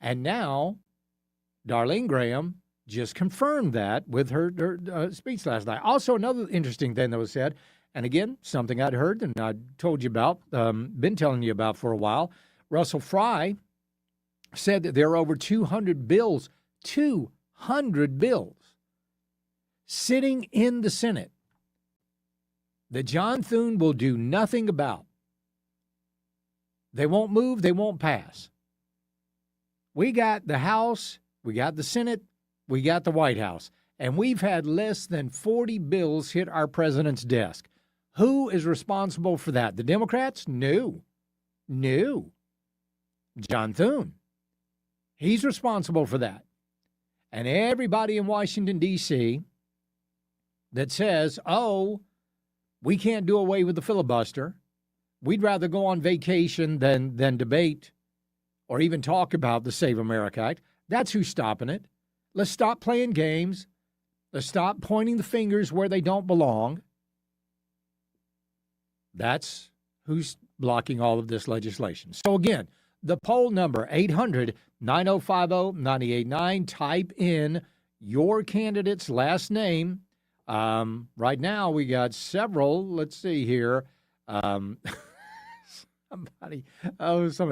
And now Darlene Graham just confirmed that with her speech last night. Also, another interesting thing that was said, and again, something I'd heard and I told you about, been telling you about for a while, Russell Fry said that there are over 200 bills, 200 bills sitting in the Senate that John Thune will do nothing about. They won't move, they won't pass. We got the House, we got the Senate, we got the White House, and we've had less than 40 bills hit our president's desk. Who is responsible for that? The Democrats? No. John Thune. He's responsible for that. And everybody in Washington, D.C. that says, oh, we can't do away with the filibuster. We'd rather go on vacation than debate or even talk about the Save America Act. That's who's stopping it. Let's stop playing games. Let's stop pointing the fingers where they don't belong. That's who's blocking all of this legislation. So again, the poll number, 800-9050-989. Type in your candidate's last name. Right now, we got several. Let's see here. Somebody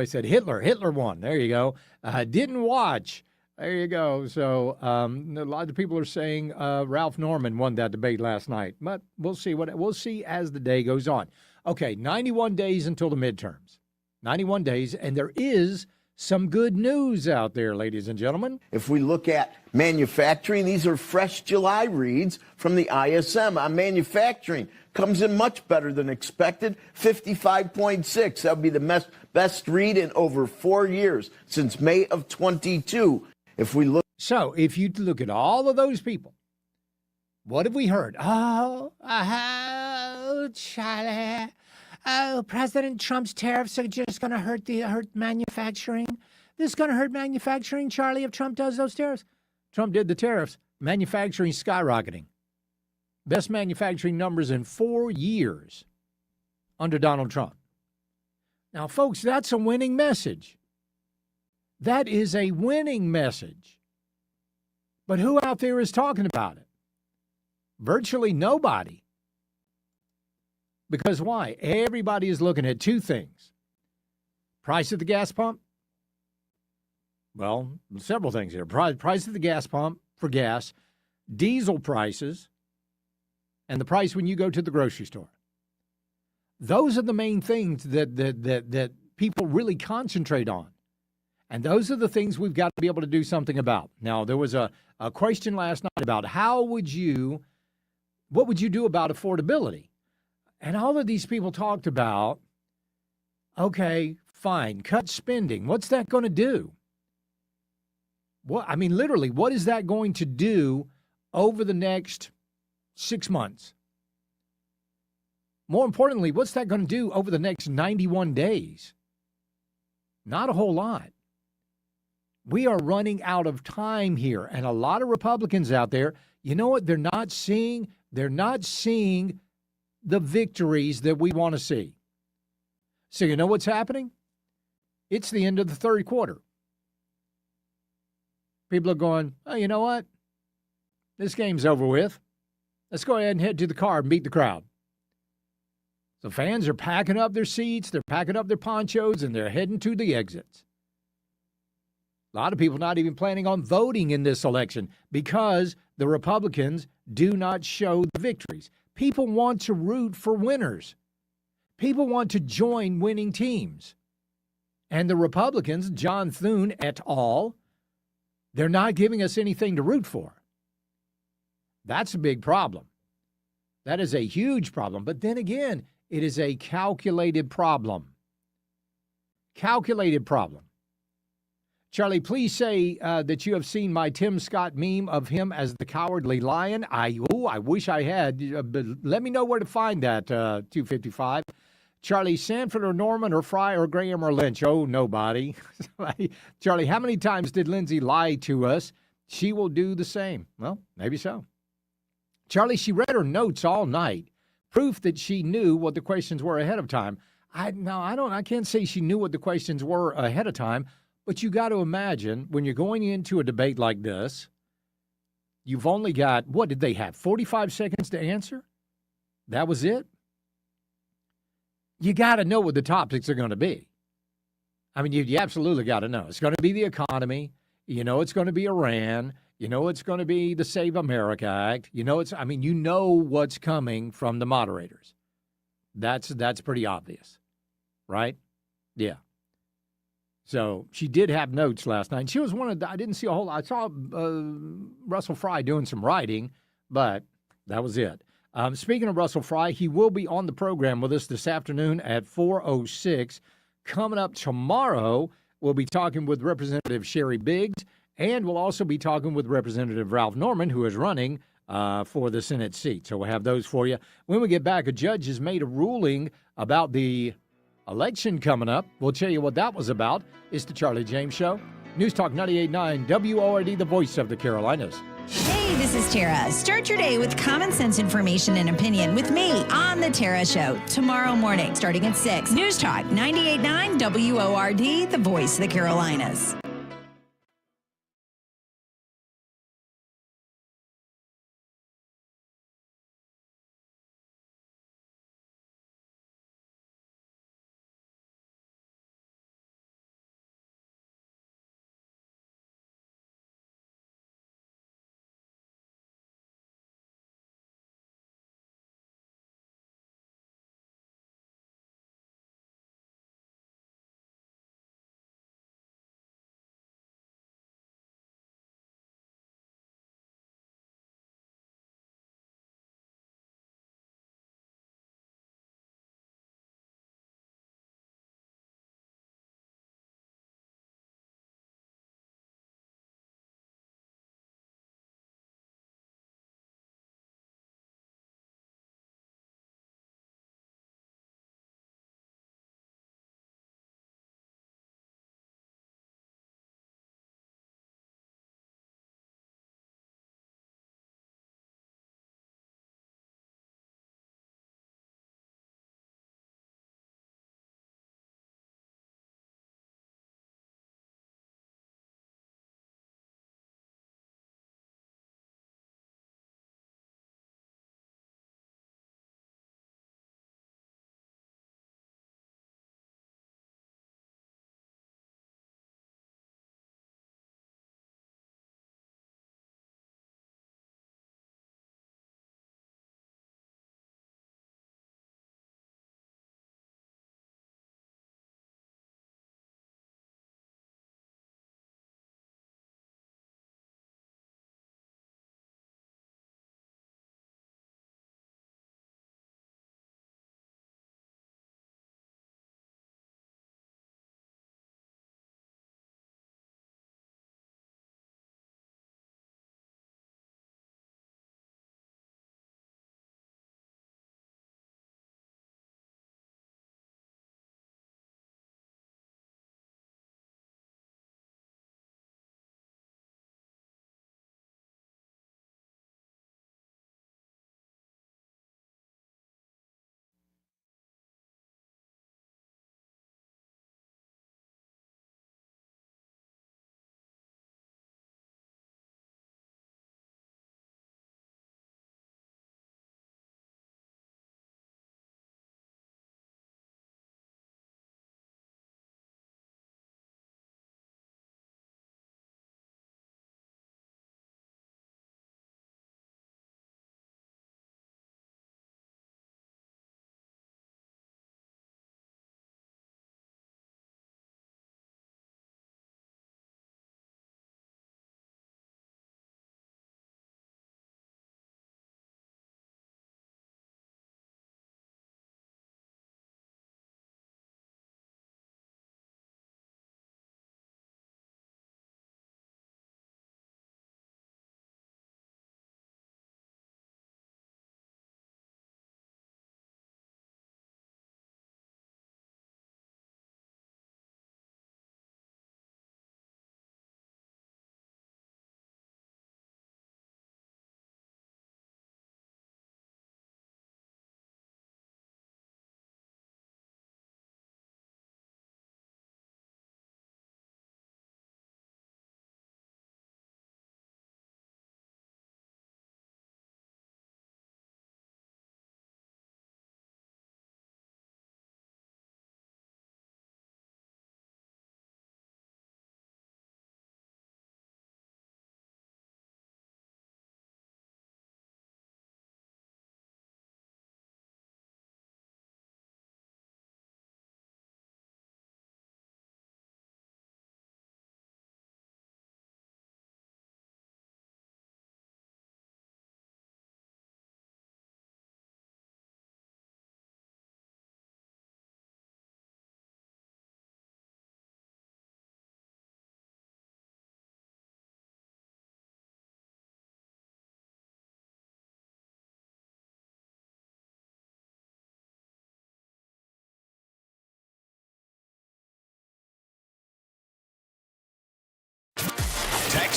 said Hitler. Hitler won. There you go. Didn't watch. There you go. So a lot of people are saying Ralph Norman won that debate last night. But we'll see as the day goes on. Okay, 91 days until the midterms. 91 days, and there is some good news out there, ladies and gentlemen. If we look at manufacturing, these are fresh July reads from the ISM on manufacturing. Comes in much better than expected, 55.6. That would be the best read in over 4 years, since May of 22. If you look at all of those people, what have we heard? Oh, Charlie. Oh, President Trump's tariffs are just going to hurt manufacturing. This is going to hurt manufacturing, Charlie, if Trump does those tariffs. Trump did the tariffs. Manufacturing skyrocketing. Best manufacturing numbers in 4 years under Donald Trump. Now, folks, that's a winning message. That is a winning message. But who out there is talking about it? Virtually nobody. Because why? Everybody is looking at two things. Price at the gas pump. Well, several things here. Price at the gas pump for gas, diesel prices, and the price when you go to the grocery store. Those are the main things that people really concentrate on. And those are the things we've got to be able to do something about. Now, there was a question last night about what would you do about affordability? And all of these people talked about, okay, fine, cut spending. What's that going to do? Literally, what is that going to do over the next 6 months? More importantly, what's that going to do over the next 91 days? Not a whole lot. We are running out of time here. And a lot of Republicans out there, you know what they're not seeing? They're not seeing the victories that we want to see. So you know what's happening? It's the end of the third quarter. People are going, oh, you know what? This game's over with. Let's go ahead and head to the car and beat the crowd. So fans are packing up their seats, they're packing up their ponchos, and they're heading to the exits. A lot of people not even planning on voting in this election because the Republicans do not show the victories. People want to root for winners. People want to join winning teams. And the Republicans, John Thune et al., they're not giving us anything to root for. That's a big problem. That is a huge problem. But then again, it is a calculated problem. Calculated problem. Charlie, please say that you have seen my Tim Scott meme of him as the cowardly lion. I wish I had. But let me know where to find that, 255. Charlie, Sanford or Norman or Fry or Graham or Lynch? Oh, nobody. Charlie, how many times did Lindsay lie to us? She will do the same. Well, maybe so. Charlie, she read her notes all night. Proof that she knew what the questions were ahead of time. I can't say she knew what the questions were ahead of time. But you got to imagine when you're going into a debate like this, you've only got, what did they have, 45 seconds to answer? That was it? You got to know what the topics are going to be. I mean, you absolutely got to know. It's going to be the economy. You know it's going to be Iran. You know it's going to be the Save America Act. You know you know what's coming from the moderators. That's pretty obvious, right? Yeah. So she did have notes last night. She was one of the, I didn't see a whole lot. I saw Russell Fry doing some writing, but that was it. Speaking of Russell Fry, he will be on the program with us this afternoon at 4:06. Coming up tomorrow, we'll be talking with Representative Sherry Biggs, and we'll also be talking with Representative Ralph Norman, who is running for the Senate seat. So we'll have those for you. When we get back, a judge has made a ruling about the election coming up. We'll tell you what that was about. It's the Charlie James Show. News Talk 98.9 WORD, the voice of the Carolinas. Hey, this is Tara. Start your day with common sense information and opinion with me on The Tara Show tomorrow morning, starting at 6. News Talk 98.9 WORD, the voice of the Carolinas.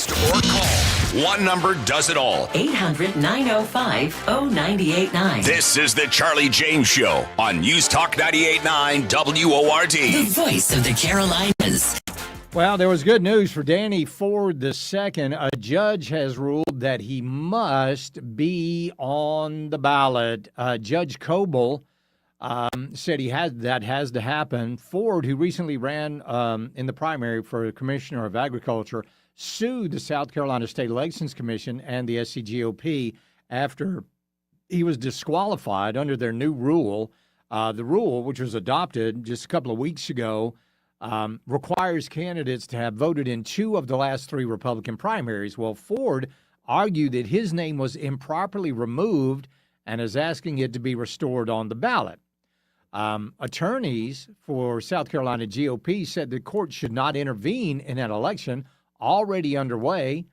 Text or call. One number does it all. 800-905-0989. This is the Charlie James Show on News Talk 98.9 WORD. The voice of the Carolinas. Well, there was good news for Danny Ford II. A judge has ruled that he must be on the ballot. Judge Coble said that has to happen. Ford, who recently ran in the primary for Commissioner of Agriculture, sued the South Carolina State Elections Commission and the SCGOP after he was disqualified under their new rule. The rule, which was adopted just a couple of weeks ago, requires candidates to have voted in 2 of the last 3 Republican primaries. Well, Ford argued that his name was improperly removed and is asking it to be restored on the ballot. Attorneys for South Carolina GOP said the court should not intervene in an election already underway,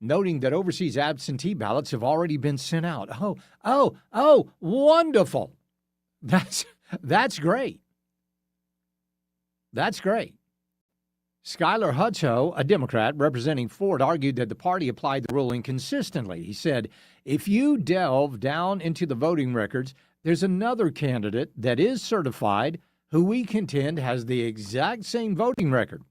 noting that overseas absentee ballots have already been sent out. Oh, wonderful. That's great. That's great. Skylar Hutcho, a Democrat representing Ford, argued that the party applied the rule inconsistently. He said, if you delve down into the voting records, there's another candidate that is certified who we contend has the exact same voting record.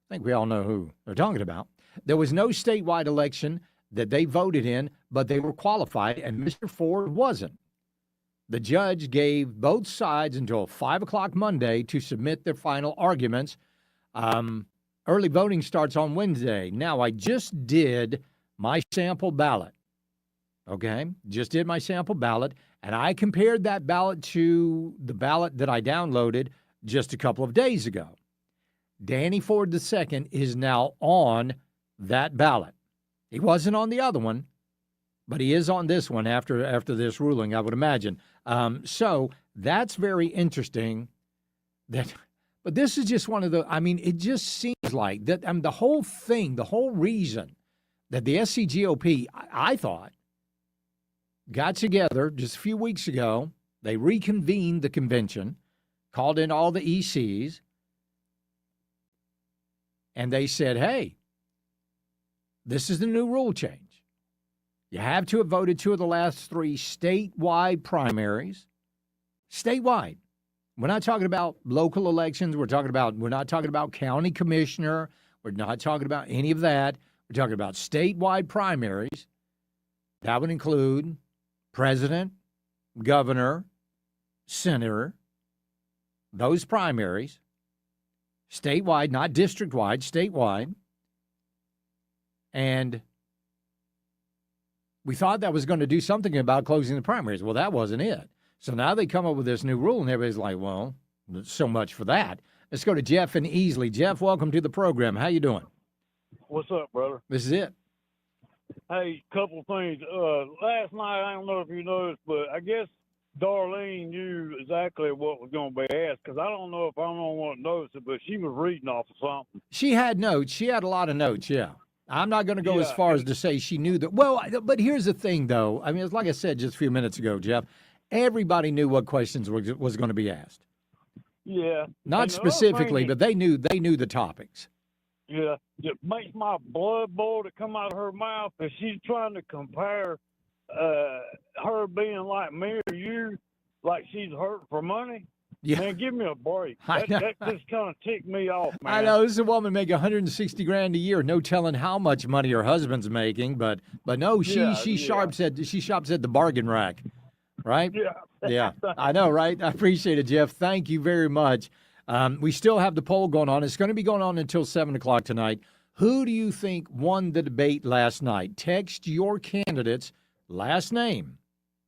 I think we all know who they're talking about. There was no statewide election that they voted in, but they were qualified, and Mr. Ford wasn't. The judge gave both sides until 5 o'clock Monday to submit their final arguments. Early voting starts on Wednesday. Now, I just did my sample ballot. Okay? Just did my sample ballot, and I compared that ballot to the ballot that I downloaded just a couple of days ago. Danny Ford II is now on that ballot. He wasn't on the other one, but he is on this one after this ruling, I would imagine. So that's very interesting. But this is just one of the, it just seems like that the whole thing, the whole reason that the SCGOP, I thought, got together just a few weeks ago, they reconvened the convention, called in all the ECs, and they said, hey, this is the new rule change. You have to have voted 2 of the last 3 statewide primaries. Statewide. We're not talking about local elections. We're not talking about county commissioner. We're not talking about any of that. We're talking about statewide primaries. That would include president, governor, senator, those primaries. Statewide, not district-wide, statewide. And we thought that was going to do something about closing the primaries. Well, that wasn't it. So now they come up with this new rule, and everybody's like, well, so much for that. Let's go to Jeff in Easley. Jeff, welcome to the program. How you doing? What's up, brother? This is it. Hey, couple of things. Last night, I don't know if you noticed, but I guess Darlene knew exactly what was going to be asked, because I don't know if I'm the only one that noticed it, but she was reading off of something. She had notes. She had a lot of notes, yeah. I'm not going to go as far as to say she knew that. Well, but here's the thing, though. It's like I said just a few minutes ago, Jeff. Everybody knew what questions was going to be asked. Yeah. Not specifically, but they knew the topics. Yeah. It makes my blood boil to come out of her mouth if she's trying to compare her being like me or you, like she's hurt for money. Yeah. Man, give me a break. That just kind of ticked me off, man. I know. This is a woman making $160,000 a year. No telling how much money her husband's making, but no, she shops at the bargain rack, right? Yeah. Yeah. I know, right? I appreciate it, Jeff. Thank you very much. We still have the poll going on. It's going to be going on until 7 o'clock tonight. Who do you think won the debate last night? Text your candidate's last name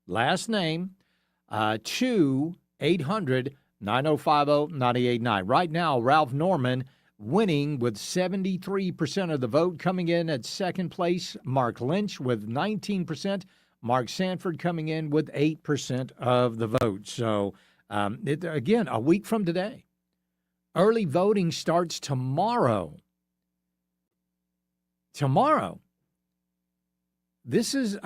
to 800-905-0989. Right now, Ralph Norman winning with 73% of the vote. Coming in at second place, Mark Lynch with 19%. Mark Sanford coming in with 8% of the vote. So, again, a week from today. Early voting starts tomorrow. This has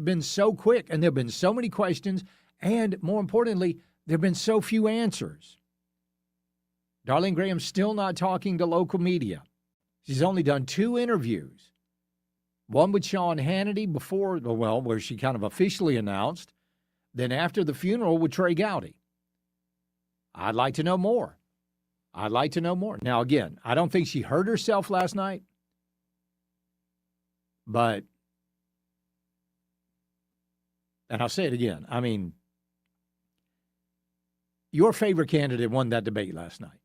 been so quick, and there have been so many questions, and more importantly, there have been so few answers. Darlene Graham's still not talking to local media. She's only done 2 interviews. One with Sean Hannity before, where she kind of officially announced, then after the funeral with Trey Gowdy. I'd like to know more. Now, again, I don't think she hurt herself last night, but, and I'll say it again, I mean, your favorite candidate won that debate last night.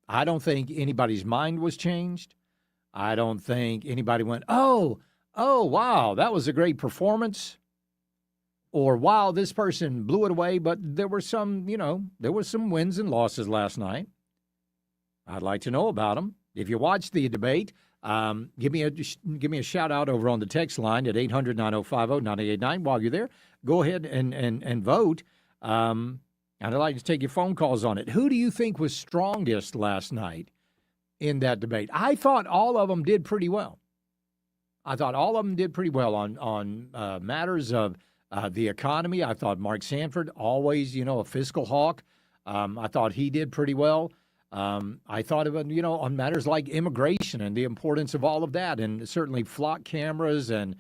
I don't think anybody's mind was changed. I don't think anybody went, oh, wow, that was a great performance. Or, wow, this person blew it away. But there were some wins and losses last night. I'd like to know about them. If you watched the debate, give me a shout out over on the text line at 800-9050-989. While you're there, go ahead and vote. And I'd like to take your phone calls on it. Who do you think was strongest last night in that debate? I thought all of them did pretty well. On matters of the economy. I thought Mark Sanford, always, a fiscal hawk. I thought he did pretty well. I thought of it, on matters like immigration and the importance of all of that, and certainly flock cameras and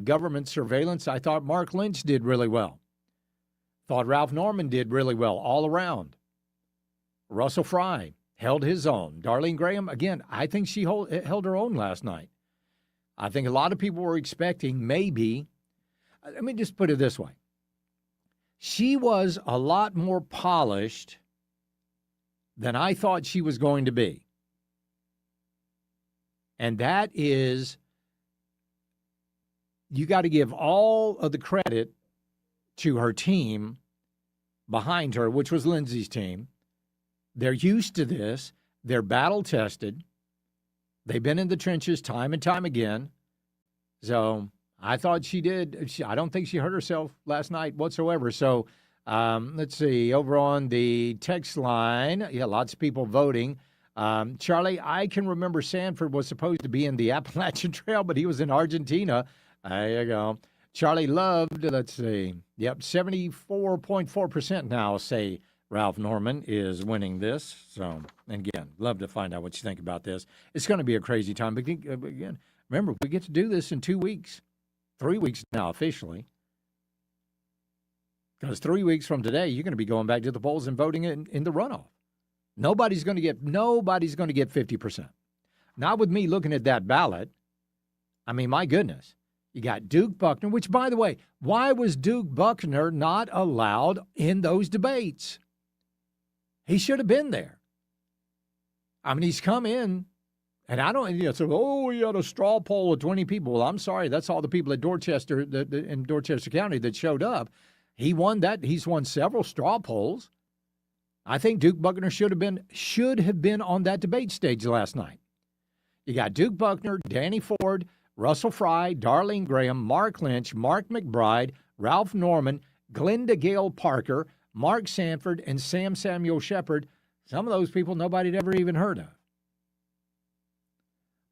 government surveillance. I thought Mark Lynch did really well. Thought Ralph Norman did really well all around. Russell Fry held his own. Darlene Graham, again, I think she held her own last night. I think a lot of people were expecting maybe, let me just put it this way. She was a lot more polished than I thought she was going to be. And that is, you got to give all of the credit to her team behind her, which was Lindsay's team. They're used to this. They're battle-tested. They've been in the trenches time and time again. So I thought she did. I don't think she hurt herself last night whatsoever. So let's see. Over on the text line, lots of people voting. Charlie, I can remember Sanford was supposed to be in the Appalachian Trail, but he was in Argentina. There you go. Charlie loved, let's see. Yep, 74.4% now say Ralph Norman is winning this. So, and again, love to find out what you think about this. It's going to be a crazy time. But again, remember, we get to do this in 2 weeks, 3 weeks now officially. Because 3 weeks from today, you're going to be going back to the polls and voting in the runoff. Nobody's going to get 50%. Not with me looking at that ballot. I mean, my goodness. You got Duke Buckner, which, by the way, why was Duke Buckner not allowed in those debates? He should have been there. I mean, he's come in, and I don't, say, he had a straw poll of 20 people. Well, I'm sorry, that's all the people at Dorchester, in Dorchester County that showed up. He won that. He's won several straw polls. I think Duke Buckner should have been on that debate stage last night. You got Duke Buckner, Danny Ford, Russell Fry, Darlene Graham, Mark Lynch, Mark McBride, Ralph Norman, Glenda Gale Parker, Mark Sanford, and Sam Samuel Shepard. Some of those people nobody'd ever even heard of.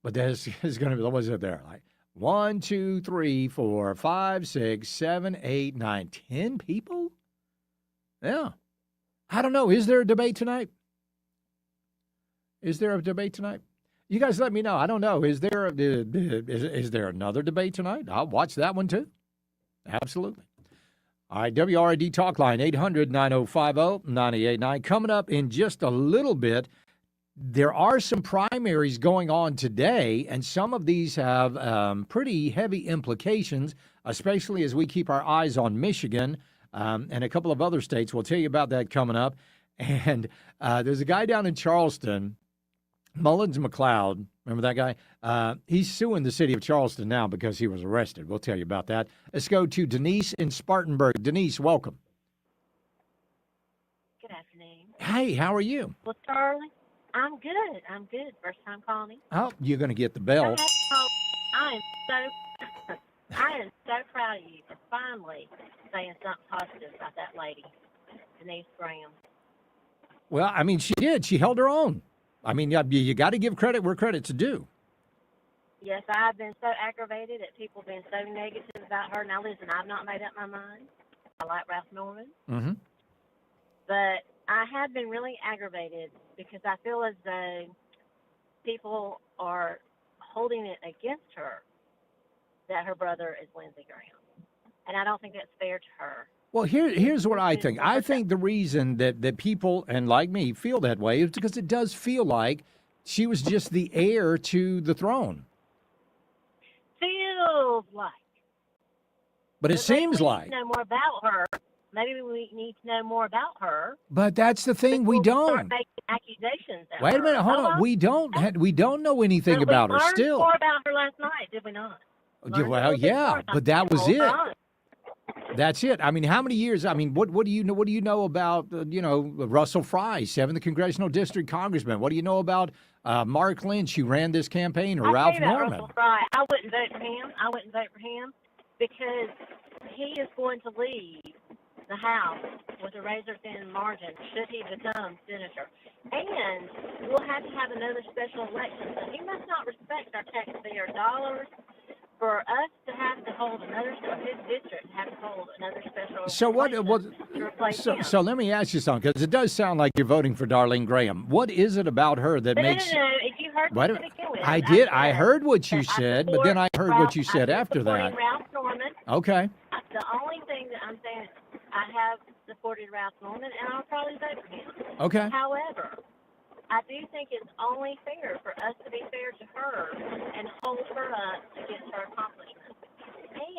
But this is going to be, what was it there? Like 1, 2, 3, 4, 5, 6, 7, 8, 9, 10 people? Yeah. I don't know. Is there a debate tonight? You guys let me know. I don't know. Is there another debate tonight? I'll watch that one too. Absolutely. All right, WRID Talk Line, 800-9050-989. Coming up in just a little bit, there are some primaries going on today, and some of these have pretty heavy implications, especially as we keep our eyes on Michigan and a couple of other states. We'll tell you about that coming up. And there's a guy down in Charleston, Mullins McLeod, remember that guy? He's suing the city of Charleston now because he was arrested. We'll tell you about that. Let's go to Denise in Spartanburg. Denise, welcome. Good afternoon. Hey, how are you? Well, Charlie, I'm good. First time calling. Oh, you're going to get the bell. I am so proud of you for finally saying something positive about that lady, Denise Graham. Well, I mean, she did. She held her own. I mean, you got to give credit where credit's due. Yes, I've been so aggravated at people being so negative about her. Now, listen, I've not made up my mind. I like Ralph Norman. Mm-hmm. But I have been really aggravated because I feel as though people are holding it against her that her brother is Lindsey Graham. And I don't think that's fair to her. Well, here's what I think. I think the reason that people, and like me, feel that way is because it does feel like she was just the heir to the throne. Feels like. But it seems we like. Need to know more about her. Maybe we need to know more about her. But that's the thing, we Before we don't. start making accusations at Wait a her. minute, hold on. We don't know anything But about we her learned still. more about her last night, did we not? Learned a Well, little bit more yeah, about but that was people. it. Right. That's it. I mean, how many years? I mean, what do you know? What do you know about Russell Fry, 7th Congressional District Congressman? What do you know about Mark Lynch, who ran this campaign, or Ralph Norman? Russell Fry. I wouldn't vote for him. I wouldn't vote for him because he is going to leave the House with a razor-thin margin should he become senator. And we'll have to have another special election. So he must not respect our taxpayer dollars for us to have to hold another, his district have to hold another special So election to replace him. so let me ask you something, because it does sound like you're voting for Darlene Graham. What is it about her that makes? No. If you heard Wait a me minute. begin with, I did. I said heard what you that I said, but support then I heard what you Ralph- said I'm after supporting that. Ralph Norman. Okay. The only thing that I'm saying is I have supported Ralph Norman, and I'll probably vote for him. Okay. However, I do think it's only fair for us to be fair to her and hold her up against her accomplishments.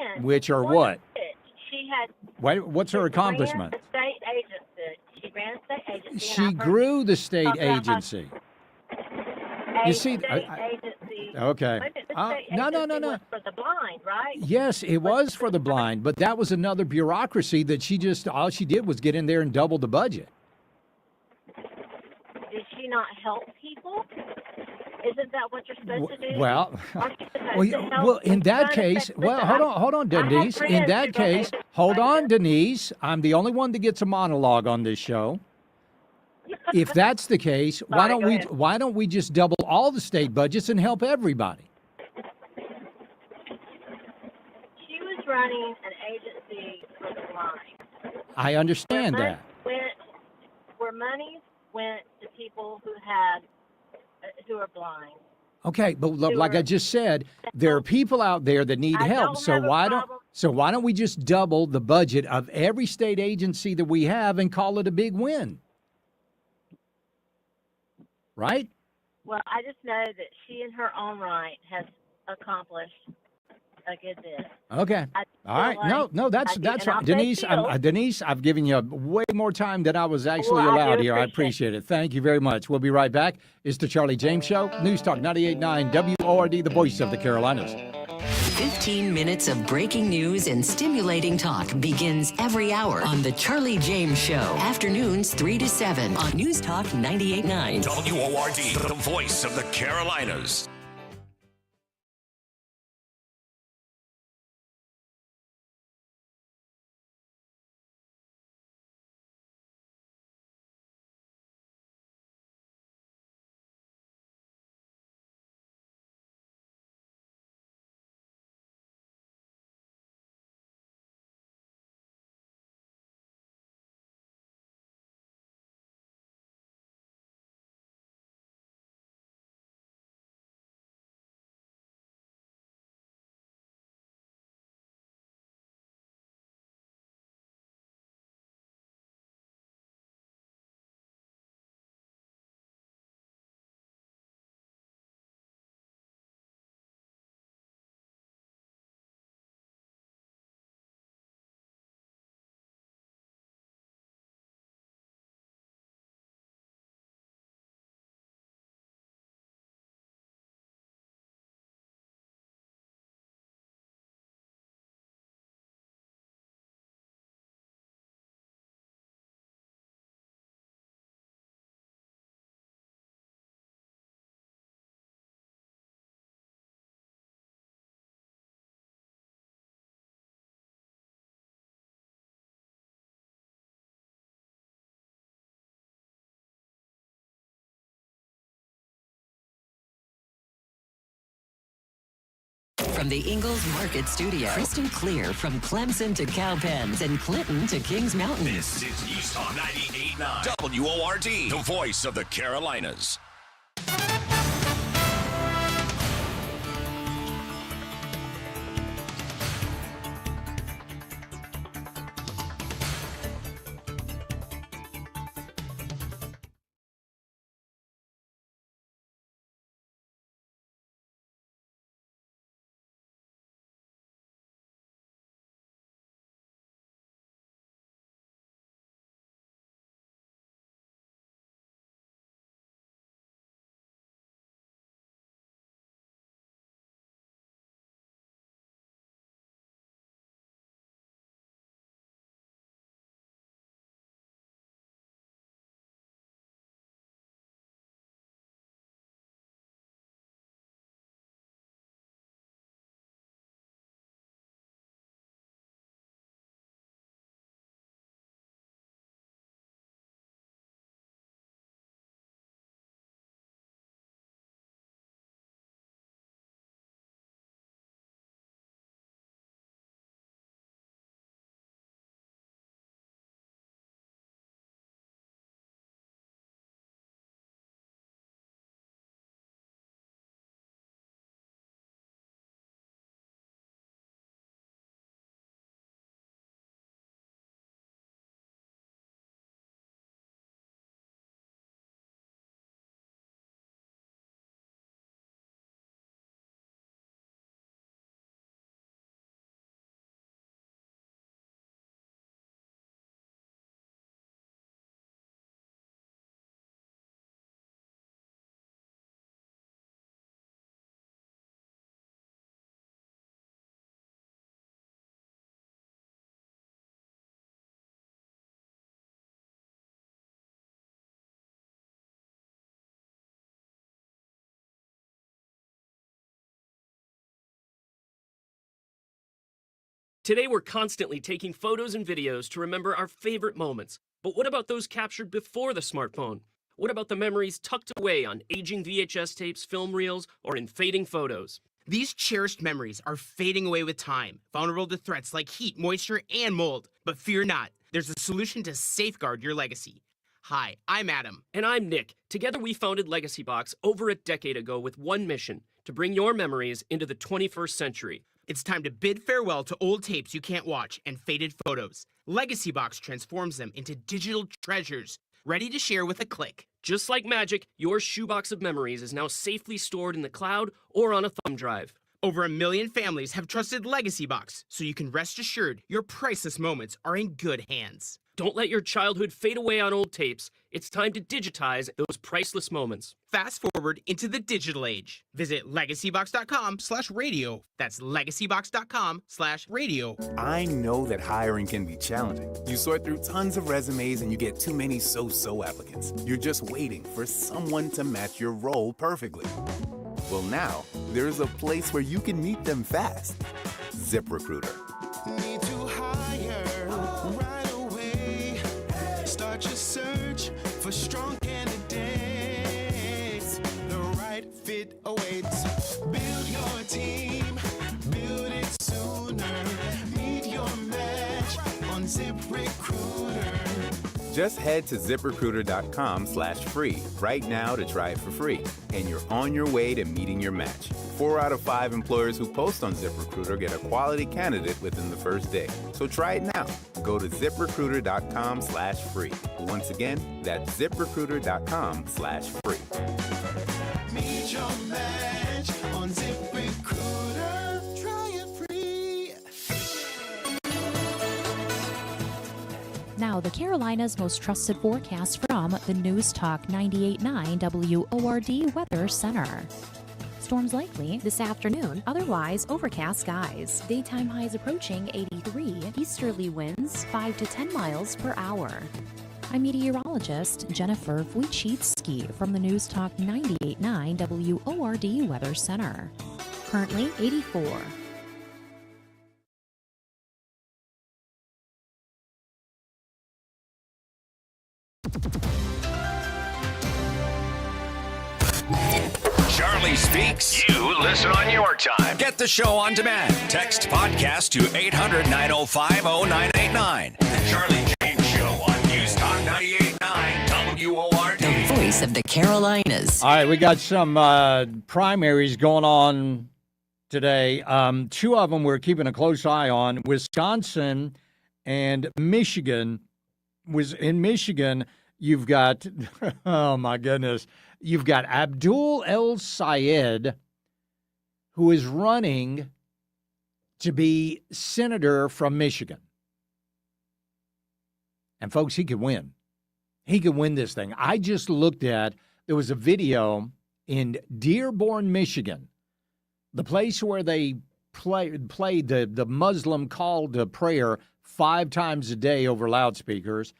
And Which are one what? of which she had. What's her accomplishment? Ran a state agency. She ran a state agency. She and I've heard grew the state talk about how agency. a You see, state agency. Okay. Wait a minute, the state No. agency was for the blind, right? Yes, it was for the blind, but that was another bureaucracy that all she did was get in there and double the budget. Did she not help people? Isn't that what you're supposed to do? Well, Aren't you supposed to help well, in that trying to case, fix well, it? hold on, I have Denise. In friends that who case, don't hold like on, it. Denise. I'm the only one that gets a monologue on this show. If that's the case, why Sorry, go ahead. why don't we just double all the state budgets and help everybody? She was running an agency for the blind. I understand that. Where money went to people who are blind. Okay, but like I just said, there are people out there that need I help. don't So have a problem. why don't we just double the budget of every state agency that we have and call it a big win? Right? Well, I just know that she in her own right has accomplished a good bit. Okay. I All right. feel No, that's and I'll right. say Denise, feel. Denise, I've given you way more time than I was actually Well, I allowed do here. I appreciate appreciate it. Thank you very much. We'll be right back. It's the Charlie James Show. News Talk 98.9 WORD, the voice of the Carolinas. 15 minutes of breaking news and stimulating talk begins every hour on The Charlie James Show. Afternoons 3 to 7 on News Talk 98.9. WORD, the voice of the Carolinas. From the Ingalls Market Studio, crystal clear from Clemson to Cowpens and Clinton to Kings Mountain. This is News Talk 98.9 WORD, the voice of the Carolinas. Today, we're constantly taking photos and videos to remember our favorite moments. But what about those captured before the smartphone? What about the memories tucked away on aging VHS tapes, film reels, or in fading photos? These cherished memories are fading away with time, vulnerable to threats like heat, moisture, and mold. But fear not, there's a solution to safeguard your legacy. Hi, I'm Adam. And I'm Nick. Together, we founded Legacy Box over a decade ago with one mission: to bring your memories into the 21st century. It's time to bid farewell to old tapes you can't watch and faded photos. Legacy Box transforms them into digital treasures, ready to share with a click. Just like magic, your shoebox of memories is now safely stored in the cloud or on a thumb drive. Over 1 million families have trusted Legacy Box, so you can rest assured your priceless moments are in good hands. Don't let your childhood fade away on old tapes. It's time to digitize those priceless moments. Fast forward into the digital age. Visit legacybox.com/radio. That's legacybox.com/radio. I know that hiring can be challenging. You sort through tons of resumes and you get too many so-so applicants. You're just waiting for someone to match your role perfectly. Well, now there's a place where you can meet them fast. ZipRecruiter. Need to hire right away. Start your search for strong candidates. The right fit awaits. Build your team, build it sooner. Meet your match on ZipRecruiter. Just head to ZipRecruiter.com/free right now to try it for free, and you're on your way to meeting your match. 4 out of 5 employers who post on ZipRecruiter get a quality candidate within the first day. So try it now. Go to ZipRecruiter.com/free. Once again, that's ZipRecruiter.com/free. Meet your match on ZipRecruiter. Try it free. Now, the Carolinas' most trusted forecast from the News Talk 98.9 WORD Weather Center. Storms likely this afternoon, otherwise overcast skies. Daytime highs approaching 83, easterly winds 5 to 10 miles per hour. I'm meteorologist Jennifer Wojcicki from the News Talk 98.9 WORD Weather Center. Currently 84. Charlie Speaks. You listen on your time. Get the show on demand. Text podcast to 800-905-0989. The Charlie James Show on News Talk 98.9 WORD. The voice of the Carolinas. All right, we got some primaries going on today. 2 of them we're keeping a close eye on. Wisconsin and Michigan. In Michigan, you've got, oh my goodness, you've got Abdul El Sayed, who is running to be senator from Michigan. And folks, he could win. He could win this thing. I just looked at, there was a video in Dearborn, Michigan, the place where they played the Muslim call to prayer 5 times a day over loudspeakers.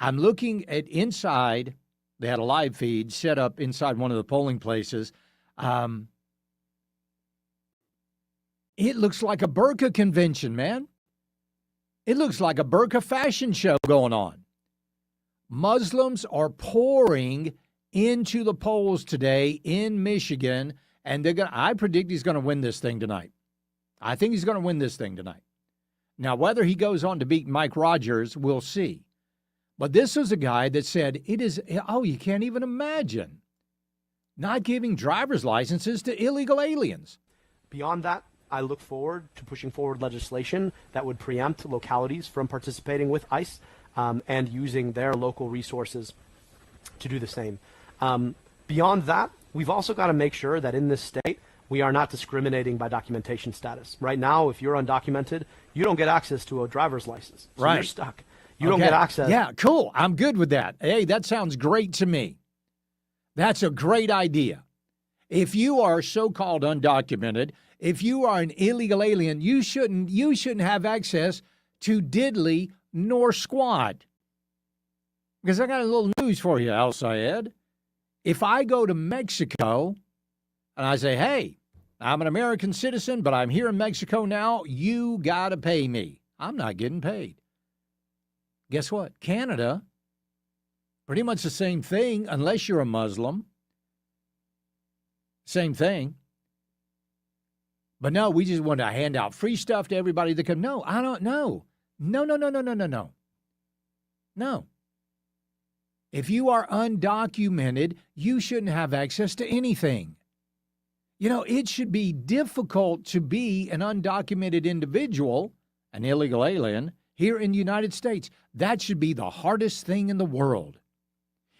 I'm looking at inside. They had a live feed set up inside one of the polling places. It looks like a burqa convention, man. It looks like a burqa fashion show going on. Muslims are pouring into the polls today in Michigan, and I predict he's going to win this thing tonight. I think he's going to win this thing tonight. Now, whether he goes on to beat Mike Rogers, we'll see. But this was a guy that said you can't even imagine not giving driver's licenses to illegal aliens. Beyond that, I look forward to pushing forward legislation that would preempt localities from participating with ICE and using their local resources to do the same. Beyond that, we've also got to make sure that in this state, we are not discriminating by documentation status. Right now, if you're undocumented, you don't get access to a driver's license. So right. You're stuck. You don't get access. Yeah, cool. I'm good with that. Hey, that sounds great to me. That's a great idea. If you are so-called undocumented, if you are an illegal alien, you shouldn't have access to diddly nor squad. Because I got a little news for you, Al Sayed. If I go to Mexico and I say, hey, I'm an American citizen, but I'm here in Mexico now. You got to pay me. I'm not getting paid. Guess what? Canada, pretty much the same thing, unless you're a Muslim. Same thing. But no, we just want to hand out free stuff to everybody that comes. No, I don't know. No. No. If you are undocumented, you shouldn't have access to anything. You know, it should be difficult to be an undocumented individual, an illegal alien, here in the United States. That should be the hardest thing in the world.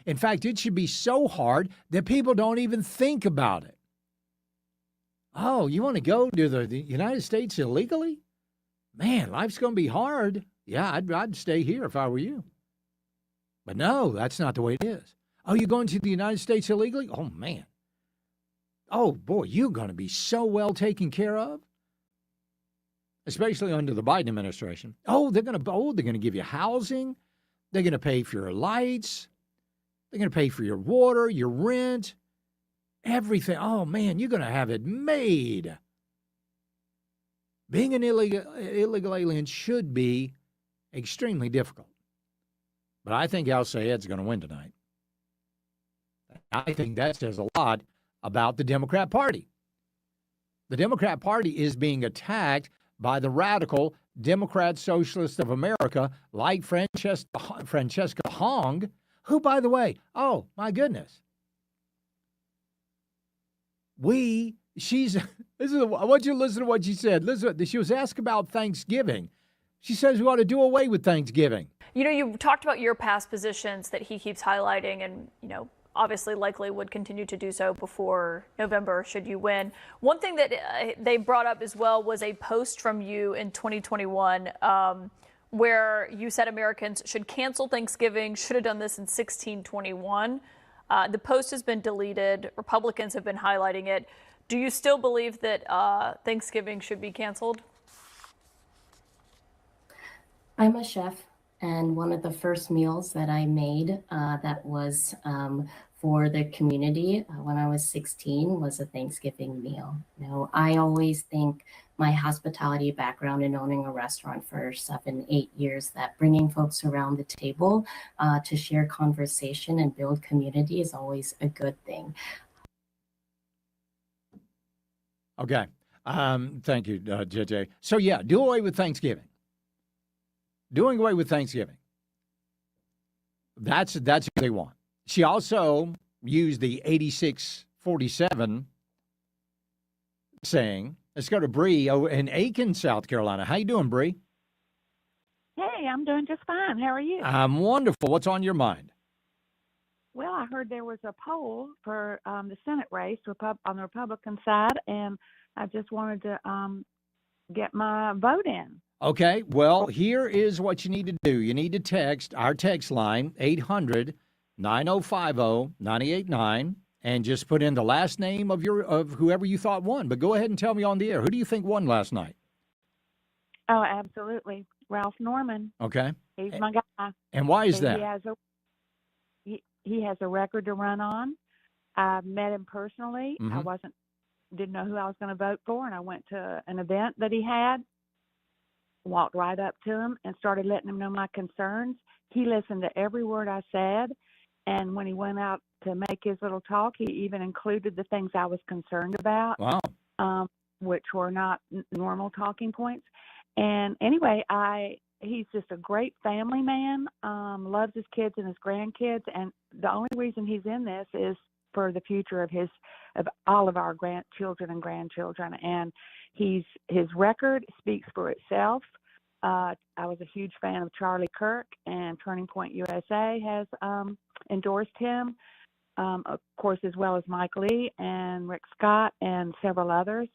In fact, it should be so hard that people don't even think about it. Oh, you want to go to the United States illegally? Man, life's going to be hard. Yeah, I'd stay here if I were you. But no, that's not the way it is. Oh, you're going to the United States illegally? Oh, man. Oh, boy, you're going to be so well taken care of, especially under the Biden administration. Oh, they're going to give you housing. They're going to pay for your lights. They're going to pay for your water, your rent, everything. Oh, man, you're going to have it made. Being an illegal alien should be extremely difficult. But I think Al Sayed's going to win tonight. I think that says a lot about the Democrat Party. The Democrat Party is being attacked by the radical Democrat Socialists of America like Francesca Hong, who, by the way, oh, my goodness. I want you to listen to what she said. Listen, she was asked about Thanksgiving. She says we ought to do away with Thanksgiving. You know, you talked about your past positions that he keeps highlighting and, you know, obviously likely would continue to do so before November should you win. One thing that they brought up as well was a post from you in 2021 where you said Americans should cancel Thanksgiving, should have done this in 1621. The post has been deleted. Republicans have been highlighting it. Do you still believe that Thanksgiving should be canceled? I'm a chef, and one of the first meals that I made that was for the community when I was 16 was a Thanksgiving meal. You know, I always think my hospitality background in owning a restaurant for 7-8 years, that bringing folks around the table to share conversation and build community is always a good thing. Okay. Thank you, JJ. So, yeah, do away with Thanksgiving. Doing away with Thanksgiving. That's what they want. She also used the 8647 saying. Let's go to Bree in Aiken, South Carolina. How you doing, Bree? Hey, I'm doing just fine. How are you? I'm wonderful. What's on your mind? Well, I heard there was a poll for the Senate race on the Republican side, and I just wanted to get my vote in. Okay, well, here is what you need to do. You need to text our text line, 800-9050-989, and just put in the last name of whoever you thought won. But go ahead and tell me on the air. Who do you think won last night? Oh, absolutely. Ralph Norman. Okay. He's my guy. And why is that? He has a record to run on. I met him personally. Mm-hmm. I didn't know who I was going to vote for, and I went to an event that he had. Walked right up to him and started letting him know my concerns. He listened to every word I said, and when he went out to make his little talk, he even included the things I was concerned about. Wow. Which were not normal talking points. And anyway, he's just a great family man, loves his kids and his grandkids, and the only reason he's in this is for the future of all of our grandchildren and grandchildren. And his record speaks for itself. I was a huge fan of Charlie Kirk, and Turning Point USA has endorsed him, of course, as well as Mike Lee and Rick Scott and several others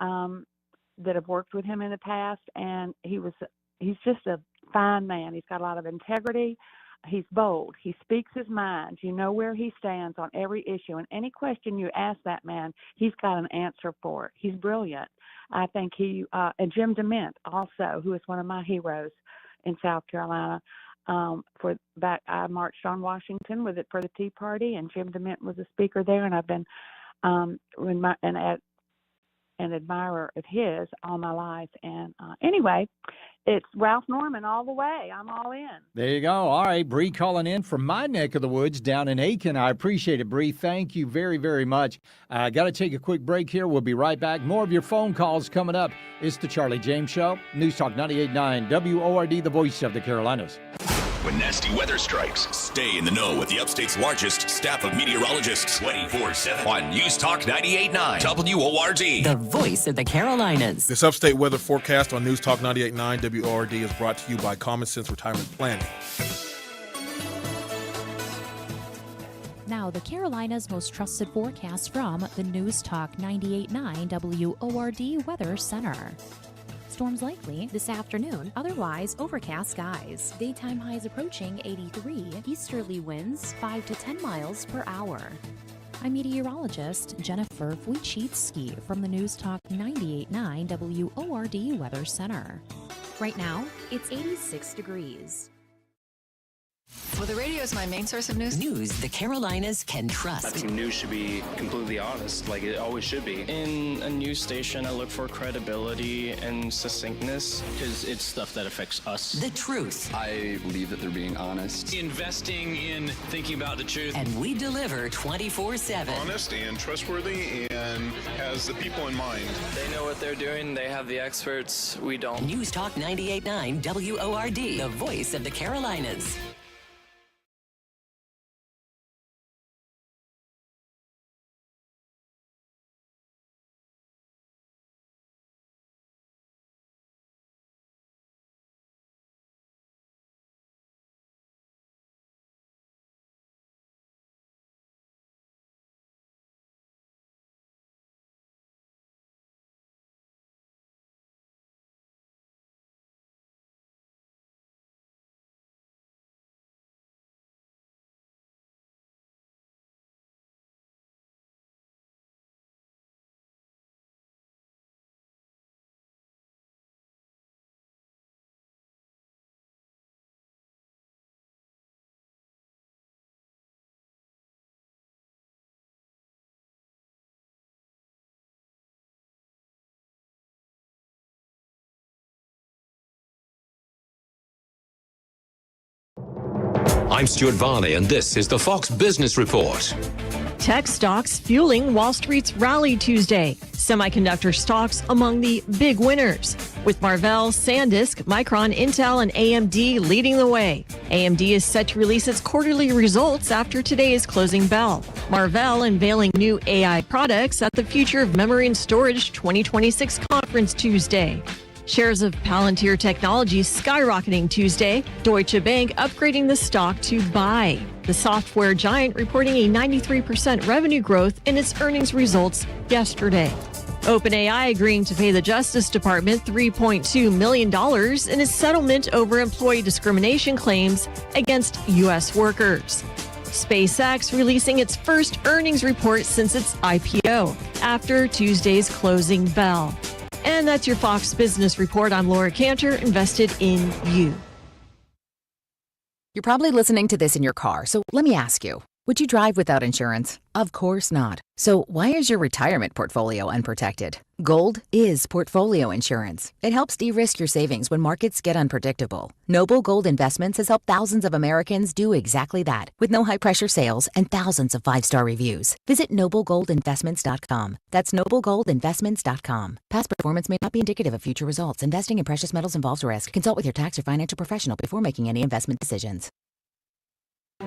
that have worked with him in the past. And he's just a fine man. He's got a lot of integrity. He's bold. He speaks his mind. You know where he stands on every issue. And any question you ask that man, he's got an answer for it. He's brilliant. I think and Jim DeMint also, who is one of my heroes in South Carolina. I marched on Washington for the Tea Party, and Jim DeMint was a speaker there. And I've been an admirer of his all my life. And anyway, it's Ralph Norman all the way. I'm all in. There you go. All right, Bree calling in from my neck of the woods down in Aiken. I appreciate it, Bree. Thank you very, very much. I got to take a quick break here. We'll be right back. More of your phone calls coming up. It's the Charlie James Show. News Talk 98.9 WORD, the voice of the Carolinas. When nasty weather strikes, stay in the know with the Upstate's largest staff of meteorologists 24/7 on News Talk 98.9 WORD. The voice of the Carolinas. This Upstate weather forecast on News Talk 98.9 WORD is brought to you by Common Sense Retirement Planning. Now, the Carolinas' most trusted forecast from the News Talk 98.9 WORD Weather Center. Storms likely this afternoon, otherwise overcast skies. Daytime highs approaching 83, easterly winds 5 to 10 miles per hour. I'm meteorologist Jennifer Wojcicki from the News Talk 98.9 WORD Weather Center. Right now, it's 86 degrees. Well, the radio is my main source of news. News the Carolinas can trust. I think news should be completely honest, like it always should be. In a news station, I look for credibility and succinctness because it's stuff that affects us. The truth. I believe that they're being honest. Investing in thinking about the truth. And we deliver 24/7. Honest and trustworthy and has the people in mind. They know what they're doing. They have the experts. We don't. News Talk 98.9 WORD, the voice of the Carolinas. I'm Stuart Varley, and this is the Fox Business Report. Tech stocks fueling Wall Street's rally Tuesday. Semiconductor stocks among the big winners, with Marvell, SanDisk, Micron, Intel, and AMD leading the way. AMD is set to release its quarterly results after today's closing bell. Marvell unveiling new AI products at the Future of Memory and Storage 2026 conference Tuesday. Shares of Palantir Technologies skyrocketing Tuesday. Deutsche Bank upgrading the stock to buy. The software giant reporting a 93% revenue growth in its earnings results yesterday. OpenAI agreeing to pay the Justice Department $3.2 million in a settlement over employee discrimination claims against U.S. workers. SpaceX releasing its first earnings report since its IPO after Tuesday's closing bell. And that's your Fox Business Report. I'm Laura Cantor, invested in you. You're probably listening to this in your car, so let me ask you, would you drive without insurance? Of course not. So why is your retirement portfolio unprotected? Gold is portfolio insurance. It helps de-risk your savings when markets get unpredictable. Noble Gold Investments has helped thousands of Americans do exactly that, with no high-pressure sales and thousands of 5-star reviews. Visit noblegoldinvestments.com. That's noblegoldinvestments.com. Past performance may not be indicative of future results. Investing in precious metals involves risk. Consult with your tax or financial professional before making any investment decisions.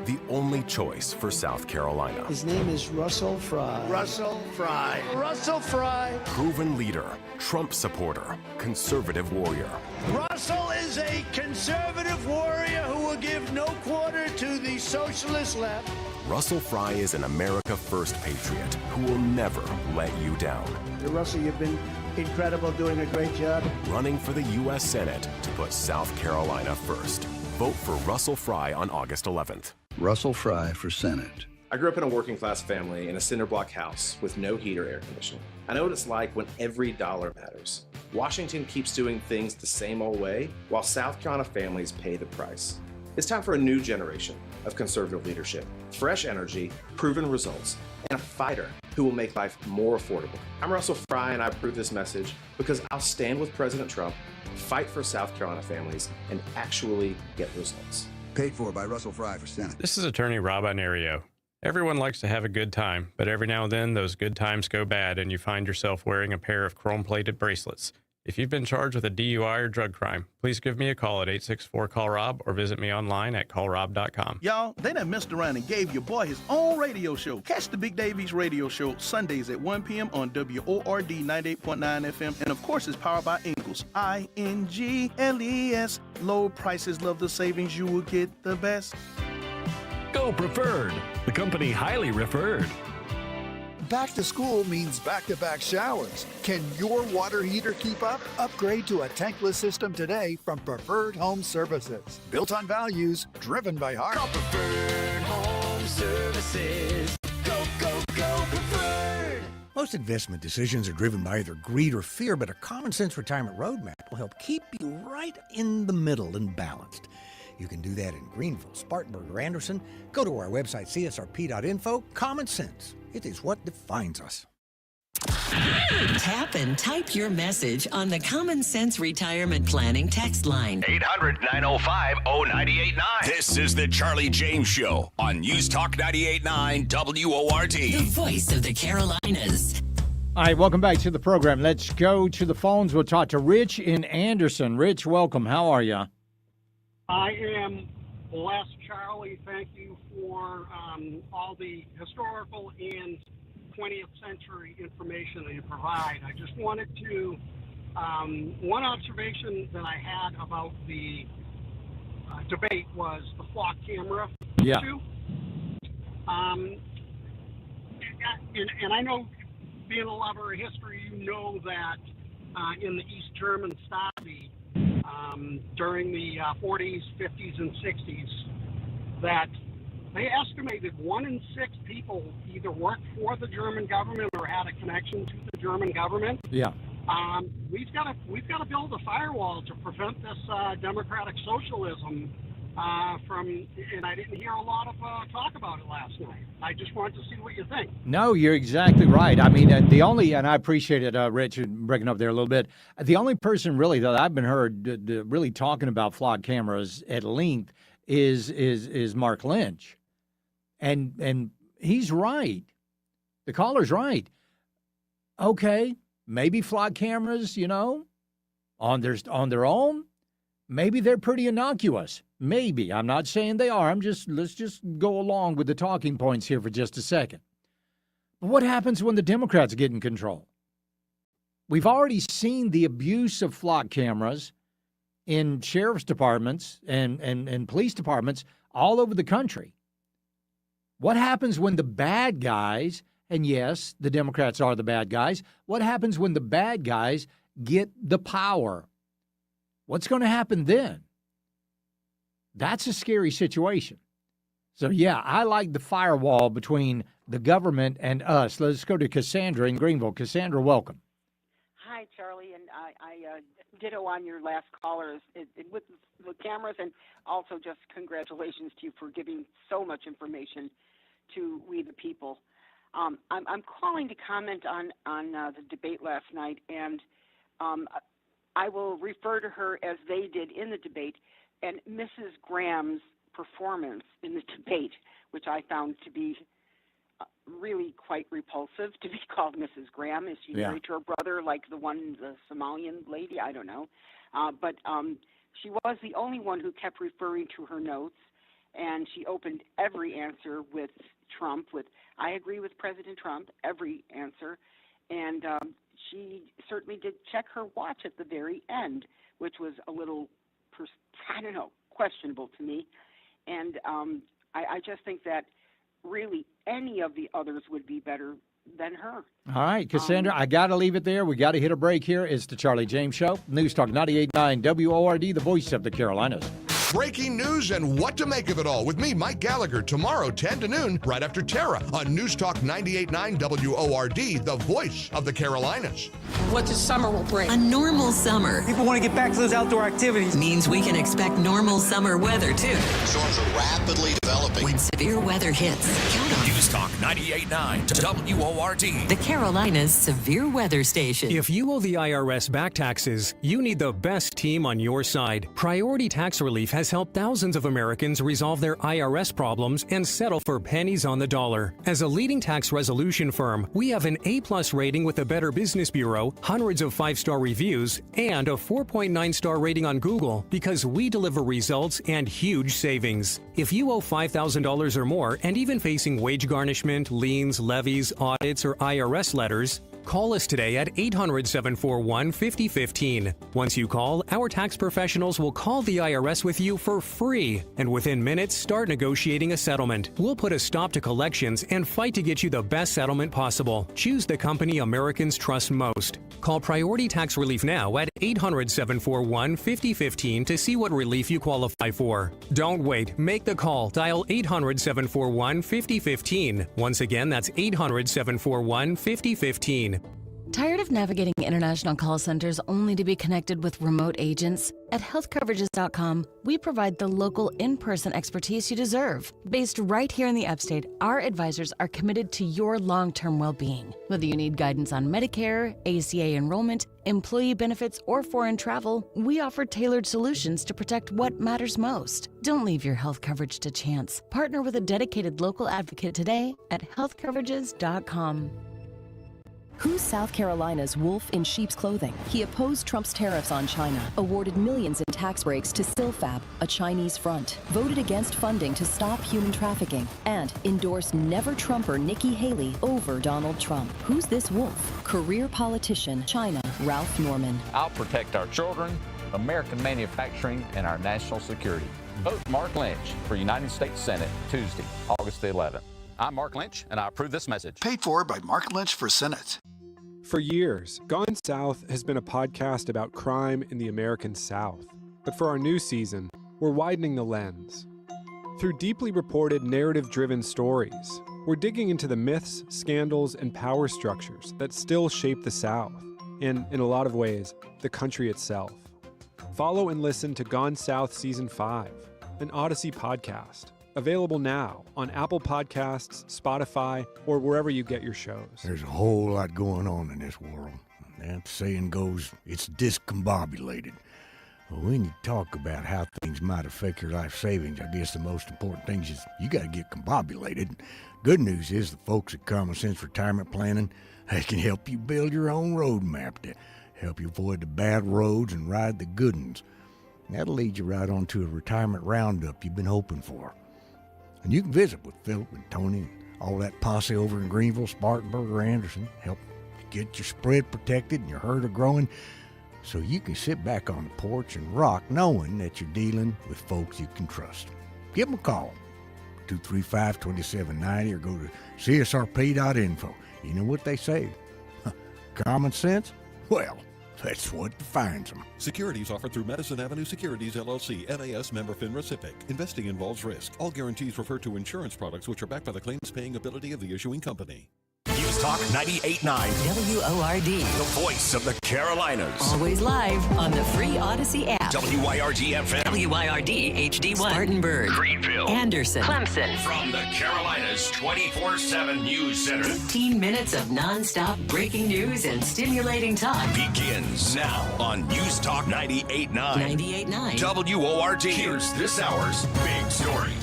The only choice for South Carolina. His name is Russell Fry. Russell Fry. Russell Fry. Proven leader, Trump supporter, conservative warrior. Russell is a conservative warrior who will give no quarter to the socialist left. Russell Fry is an America First patriot who will never let you down. Russell, you've been incredible, doing a great job. Running for the U.S. Senate to put South Carolina first. Vote for Russell Fry on August 11th. Russell Fry for Senate. I grew up in a working class family in a cinder block house with no heat or air conditioning. I know what it's like when every dollar matters. Washington keeps doing things the same old way, while South Carolina families pay the price. It's time for a new generation of conservative leadership, fresh energy, proven results, and a fighter who will make life more affordable. I'm Russell Fry, and I approve this message because I'll stand with President Trump, fight for South Carolina families, and actually get results. Paid for by Russell Fry for Senate. This is Attorney Rob Inario. Everyone likes to have a good time, but every now and then those good times go bad and you find yourself wearing a pair of chrome-plated bracelets. If you've been charged with a DUI or drug crime, please give me a call at 864-CALL-ROB or visit me online at callrob.com. Y'all, they done messed around and gave your boy his own radio show. Catch the Big Davies radio show Sundays at 1 p.m. on WORD 98.9 FM. And of course, it's powered by Ingles. INGLES. Low prices, love the savings. You will get the best. Go Preferred, the company highly referred. Back to school means back-to-back showers. Can your water heater keep up? Upgrade to a tankless system today from Preferred Home Services. Built on values, driven by heart. Call Preferred Home Services. Go, go, go Preferred! Most investment decisions are driven by either greed or fear, but a common sense retirement roadmap will help keep you right in the middle and balanced. You can do that in Greenville, Spartanburg, or Anderson. Go to our website, csrp.info. Common sense. It is what defines us. Tap and type your message on the Common Sense Retirement Planning text line. 800-905-0989. This is the Charlie James Show on News Talk 98.9 WORD. The voice of the Carolinas. All right, welcome back to the program. Let's go to the phones. We'll talk to Rich in Anderson. Rich, welcome. How are you? I am blessed, Charlie. Thank you for all the historical and 20th century information that you provide. I just wanted to, one observation that I had about the debate was the flock camera issue. And I know, being a lover of history, you know that in the East German Stasi, during the 40s, 50s, and 60s, that they estimated 1 in 6 people either worked for the German government or had a connection to the German government. Yeah. We've got to build a firewall to prevent this democratic socialism from. And I didn't hear a lot of talk about it last night. I just wanted to see what you think. No, you're exactly right. I mean, and I appreciate it, Rich, breaking up there a little bit. The only person really that I've been heard really talking about flock cameras at length is Mark Lynch. And he's right. The caller's right. Okay, maybe flock cameras, on their own, maybe they're pretty innocuous. Maybe. I'm not saying they are. Let's just go along with the talking points here for just a second. But what happens when the Democrats get in control? We've already seen the abuse of flock cameras in sheriff's departments and police departments all over the country. What happens when the bad guys, and yes, the Democrats are the bad guys, what happens when the bad guys get the power? What's going to happen then? That's a scary situation. So, yeah, I like the firewall between the government and us. Let's go to Cassandra in Greenville. Cassandra, welcome. Hi, Charlie, and I ditto on your last caller with the cameras, and also just congratulations to you for giving so much information to we the people. I'm calling to comment on the debate last night, and I will refer to her as they did in the debate, and Mrs. Graham's performance in the debate, which I found to be really quite repulsive, to be called Mrs. Graham. Is she married to her brother, like the Somalian lady? I don't know. But she was the only one who kept referring to her notes, and she opened every answer with Trump, with, I agree with President Trump, every answer. And she certainly did check her watch at the very end, which was a little, questionable to me. And I just think that really any of the others would be better than her. All right, Cassandra, I got to leave it there. We got to hit a break here. It's the Charlie James Show. News Talk 98.9 WORD, the voice of the Carolinas. breaking news, and what to make of it all with me, Mike Gallagher, tomorrow 10 to noon, right after Tara on News Talk 98.9 WORD, the voice of the Carolinas. What the summer will bring. A normal summer. People want to get back to those outdoor activities. Means we can expect normal summer weather, too. Storms are rapidly developing. When severe weather hits, count on News Talk 98.9 WORD. the Carolinas Severe Weather Station. If you owe the IRS back taxes, you need the best team on your side. Priority Tax Relief has helped thousands of Americans resolve their IRS problems and settle for pennies on the dollar. As a leading tax resolution firm, we have an A+ rating with the Better Business Bureau, hundreds of 5-star reviews, and a 4.9-star rating on Google because we deliver results and huge savings. If you owe $5,000 or more and even facing wage garnishment, liens, levies, audits, or IRS letters, call us today at 800-741-5015. Once you call, our tax professionals will call the IRS with you for free, and within minutes, start negotiating a settlement. We'll put a stop to collections and fight to get you the best settlement possible. Choose the company Americans trust most. Call Priority Tax Relief now at 800-741-5015 to see what relief you qualify for. Don't wait. Make the call. Dial 800-741-5015. Once again, that's 800-741-5015. Tired of navigating international call centers only to be connected with remote agents? At healthcoverages.com, we provide the local in-person expertise you deserve. Based right here in the Upstate, our advisors are committed to your long-term well-being. Whether you need guidance on Medicare, ACA enrollment, employee benefits, or foreign travel, we offer tailored solutions to protect what matters most. Don't leave your health coverage to chance. Partner with a dedicated local advocate today at healthcoverages.com. Who's South Carolina's wolf in sheep's clothing? He opposed Trump's tariffs on China, awarded millions in tax breaks to Silfab, a Chinese front, voted against funding to stop human trafficking, and endorsed never-Trumper Nikki Haley over Donald Trump. Who's this wolf? Career politician, China, Ralph Norman. I'll protect our children, American manufacturing, and our national security. Vote Mark Lynch for United States Senate Tuesday, August the 11th. I'm Mark Lynch, and I approve this message. Paid for by Mark Lynch for Senate. For years, Gone South has been a podcast about crime in the American South. But for our new season, we're widening the lens. Through deeply reported, narrative-driven stories, we're digging into the myths, scandals, and power structures that still shape the South, and, in a lot of ways, the country itself. Follow and listen to Gone South Season 5, an Odyssey podcast. Available now on Apple Podcasts, Spotify, or wherever you get your shows. There's a whole lot going on in this world. That saying goes, it's discombobulated. Well, when you talk about how things might affect your life savings, I guess the most important thing is you got to get combobulated. Good news is the folks at Common Sense Retirement Planning, they can help you build your own roadmap to help you avoid the bad roads and ride the good ones. That'll lead you right onto a retirement roundup you've been hoping for. And you can visit with Philip and Tony and all that posse over in Greenville, Spartanburg, or Anderson. Help get your spread protected and your herd growing so you can sit back on the porch and rock knowing that you're dealing with folks you can trust. Give them a call, 235-2790, or go to csrp.info. You know what they say? Common sense? Well, that's what defines them. Securities offered through Madison Avenue Securities, LLC, NAS member FINRA SIPC. Investing involves risk. All guarantees refer to insurance products which are backed by the claims-paying ability of the issuing company. News Talk 98.9 WORD. The voice of the Carolinas. Always live on the free Odyssey app. WYRD-FM. WYRD HD1. Spartanburg. Greenville. Anderson. Clemson. From the Carolinas 24/7 News Center. 15 minutes of non-stop breaking news and stimulating talk. Begins now on News Talk 98.9 98.9 WORD. Here's this hour's big story.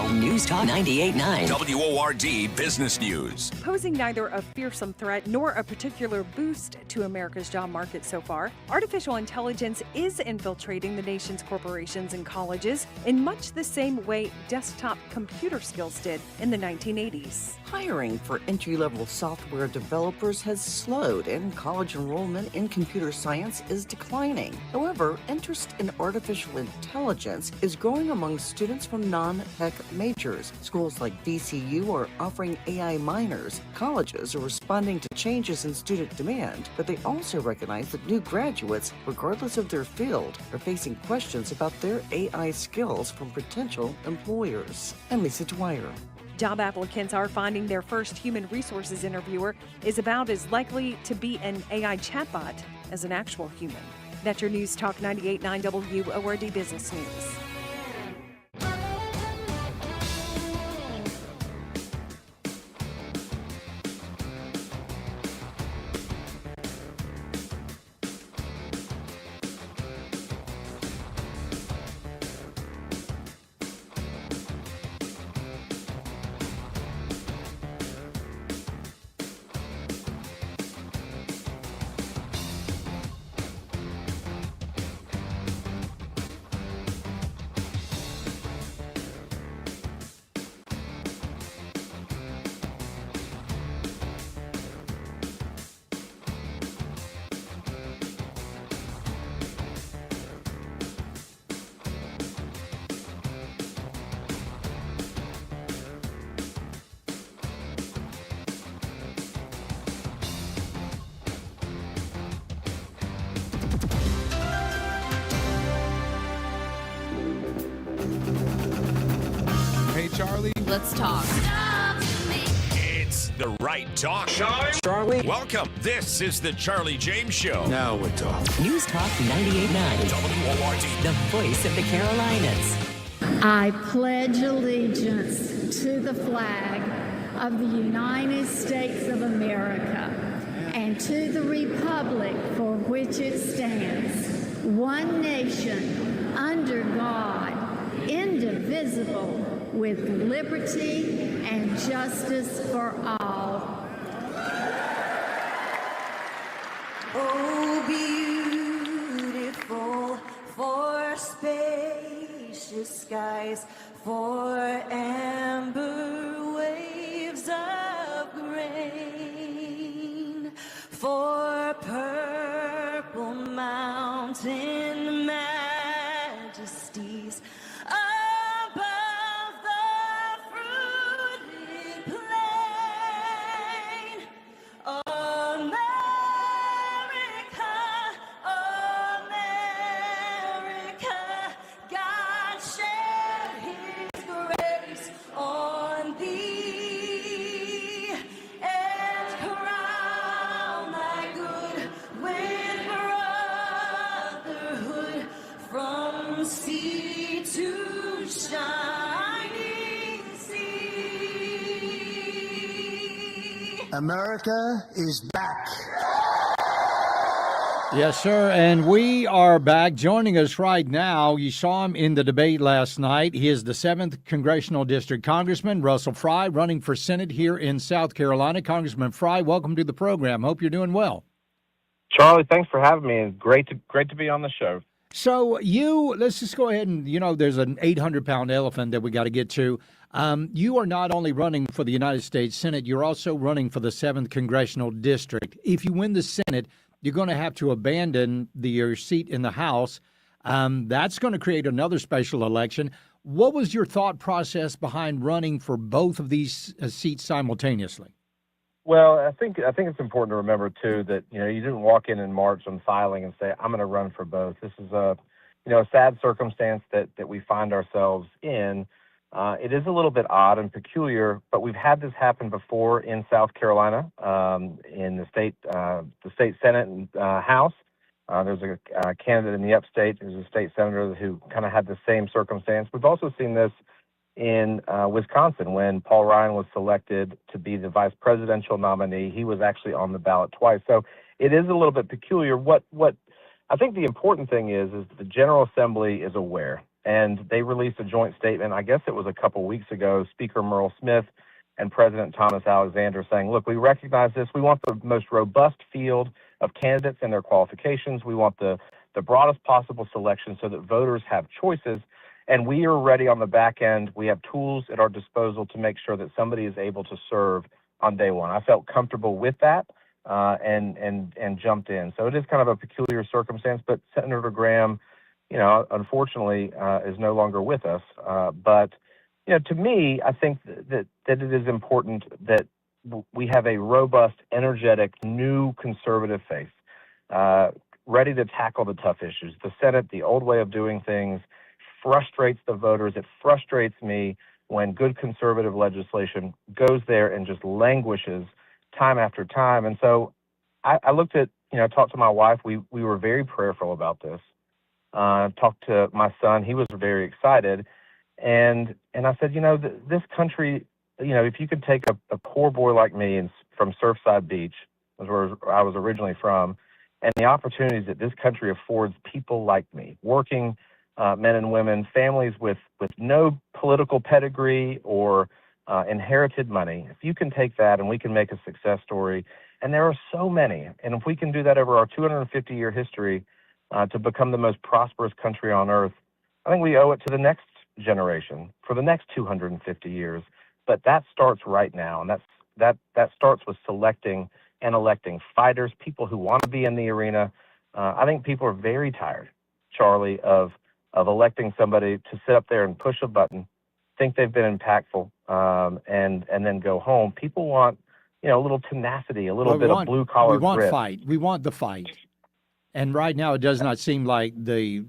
Now, News Talk 98.9. WORD Business News. Posing neither a fearsome threat nor a particular boost to America's job market so far, artificial intelligence is infiltrating the nation's corporations and colleges in much the same way desktop computer skills did in the 1980s. Hiring for entry-level software developers has slowed, and college enrollment in computer science is declining. However, interest in artificial intelligence is growing among students from non-tech majors. Schools like VCU are offering AI minors. Colleges are responding to changes in student demand, but they also recognize that new graduates, regardless of their field, are facing questions about their AI skills from potential employers. I'm Lisa Dwyer. Job applicants are finding their first human resources interviewer is about as likely to be an AI chatbot as an actual human. That's your News Talk 98.9 WORD Business News. Charlie. Let's talk. It's the right talk. Charlie. Welcome. This is the Charlie James Show. Now we're talking. News Talk 98.9. WORD. The voice of the Carolinas. I pledge allegiance to the flag of the United States of America and to the republic for which it stands, one nation, under God, indivisible, with liberty and justice for all. Oh, beautiful for spacious skies, for amber waves of grain, for purple mountain majesties above the fruited plain. America, America, God shed His grace on thee and crown thy good with brotherhood from sea to shining sea. America is back. Yes, sir. And we are back. Joining us right now, you saw him in the debate last night. He is the 7th Congressional District Congressman, Russell Fry, running for Senate here in South Carolina. Congressman Fry, welcome to the program. Hope you're doing well. Charlie, thanks for having me. It's great to be on the show. So let's just go ahead and, there's an 800-pound elephant that we got to get to. You are not only running for the United States Senate, you're also running for the 7th Congressional District. If you win the Senate, you're going to have to abandon your seat in the House. That's going to create another special election. What was your thought process behind running for both of these seats simultaneously? Well, I think it's important to remember too that you didn't walk in March on filing and say I'm going to run for both. This is a sad circumstance that we find ourselves in. It is a little bit odd and peculiar, but we've had this happen before in South Carolina, in the state Senate and House. There's a candidate in the Upstate who's a state senator who kind of had the same circumstance. We've also seen this in Wisconsin when Paul Ryan was selected to be the vice presidential nominee. He was actually on the ballot twice. So it is a little bit peculiar. What I think the important thing is the General Assembly is aware and they released a joint statement. I guess it was a couple weeks ago. Speaker Merle Smith and President Thomas Alexander saying, look, we recognize this. We want the most robust field of candidates and their qualifications. We want the broadest possible selection so that voters have choices. And we are ready on the back end. We have tools at our disposal to make sure that somebody is able to serve on day one. I felt comfortable with that and jumped in. So it is kind of a peculiar circumstance, but Senator Graham, unfortunately, is no longer with us. But to me, I think that it is important that we have a robust, energetic, new conservative face, ready to tackle the tough issues. The Senate, the old way of doing things, frustrates the voters. It frustrates me when good conservative legislation goes there and just languishes time after time. And so I looked at, talked to my wife. We were very prayerful about this. Talked to my son. He was very excited. And I said, this country, if you could take a poor boy like me from Surfside Beach, was where I was originally from, and the opportunities that this country affords people like me, working men and women, families with no political pedigree or inherited money. If you can take that and we can make a success story, and there are so many, and if we can do that over our 250-year history to become the most prosperous country on earth, I think we owe it to the next generation for the next 250 years. But that starts right now, and that starts with selecting and electing fighters, people who want to be in the arena. I think people are very tired, Charlie, of electing somebody to sit up there and push a button, think they've been impactful, and then go home. People want, a little tenacity, a little bit of blue collar grit. We want fight. We want the fight. And right now, it does not seem like the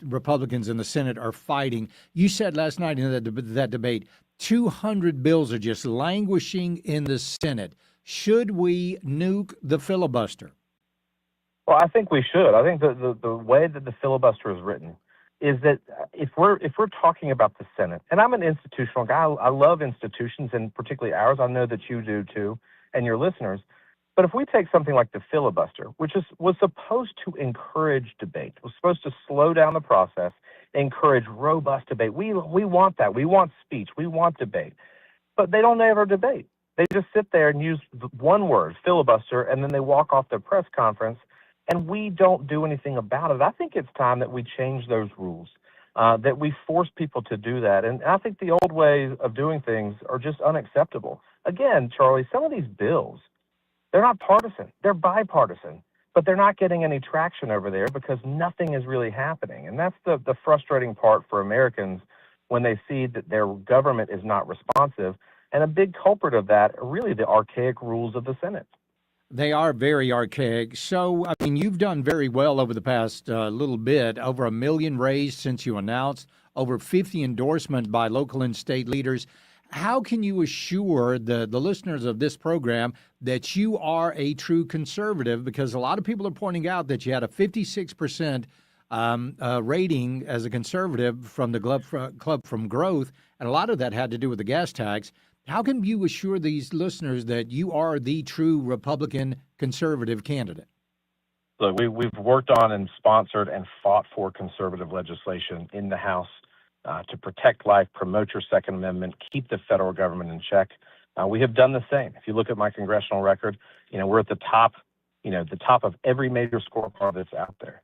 Republicans in the Senate are fighting. You said last night in that debate, 200 bills are just languishing in the Senate. Should we nuke the filibuster? Well, I think we should. I think the way that the filibuster is written is that if we're talking about the Senate, and I'm an institutional guy, I love institutions, and particularly ours. I know that you do too, and your listeners. But if we take something like the filibuster, which was supposed to encourage debate, was supposed to slow down the process, encourage robust debate. We want that. We want speech. We want debate. But they don't ever debate. They just sit there and use one word, filibuster, and then they walk off their press conference, and we don't do anything about it. I think it's time that we change those rules, that we force people to do that. And I think the old ways of doing things are just unacceptable. Again, Charlie, some of these bills, they're not partisan. They're bipartisan, but they're not getting any traction over there because nothing is really happening. And that's the frustrating part for Americans when they see that their government is not responsive. And a big culprit of that are really the archaic rules of the Senate. They are very archaic. So, I mean, you've done very well over the past little bit, over $1 million raised since you announced, over 50 endorsements by local and state leaders. How can you assure the listeners of this program that you are a true conservative? Because a lot of people are pointing out that you had a 56% rating as a conservative from the Club from Growth, and a lot of that had to do with the gas tax. How can you assure these listeners that you are the true Republican conservative candidate? Look, we've worked on and sponsored and fought for conservative legislation in the House to protect life, promote your Second Amendment, keep the federal government in check. We have done the same. If you look at my congressional record, we're at the top of every major scorecard that's out there.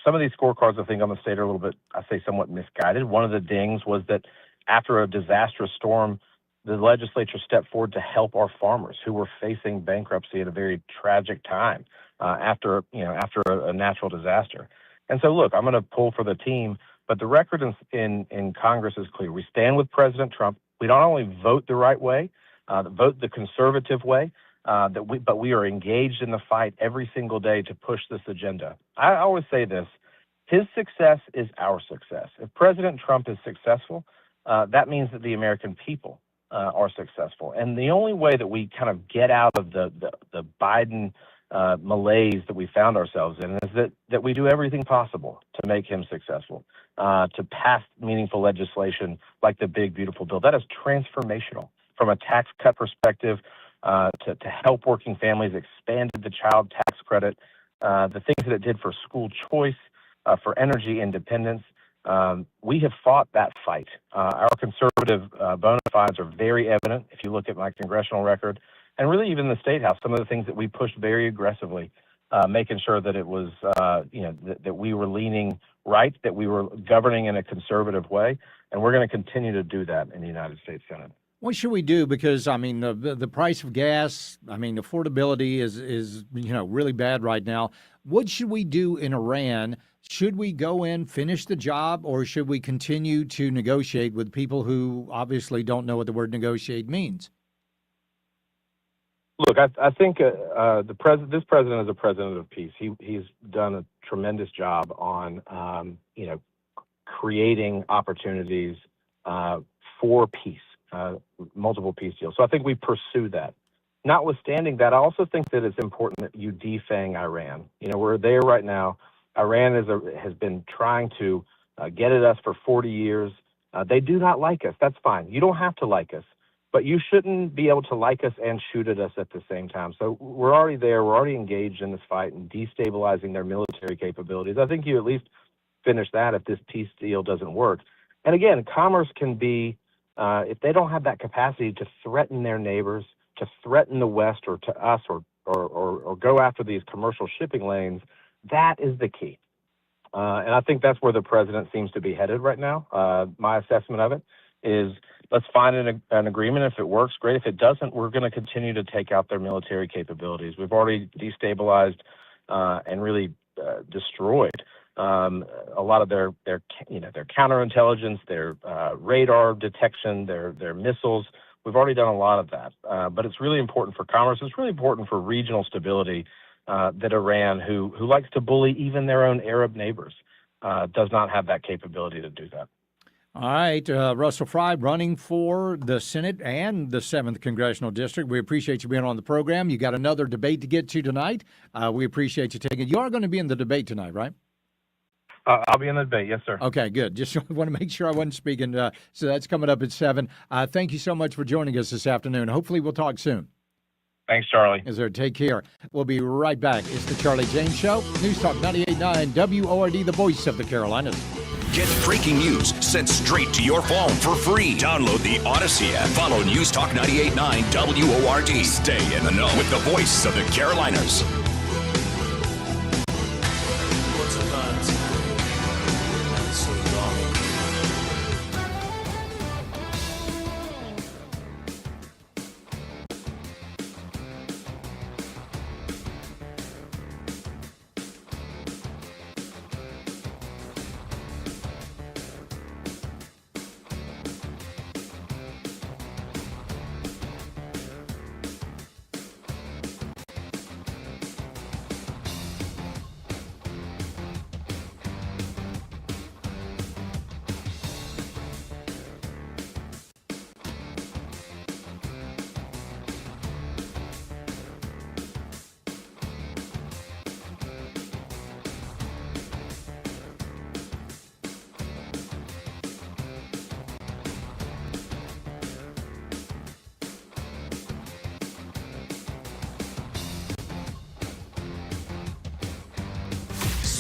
Some of these scorecards, I think, on the state are a little bit, I say, somewhat misguided. One of the dings was that after a disastrous storm, the legislature stepped forward to help our farmers who were facing bankruptcy at a very tragic time after a natural disaster. And so, look, I'm going to pull for the team, but the record in Congress is clear. We stand with President Trump. We don't only vote the right way, vote the conservative way, but we are engaged in the fight every single day to push this agenda. I always say this: his success is our success. If President Trump is successful, that means that the American people are successful. And the only way that we kind of get out of the Biden malaise that we found ourselves in is that we do everything possible to make him successful, to pass meaningful legislation like the Big Beautiful Bill. That is transformational from a tax cut perspective, to help working families, expanded the child tax credit, the things that it did for school choice, for energy independence. We have fought that fight. Our conservative bona fides are very evident if you look at my congressional record, and really even the State House, some of the things that we pushed very aggressively, making sure that it was, that we were leaning right, that we were governing in a conservative way, and we're going to continue to do that in the United States Senate. What should we do? Because, I mean, the price of gas, I mean, affordability is really bad right now. What should we do in Iran? Should we go in, finish the job, or should we continue to negotiate with people who obviously don't know what the word negotiate means? Look, I think this president is a president of peace. He's done a tremendous job on, creating opportunities for peace. Multiple peace deals. So I think we pursue that. Notwithstanding that, I also think that it's important that you defang Iran. We're there right now. Iran has been trying to get at us for 40 years. They do not like us. That's fine. You don't have to like us, but you shouldn't be able to like us and shoot at us at the same time. So we're already there. We're already engaged in this fight and destabilizing their military capabilities. I think you at least finish that if this peace deal doesn't work. And again, commerce can be, if they don't have that capacity to threaten their neighbors, to threaten the West or to us or go after these commercial shipping lanes, that is the key. And I think that's where the president seems to be headed right now. My assessment of it is let's find an agreement. If it works, great. If it doesn't, we're going to continue to take out their military capabilities. We've already destabilized and really destroyed a lot of their counterintelligence, their radar detection, their missiles. We've already done a lot of that, but it's really important for commerce. It's really important for regional stability that Iran, who likes to bully even their own Arab neighbors, does not have that capability to do that. All right, Russell Fry running for the Senate and the 7th Congressional District. We appreciate you being on the program. You got another debate to get to tonight. We appreciate you taking it. You are going to be in the debate tonight, right? I'll be in the debate. Yes, sir. Okay, good. Just want to make sure I wasn't speaking. So that's coming up at 7. Thank you so much for joining us this afternoon. Hopefully we'll talk soon. Thanks, Charlie. Yes, sir. Take care. We'll be right back. It's the Charlie James Show. News Talk 98.9 WORD, the voice of the Carolinas. Get breaking news sent straight to your phone for free. Download the Odyssey app. Follow News Talk 98.9 WORD. Stay in the know with the voice of the Carolinas.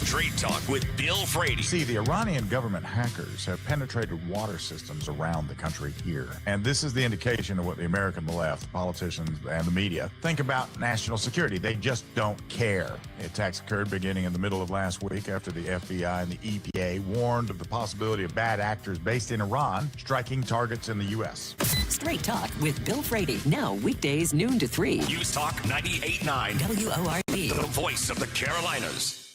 Straight Talk with Bill Frady. See, the Iranian government hackers have penetrated water systems around the country here. And this is the indication of what the American left, politicians, and the media think about national security. They just don't care. The attacks occurred beginning in the middle of last week after the FBI and the EPA warned of the possibility of bad actors based in Iran striking targets in the U.S. Straight Talk with Bill Frady. Now weekdays noon to 3. News Talk 98.9 WORD. The voice of the Carolinas.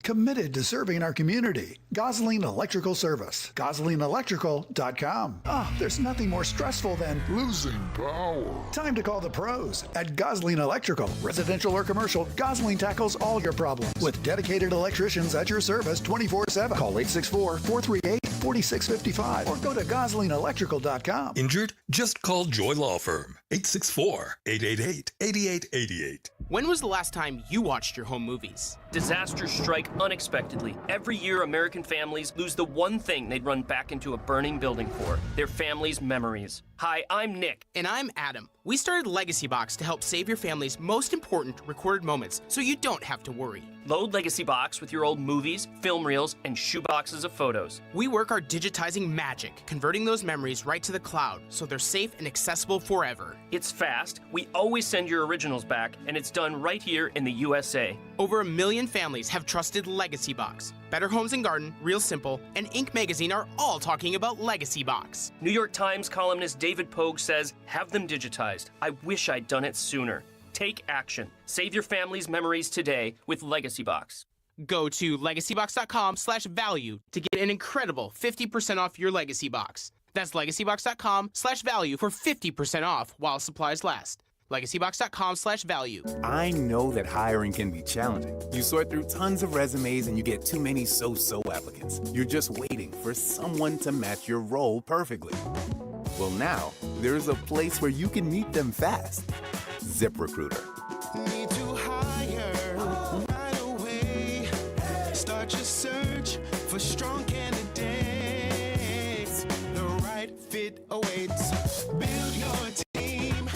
Committed to serving our community. Gosling Electrical Service. GoslingElectrical.com. There's nothing more stressful than losing power. Time to call the pros at Gosling Electrical. Residential or commercial, Gosling tackles all your problems with dedicated electricians at your service 24/7. Call 864-438-4655 or go to GoslingElectrical.com. Injured? Just call Joy Law Firm. 864-888-8888. When was the last time you watched your home movies? Disasters strike unexpectedly. Every year, American families lose the one thing they'd run back into a burning building for, their family's memories. Hi, I'm Nick. And I'm Adam. We started Legacy Box to help save your family's most important recorded moments so you don't have to worry. Load Legacy Box with your old movies, film reels, and shoeboxes of photos. We work our digitizing magic, converting those memories right to the cloud so they're safe and accessible forever. It's fast, we always send your originals back, and it's done right here in the USA. Over 1 million families have trusted Legacy Box. Better Homes and Garden, Real Simple, and Inc. Magazine are all talking about Legacy Box. New York Times columnist David Pogue says, have them digitized. I wish I'd done it sooner. Take action. Save your family's memories today with Legacy Box. Go to legacybox.com/value to get an incredible 50% off your Legacy Box. That's legacybox.com/value for 50% off while supplies last. legacybox.com/value. I know that hiring can be challenging. You sort through tons of resumes and you get too many so-so applicants. You're just waiting for someone to match your role perfectly. Well, now there's a place where you can meet them fast. ZipRecruiter. Need to hire right away. Start your search for strong candidates. The right fit awaits. Build your team.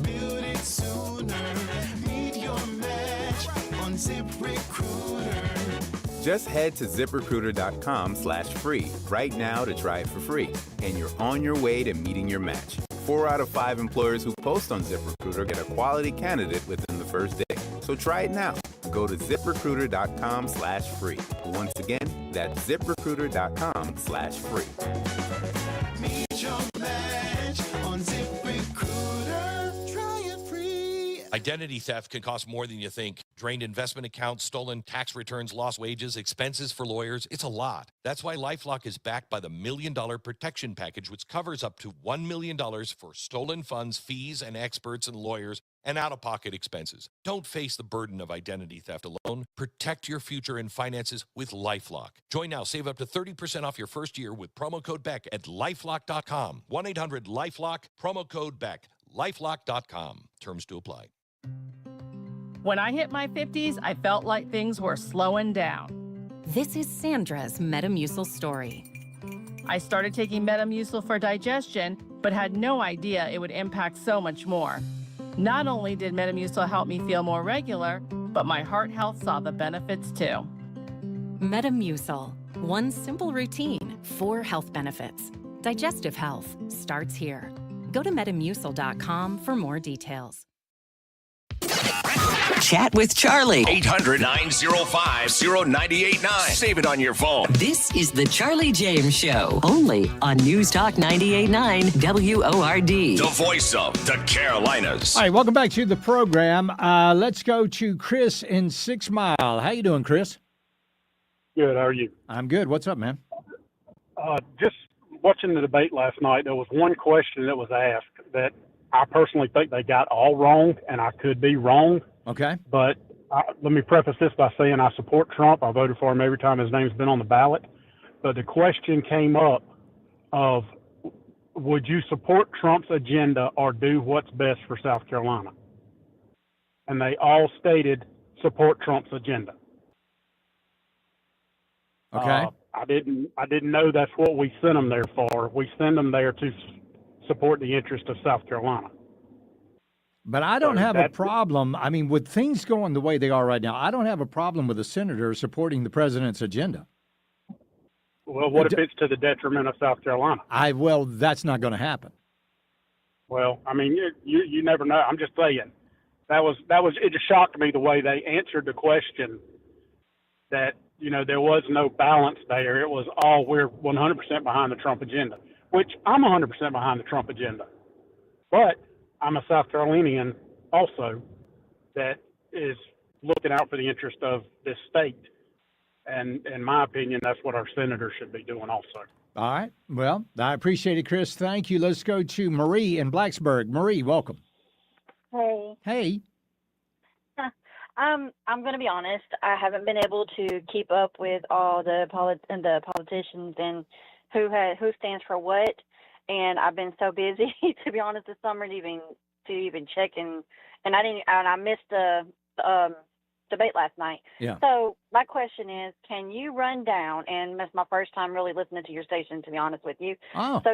Build it sooner. Meet your match on ZipRecruiter. Just head to ZipRecruiter.com/free right now to try it for free. And you're on your way to meeting your match. 4 out of 5 employers who post on ZipRecruiter get a quality candidate within the first day. So try it now. Go to ZipRecruiter.com/free. Once again, that's ZipRecruiter.com/free. Meet your match on ZipRecruiter. Try it free. Identity theft can cost more than you think. Drained investment accounts, stolen tax returns, lost wages, expenses for lawyers. It's a lot. That's why LifeLock is backed by the $1 Million Protection Package, which covers up to $1 million for stolen funds, fees, and experts and lawyers, and out-of-pocket expenses. Don't face the burden of identity theft alone. Protect your future and finances with LifeLock. Join now. Save up to 30% off your first year with promo code BECK at LifeLock.com. 1-800-LifeLock, promo code BECK. LifeLock.com. Terms to apply. When I hit my 50s, I felt like things were slowing down. This is Sandra's Metamucil story. I started taking Metamucil for digestion, but had no idea it would impact so much more. Not only did Metamucil help me feel more regular, but my heart health saw the benefits too. Metamucil. One simple routine, 4 health benefits. Digestive health starts here. Go to Metamucil.com for more details. Chat with Charlie. 800-905-0989. Save it on your phone. This is the Charlie James Show, only on News Talk 98.9 WORD. The voice of the Carolinas. All right, welcome back to the program. Let's go to Chris in 6 Mile. How you doing, Chris? Good. How are you? I'm good. What's up, man? Just watching the debate last night, there was one question that was asked that I personally think they got all wrong, and I could be wrong. Okay. But let me preface this by saying I support Trump. I voted for him every time his name's been on the ballot. But the question came up of, would you support Trump's agenda or do what's best for South Carolina? And they all stated support Trump's agenda. Okay. I didn't know that's what we sent them there for. We send them there to support the interest of South Carolina. But I don't have a problem. I mean, with things going the way they are right now, I don't have a problem with a senator supporting the president's agenda. Well, what if it's to the detriment of South Carolina? Well, that's not going to happen. Well, I mean, you never know. I'm just saying it just shocked me the way they answered the question that, there was no balance there. It was all, we're 100% behind the Trump agenda, which I'm 100% behind the Trump agenda. But I'm a South Carolinian also that is looking out for the interest of this state. And in my opinion, that's what our senators should be doing also. All right. Well, I appreciate it, Chris. Thank you. Let's go to Marie in Blacksburg. Marie, welcome. Hey. Hey. I'm going to be honest. I haven't been able to keep up with all the politicians and who stands for what, and I've been so busy to be honest this summer to even check and I missed the debate last night. Yeah. So my question is, can you run down, and that's my first time really listening to your station, to be honest with you. Oh. So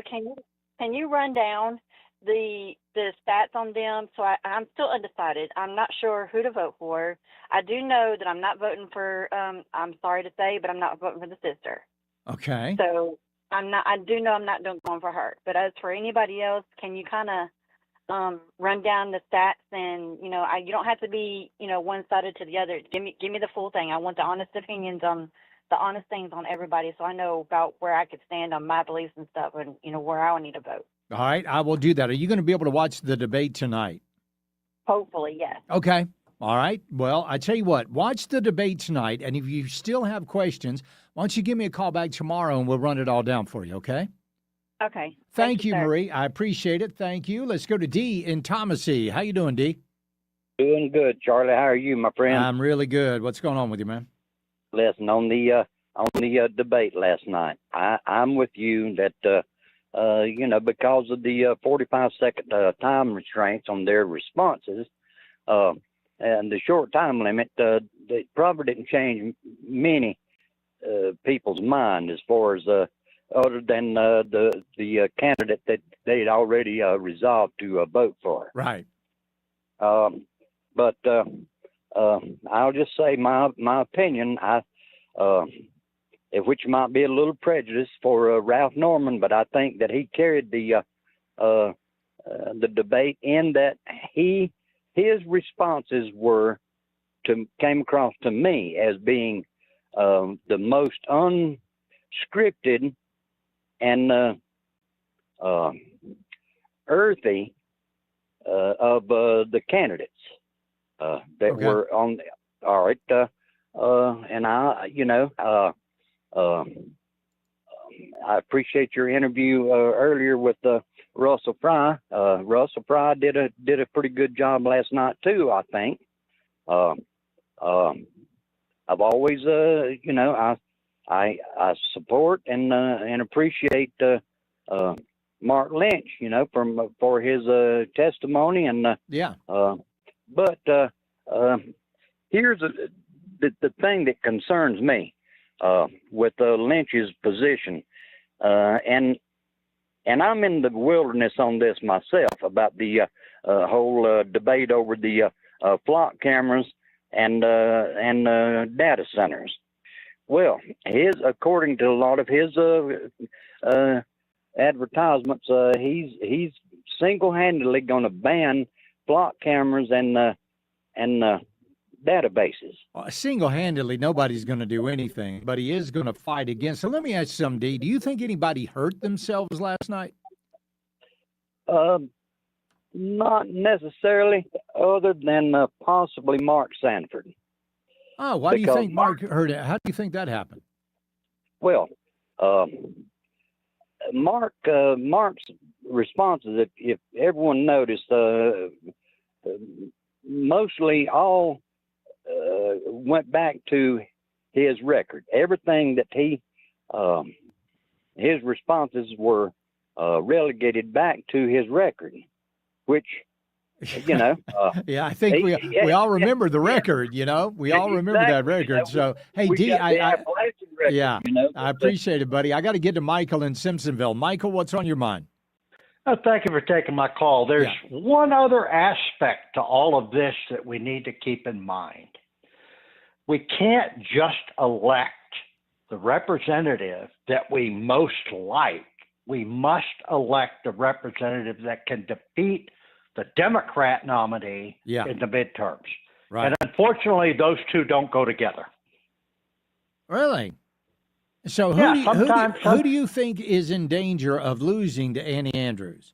can you run down the stats on them? So I'm still undecided. I'm not sure who to vote for. I do know that I'm not voting for, I'm sorry to say, but I'm not voting for the sister. Okay. So I do know I'm not going for her. But as for anybody else, can you kind of run down the stats? And you don't have to be one-sided to the other. Give me the full thing. I want the honest opinions on the honest things on everybody, so I know about where I could stand on my beliefs and stuff, and where I would need to vote. All right, I will do that. Are you going to be able to watch the debate tonight? Hopefully, yes. Okay. All right. Well, I tell you what, watch the debate tonight, and if you still have questions, why don't you give me a call back tomorrow, and we'll run it all down for you, okay? Okay. Thank you, sir. Marie. I appreciate it. Thank you. Let's go to Dee in Thomasy. How you doing, Dee? Doing good, Charlie. How are you, my friend? I'm really good. What's going on with you, man? Listen, on the debate last night, I'm with you that because of the 45-second time restraints on their responses and the short time limit, they probably didn't change many people's mind as far as other than the candidate that they'd already resolved to vote for. Right. But I'll just say my opinion. Which might be a little prejudice for Ralph Norman, but I think that he carried the debate in that his responses came across to me as being the most unscripted and earthy of the candidates that were on. All right, and I appreciate your interview earlier with Russell Fry. Russell Fry did a pretty good job last night too, I think. I've always, I support and appreciate Mark Lynch, for his testimony and But here's the thing that concerns me with Lynch's position, and I'm in the wilderness on this myself about the whole debate over the flock cameras and data centers. Well, according to a lot of his advertisements, he's single-handedly going to ban flock cameras and databases. Well, single-handedly, nobody's going to do anything, but he is going to fight against. So let me ask you something, Dee. Do you think anybody hurt themselves last night? Not necessarily, other than possibly Mark Sanford. Oh, why do you think Mark hurt it? How do you think that happened? Well, Mark's responses, if everyone noticed, mostly all went back to his record. Everything that his responses were relegated back to his record, which, yeah, I think we all remember the record. We all remember that record. So, hey, Dee, I appreciate it, buddy. I got to get to Michael in Simpsonville. Michael, what's on your mind? Thank you for taking my call. There's one other aspect to all of this that we need to keep in mind. We can't just elect the representative that we most like. We must elect the representative that can defeat the Democrat nominee in the midterms. Right. And unfortunately, those two don't go together. Really? So who do you think is in danger of losing to Annie Andrews?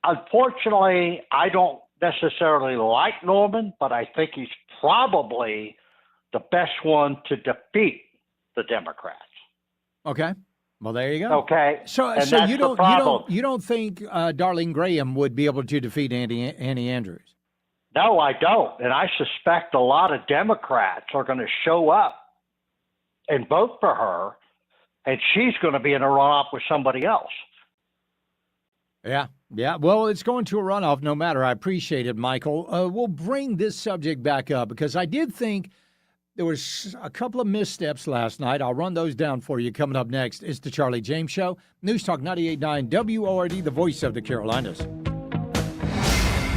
Unfortunately, I don't necessarily like Norman, but I think he's probably the best one to defeat the Democrats. Okay. Well, there you go. Okay. So And so that's you the don't problem. you don't think Darlene Graham would be able to defeat Annie Andrews? No, I don't. And I suspect a lot of Democrats are going to show up and vote for her, and she's going to be in a runoff with somebody else. Yeah. Well, it's going to a runoff no matter. I appreciate it, Michael. We'll bring this subject back up because I did think there was a couple of missteps last night. I'll run those down for you. Coming up next is the Charlie James Show. News Talk 98.9 WORD, the voice of the Carolinas.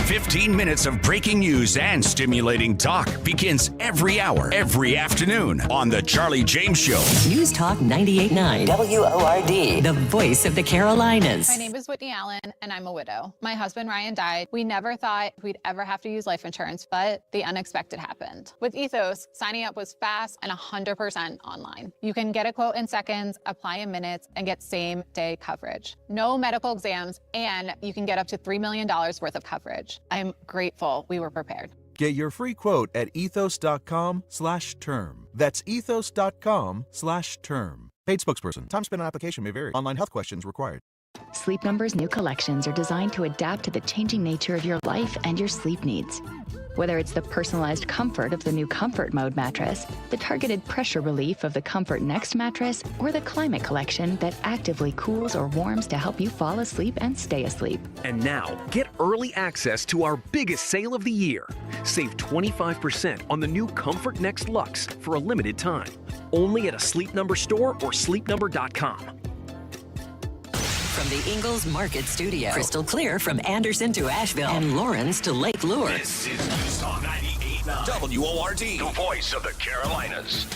15 minutes of breaking news and stimulating talk begins every hour, every afternoon on The Charlie James Show. News Talk 98.9 WORD, the voice of the Carolinas. My name is Whitney Allen, and I'm a widow. My husband, Ryan, died. We never thought we'd ever have to use life insurance, but the unexpected happened. With Ethos, signing up was fast and 100% online. You can get a quote in seconds, apply in minutes, and get same-day coverage. No medical exams, and you can get up to $3 million worth of coverage. I'm grateful we were prepared. Get your free quote at ethos.com/term. That's ethos.com/term. Paid spokesperson. Time spent on application may vary. Online health questions required. Sleep Number's new collections are designed to adapt to the changing nature of your life and your sleep needs. Whether it's the personalized comfort of the new Comfort Mode mattress, the targeted pressure relief of the Comfort Next mattress, or the Climate Collection that actively cools or warms to help you fall asleep and stay asleep. And now, get early access to our biggest sale of the year. Save 25% on the new Comfort Next Luxe for a limited time. Only at a Sleep Number store or sleepnumber.com. From the Ingalls Market Studio, crystal clear from Anderson to Asheville and Lawrence to Lake Lure. This is News Talk 98.9 WORD, the voice of the Carolinas.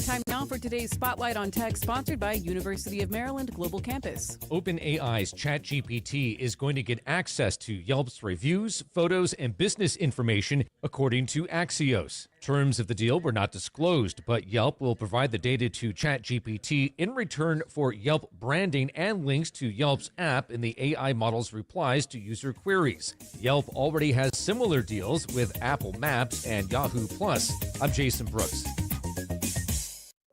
Time now for today's Spotlight on Tech, sponsored by University of Maryland Global Campus. OpenAI's ChatGPT is going to get access to Yelp's reviews, photos, and business information, according to Axios. Terms of the deal were not disclosed, but Yelp will provide the data to ChatGPT in return for Yelp branding and links to Yelp's app in the AI model's replies to user queries. Yelp already has similar deals with Apple Maps and Yahoo Plus. I'm Jason Brooks.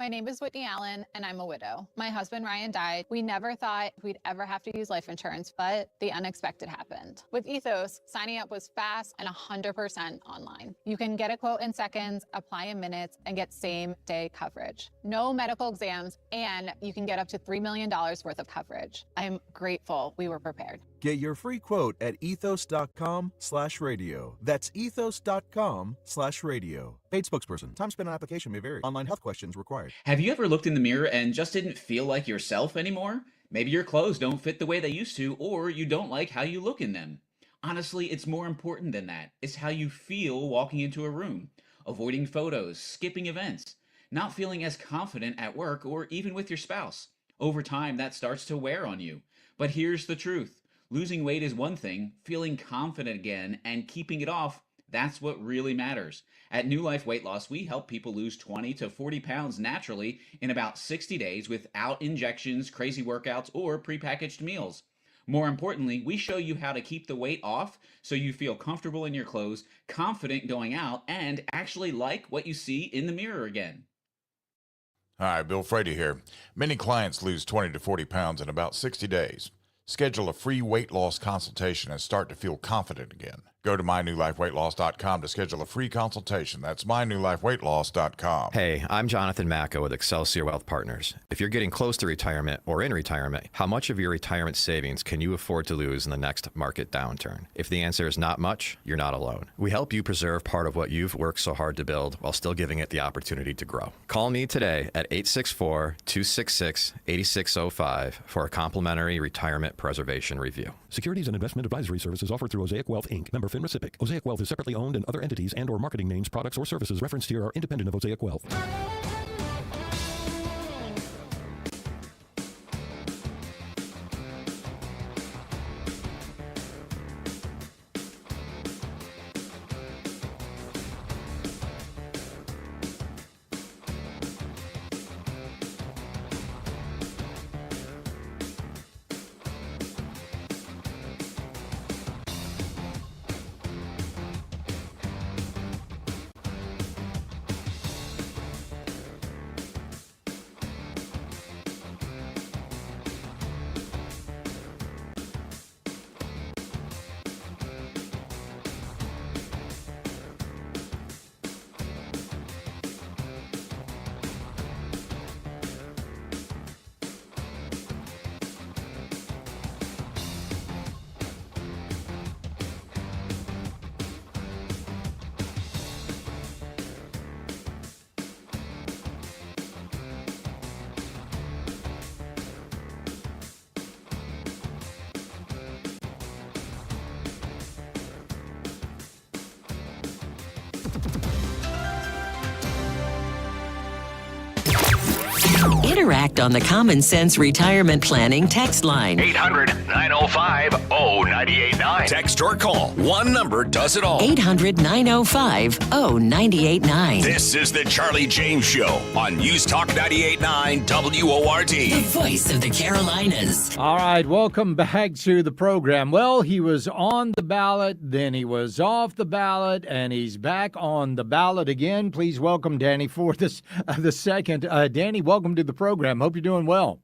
My name is Whitney Allen, and I'm a widow. My husband, Ryan, died. We never thought we'd ever have to use life insurance, but the unexpected happened. With Ethos, signing up was fast and 100% online. You can get a quote in seconds, apply in minutes, and get same-day coverage. No medical exams, and you can get up to $3 million worth of coverage. I'm grateful we were prepared. Get your free quote at ethos.com/radio. That's ethos.com/radio. Paid spokesperson. Time spent on application may vary. Online health questions required. Have you ever looked in the mirror and just didn't feel like yourself anymore? Maybe your clothes don't fit the way they used to, or you don't like how you look in them. Honestly, it's more important than that. It's how you feel walking into a room, avoiding photos, skipping events, not feeling as confident at work or even with your spouse. Over time, that starts to wear on you. But here's the truth. Losing weight is one thing, feeling confident again and keeping it off, that's what really matters. At New Life Weight Loss, we help people lose 20 to 40 pounds naturally in about 60 days without injections, crazy workouts, or prepackaged meals. More importantly, we show you how to keep the weight off so you feel comfortable in your clothes, confident going out, and actually like what you see in the mirror again. Hi, Bill Frady here. Many clients lose 20 to 40 pounds in about 60 days. Schedule a free weight loss consultation and start to feel confident again. Go to mynewlifeweightloss.com to schedule a free consultation. That's mynewlifeweightloss.com. Hey, I'm Jonathan Macca with Excelsior Wealth Partners. If you're getting close to retirement or in retirement, how much of your retirement savings can you afford to lose in the next market downturn? If the answer is not much, you're not alone. We help you preserve part of what you've worked so hard to build while still giving it the opportunity to grow. Call me today at 864-266-8605 for a complimentary retirement preservation review. Securities and investment advisory services offered through Osaic Wealth, Inc., member FINRA SIPC. Osaic Wealth is separately owned, and other entities and or marketing names, products, or services referenced here are independent of Osaic Wealth. Interact on the Common Sense Retirement Planning text line. 800-905-0989. Text or call. One number does it all. 800-905-0989. This is the Charlie James Show on News Talk 98.9 WORD. The voice of the Carolinas. All right, welcome back to the program. Well, he was on the ballot, then he was off the ballot, and he's back on the ballot again. Please welcome Danny for this the second. Danny, welcome to the program. Hope you're doing well.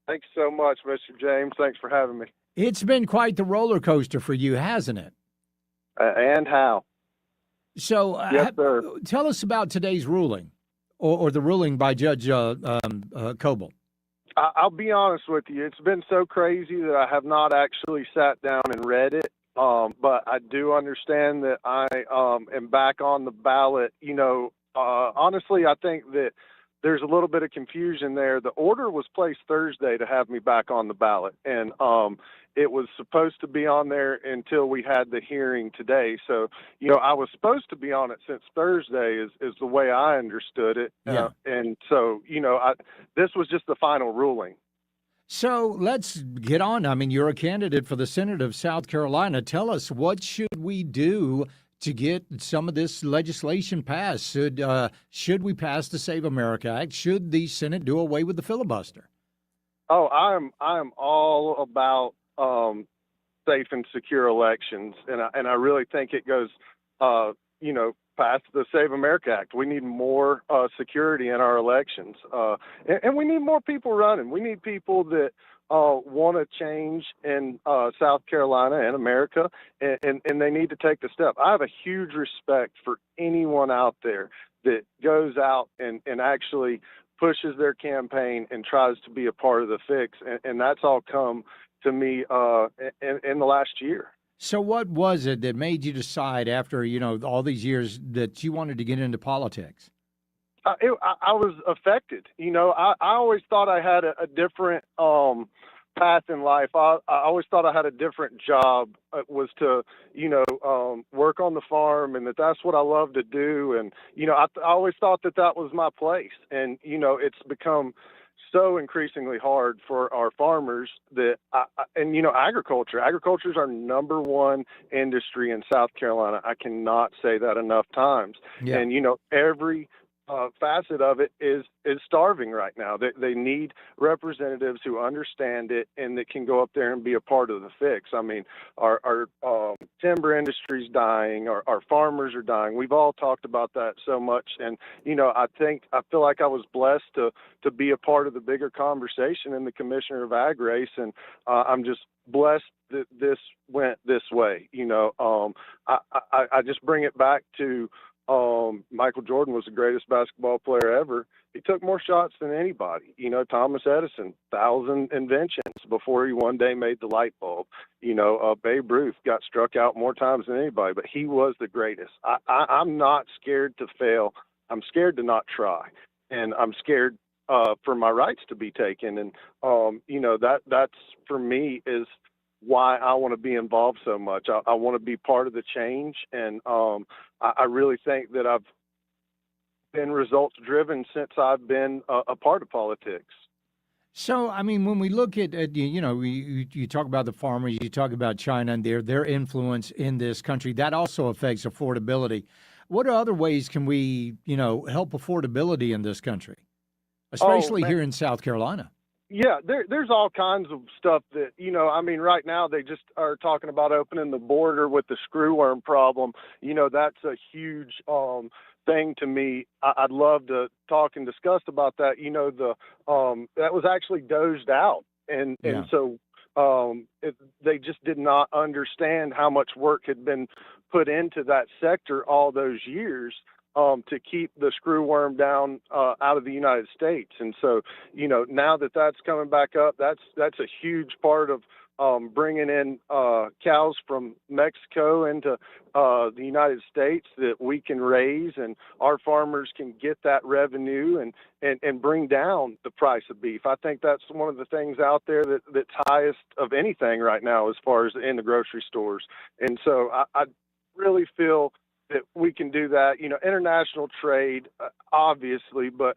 Thanks so much, Mr. James. Thanks for having me. It's been quite the roller coaster for you, hasn't it? And how? So, yes, sir. Tell us about today's ruling, or the ruling by Judge Coble. I'll be honest with you. It's been so crazy that I have not actually sat down and read it. But I do understand that I am back on the ballot. You know, honestly, I think that there's a little bit of confusion there. The order was placed Thursday to have me back on the ballot, and it was supposed to be on there until we had the hearing today. So, you know, I was supposed to be on it since Thursday is the way I understood it. Yeah. And so, you know, this was just the final ruling. So let's get on. I mean, you're a candidate for the Senate of South Carolina. Tell us, what should we do to get some of this legislation passed? Should we pass the Save America Act? Should the Senate do away with the filibuster? Oh, I'm all about safe and secure elections, and I really think it goes, you know, pass the Save America Act. We need more security in our elections, and we need more people running. We need people that want to change in South Carolina and America, and they need to take the step. I have a huge respect for anyone out there that goes out and actually pushes their campaign and tries to be a part of the fix, and that's all come to me in the last year. So what was it that made you decide after, all these years that you wanted to get into politics? I was affected. I always thought I had a different path in life. I always thought I had a different job. It was to, work on the farm, and that's what I love to do. And, I always thought that was my place. And, it's become so increasingly hard for our farmers that, agriculture is our number one industry in South Carolina. I cannot say that enough times. Yeah. And, every facet of it is starving right now. They need representatives who understand it and that can go up there and be a part of the fix. I mean, our timber industry's dying. Our farmers are dying. We've all talked about that so much. And, I feel like I was blessed to be a part of the bigger conversation in the Commissioner of Ag race. And I'm just blessed that this went this way. I just bring it back to Michael Jordan was the greatest basketball player ever. He took more shots than anybody. Thomas Edison, 1,000 inventions before he one day made the light bulb. Babe Ruth got struck out more times than anybody, but he was the greatest. I'm not scared to fail. I'm scared to not try, and I'm scared for my rights to be taken. And that's for me is why I want to be involved so much. I want to be part of the change, and I really think that I've been results driven since I've been a part of politics. So, I mean, when we look at you talk about the farmers, you talk about China and their influence in this country, that also affects affordability. What other ways can we, help affordability in this country, especially here in South Carolina? Yeah, there's all kinds of stuff that, right now they just are talking about opening the border with the screwworm problem. That's a huge thing to me. I'd love to talk and discuss about that. That was actually dozed out. And so they just did not understand how much work had been put into that sector all those years. To keep the screwworm down out of the United States. And so, now that that's coming back up, that's a huge part of bringing in cows from Mexico into the United States that we can raise, and our farmers can get that revenue and bring down the price of beef. I think that's one of the things out there that's highest of anything right now as far as in the grocery stores. And so I really feel that we can do that, international trade, obviously, but,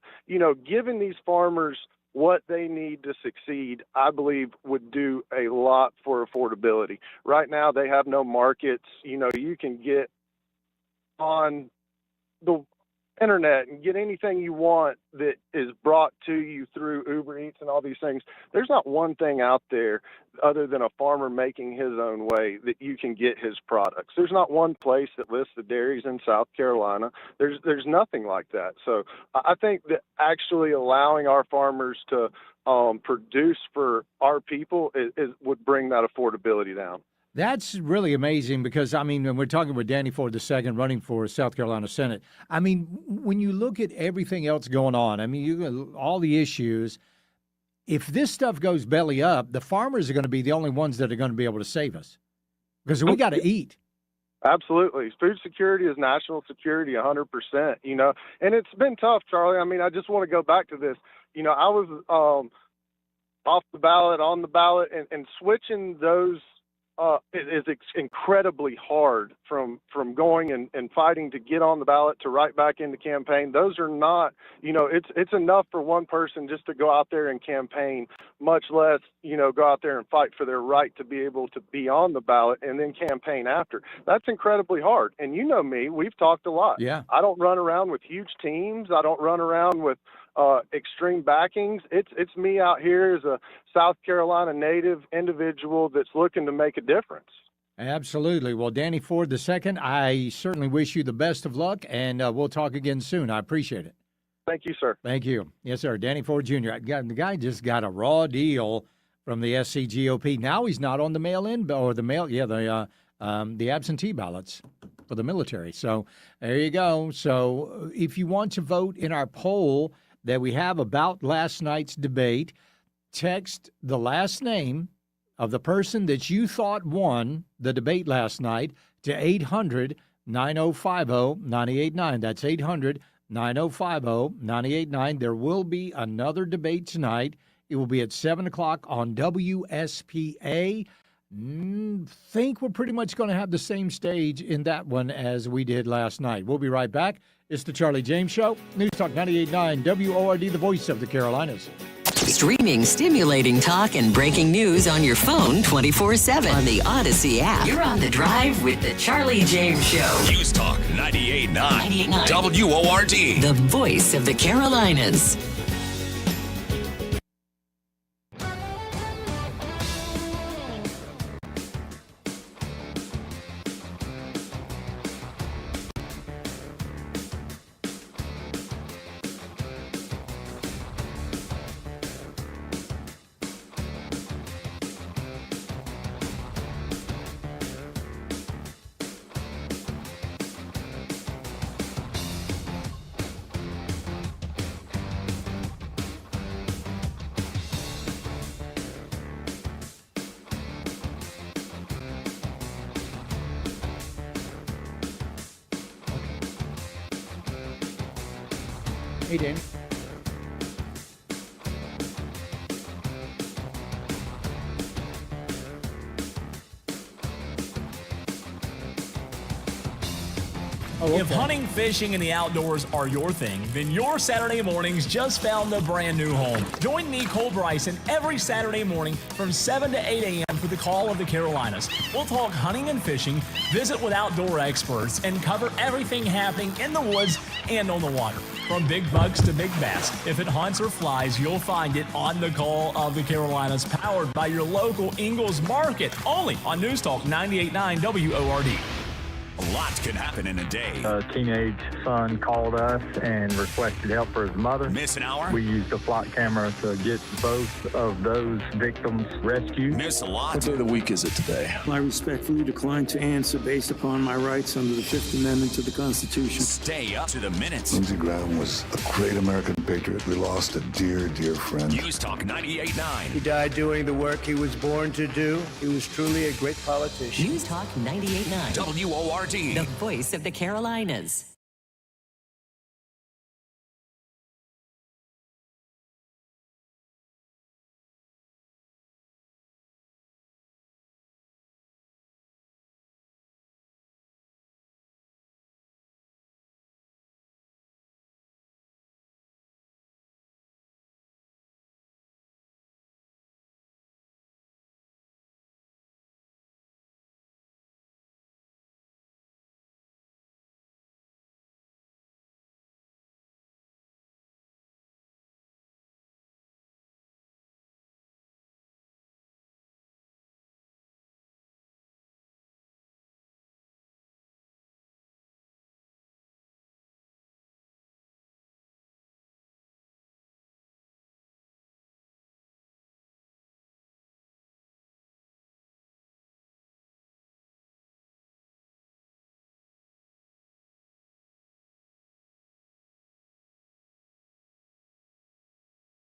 giving these farmers what they need to succeed, I believe would do a lot for affordability. Right now, they have no markets. You can get on the internet and get anything you want that is brought to you through Uber Eats and all these things. There's not one thing out there other than a farmer making his own way that you can get his products. There's not one place that lists the dairies in South Carolina. There's nothing like that. So I think that actually allowing our farmers to produce for our people would bring that affordability down. That's really amazing because, when we're talking with Danny Ford II running for South Carolina Senate, when you look at everything else going on, all the issues, if this stuff goes belly up, the farmers are going to be the only ones that are going to be able to save us because we got to eat. Absolutely. Food security is national security 100%, and it's been tough, Charlie. I just want to go back to this. I was off the ballot, on the ballot, and switching those is incredibly hard from going and fighting to get on the ballot to right back into campaign. Those are not, it's enough for one person just to go out there and campaign, much less, go out there and fight for their right to be able to be on the ballot and then campaign after. That's incredibly hard. And me, we've talked a lot. Yeah. I don't run around with huge teams. I don't run around with extreme backings. It's me out here as a South Carolina native individual that's looking to make a difference. Absolutely. Well, Danny Ford II, I certainly wish you the best of luck, and we'll talk again soon. I appreciate it. Thank you, sir. Thank you. Yes, sir. Danny Ford Jr. The guy just got a raw deal from the SCGOP. Now he's not on the mail-in or the absentee ballots for the military. So there you go. So if you want to vote in our poll that we have about last night's debate, text the last name of the person that you thought won the debate last night to 800-9050-989. That's 800-9050-989. There will be another debate tonight. It will be at 7 o'clock on WSPA. Think we're pretty much going to have the same stage in that one as we did last night. We'll be right back. It's the Charlie James Show. News Talk 98.9 WORD, the voice of the Carolinas. Streaming stimulating talk and breaking news on your phone 24/7 on the Odyssey app. You're on the drive with the Charlie James Show. News Talk 98.9 WORD. The voice of the Carolinas. Hey, Danny. If hunting, fishing, and the outdoors are your thing, then your Saturday mornings just found a brand new home. Join me, Cole Bryson, every Saturday morning from 7 to 8 a.m. for the Call of the Carolinas. We'll talk hunting and fishing, visit with outdoor experts, and cover everything happening in the woods and on the water. From big bugs to big bass, if it hunts or flies, you'll find it on the Call of the Carolinas, powered by your local Ingalls Market, only on News Talk 98.9 WORD. A lot can happen in a day. A teenage son called us and requested help for his mother. Miss an hour? We used a flock camera to get both of those victims rescued. Miss a lot? What day of the week is it today? I respectfully decline to answer based upon my rights under the Fifth Amendment to the Constitution. Stay up to the minutes. Lindsey Graham was a great American patriot. We lost a dear, dear friend. News Talk 98.9. He died doing the work he was born to do. He was truly a great politician. News Talk 98.9 WORD. The voice of the Carolinas.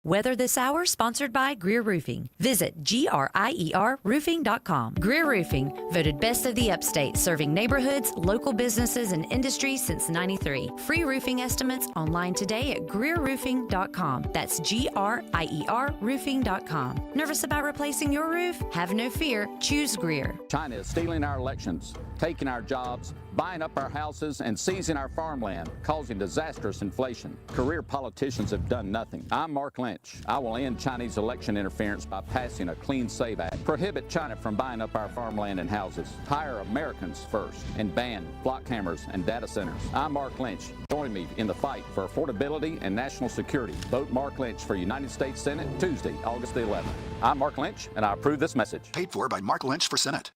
Weather This Hour, sponsored by Greer Roofing. Visit GRIERroofing.com. Greer Roofing, voted best of the upstate, serving neighborhoods, local businesses, and industries since '93. Free roofing estimates online today at GreerRoofing.com. That's GRIERroofing.com. Nervous about replacing your roof? Have no fear. Choose Greer. China is stealing our elections, taking our jobs, buying up our houses, and seizing our farmland, causing disastrous inflation. Career politicians have done nothing. I'm Mark Lynch. I will end Chinese election interference by passing a Clean Save Act. Prohibit China from buying up our farmland and houses. Hire Americans first and ban block cameras and data centers. I'm Mark Lynch. Join me in the fight for affordability and national security. Vote Mark Lynch for United States Senate Tuesday, August the 11th. I'm Mark Lynch, and I approve this message. Paid for by Mark Lynch for Senate.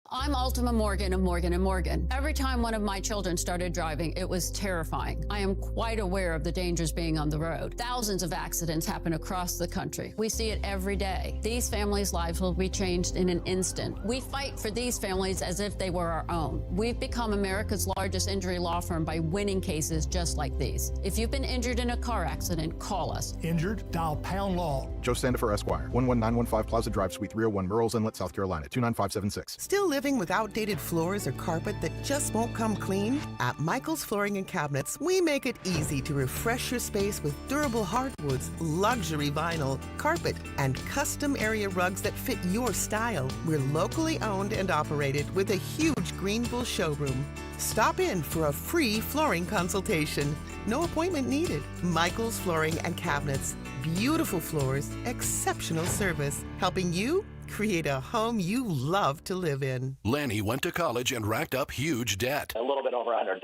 I'm Ultima Morgan of Morgan & Morgan. Every time one of my children started driving, it was terrifying. I am quite aware of the dangers being on the road. Thousands of accidents happen across the country. We see it every day. These families' lives will be changed in an instant. We fight for these families as if they were our own. We've become America's largest injury law firm by winning cases just like these. If you've been injured in a car accident, call us. Injured? Dial pound law. Joe Sandifer, Esquire, 11915 Plaza Drive, Suite 301, Murrells Inlet, South Carolina, 29576. Still living with outdated floors or carpet that just won't come clean? At Michael's Flooring and Cabinets, we make it easy to refresh your space with durable hardwoods, luxury vinyl, carpet, and custom area rugs that fit your style. We're locally owned and operated with a huge Greenville showroom. Stop in for a free flooring consultation. No appointment needed. Michael's Flooring and Cabinets. Beautiful floors, exceptional service, helping you create a home you love to live in. Lanny went to college and racked up huge debt. A little bit over $100,000.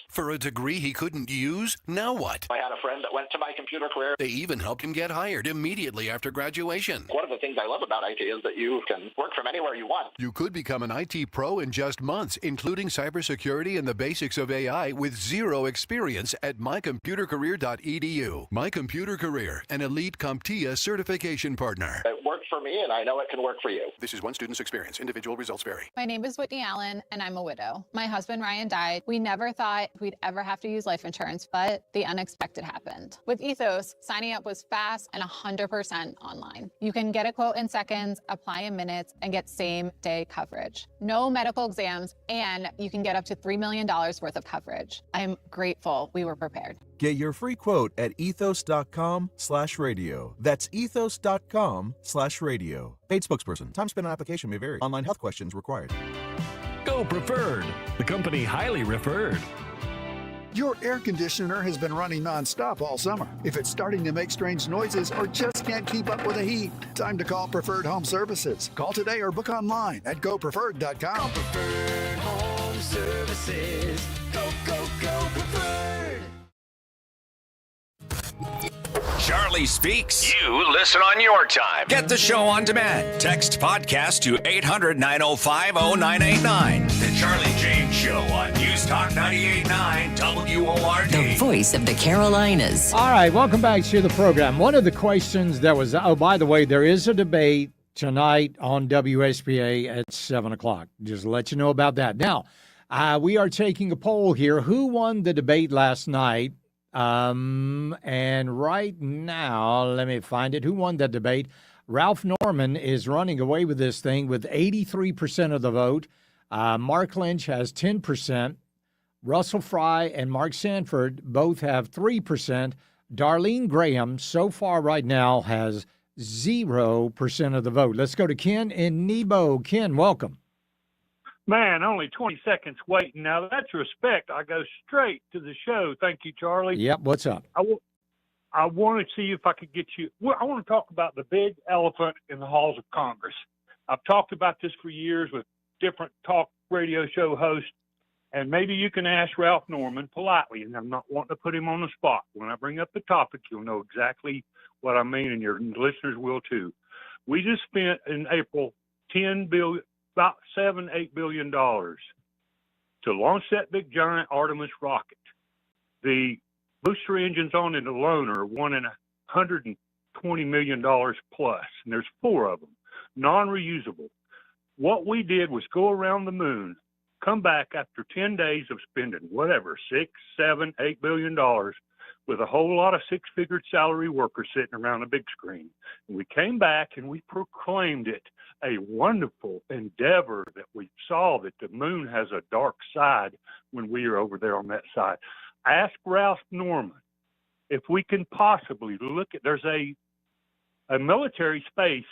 For a degree he couldn't use? Now what? I had a friend that went to My Computer Career. They even helped him get hired immediately after graduation. One of the things I love about IT is that you can work from anywhere you want. You could become an IT pro in just months, including cybersecurity and the basics of AI with zero experience at mycomputercareer.edu. My Computer Career, an elite CompTIA certification partner. It worked for me, and I know it can work for you. This is one student's experience. Individual results vary. My name is Whitney Allen, and I'm a widow. My husband, Ryan, died. We never thought we'd ever have to use life insurance, but the unexpected happened. With Ethos, signing up was fast and 100% online. You can get a quote in seconds, apply in minutes, and get same-day coverage. No medical exams, and you can get up to $3 million worth of coverage. I'm grateful we were prepared. Get your free quote at ethos.com/radio. That's ethos.com/radio. Paid spokesperson. Time spent on application may vary. Online health questions required. Go Preferred, the company highly referred. Your air conditioner has been running non-stop all summer. If it's starting to make strange noises or just can't keep up with the heat, time to call Preferred Home Services. Call today or book online at gopreferred.com. Call Preferred Home Services. Go, go, go Preferred. Charlie Speaks. You listen on your time. Get the show on demand. Text podcast to 800-905-0989. The Charlie James Show on News Talk 98.9 WORD. The voice of the Carolinas. All right, welcome back to the program. One of the questions that was, by the way, there is a debate tonight on WSPA at 7 o'clock. Just to let you know about that. Now, we are taking a poll here. Who won the debate last night? And right now, let me find it. Who won that debate? Ralph Norman is running away with this thing with 83% of the vote. Mark Lynch has 10%. Russell Fry and Mark Sanford both have 3%. Darlene Graham, so far right now, has 0% of the vote. Let's go to Ken in Nebo. Ken, welcome. Man, only 20 seconds waiting. Now, that's respect. I go straight to the show. Thank you, Charlie. Yep, what's up? I want to see if I could get you. Well, I want to talk about the big elephant in the halls of Congress. I've talked about this for years with different talk radio show hosts, and maybe you can ask Ralph Norman politely, and I'm not wanting to put him on the spot. When I bring up the topic, you'll know exactly what I mean, and your listeners will too. We just spent in April about $7-8 billion to launch that big giant Artemis rocket. The booster engines on it alone are $120 million plus, and there's 4 of them, non-reusable. What we did was go around the moon, come back after 10 days of spending whatever, $6, $7, $8 billion with a whole lot of six-figure salary workers sitting around a big screen. And we came back and we proclaimed it a wonderful endeavor that we saw that the moon has a dark side when we are over there on that side. Ask Ralph Norman if we can possibly look at, there's a military space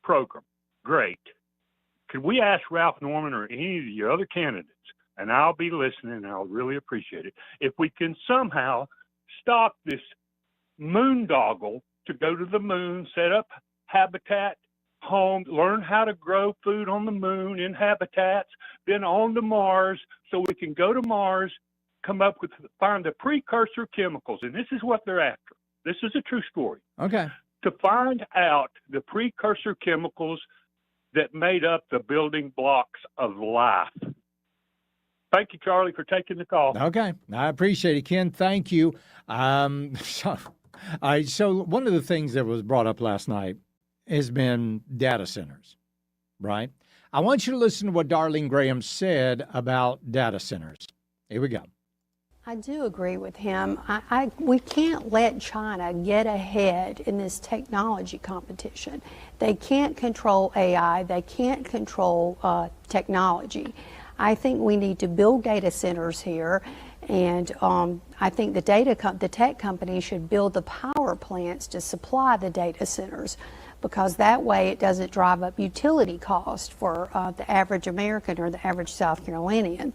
program. Great. Could we ask Ralph Norman or any of the other candidates, and I'll be listening and I'll really appreciate it, if we can somehow stop this moondoggle to go to the moon, set up habitat, home, learn how to grow food on the moon in habitats, then on to Mars, so we can go to Mars, find the precursor chemicals, and this is what they're after. This is a true story. Okay. To find out the precursor chemicals that made up the building blocks of life. Thank you, Charlie, for taking the call. Okay. I appreciate it, Ken. Thank you. So one of the things that was brought up last night has been data centers, right? I want you to listen to what Darlene Graham said about data centers. Here we go. I do agree with him. We can't let China get ahead in this technology competition. They can't control AI. They can't control technology. I think we need to build data centers here, and I think the tech companies should build the power plants to supply the data centers, because that way it doesn't drive up utility cost for the average American or the average South Carolinian.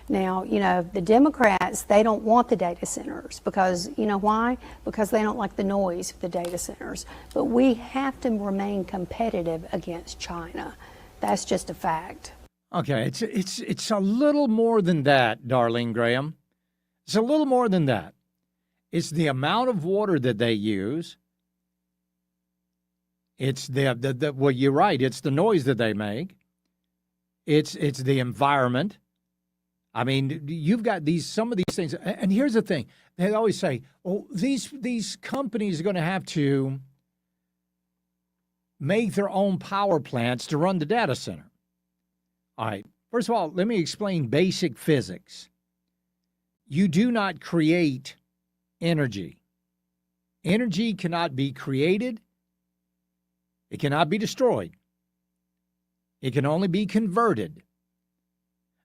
Now, the Democrats, they don't want the data centers because, why? Because they don't like the noise of the data centers. But we have to remain competitive against China. That's just a fact. Okay, it's a little more than that, Darlene Graham. It's a little more than that. It's the amount of water that they use. It's well, you're right. It's the noise that they make. It's the environment. I mean, you've got some of these things. And here's the thing. They always say, oh, these companies are going to have to make their own power plants to run the data center. All right. First of all, let me explain basic physics. You do not create energy. Energy cannot be created. It cannot be destroyed. It can only be converted.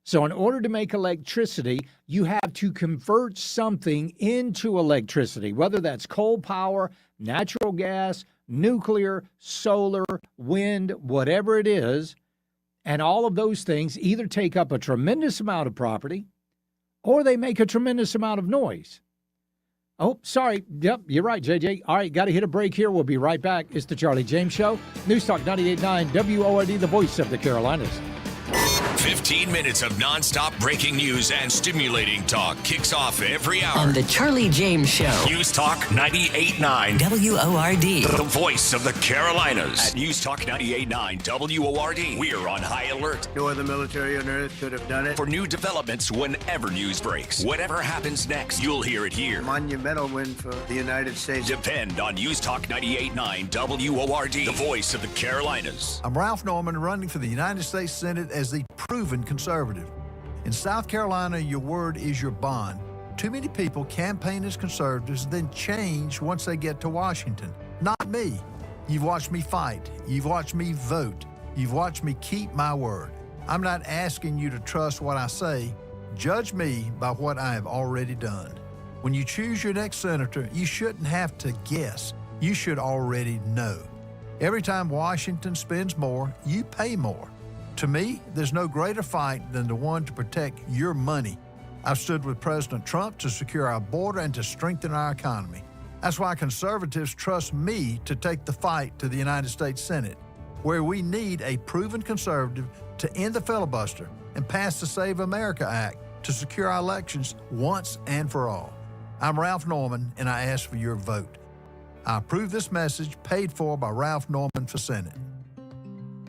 So in order to make electricity, you have to convert something into electricity, whether that's coal power, natural gas, nuclear, solar, wind, whatever it is. And all of those things either take up a tremendous amount of property or they make a tremendous amount of noise. Oh, sorry. Yep, you're right, JJ. All right, got to hit a break here. We'll be right back. It's the Charlie James Show. News Talk 98.9 WORD, the voice of the Carolinas. 15 minutes of nonstop breaking news and stimulating talk kicks off every hour on the Charlie James Show. News Talk 98.9 WORD, the voice of the Carolinas. At News Talk 98.9 WORD, we're on high alert. No other military on earth could have done it. For new developments whenever news breaks. Whatever happens next, you'll hear it here. Monumental win for the United States. Depend on News Talk 98.9 WORD, the voice of the Carolinas. I'm Ralph Norman, running for the United States Senate as the proven conservative. In South Carolina, your word is your bond. Too many people campaign as conservatives, then change once they get to Washington. Not me. You've watched me fight. You've watched me vote. You've watched me keep my word. I'm not asking you to trust what I say. Judge me by what I have already done. When you choose your next senator, you shouldn't have to guess. You should already know. Every time Washington spends more, you pay more. To me, there's no greater fight than the one to protect your money. I've stood with President Trump to secure our border and to strengthen our economy. That's why conservatives trust me to take the fight to the United States Senate, where we need a proven conservative to end the filibuster and pass the Save America Act to secure our elections once and for all. I'm Ralph Norman, and I ask for your vote. I approve this message paid for by Ralph Norman for Senate.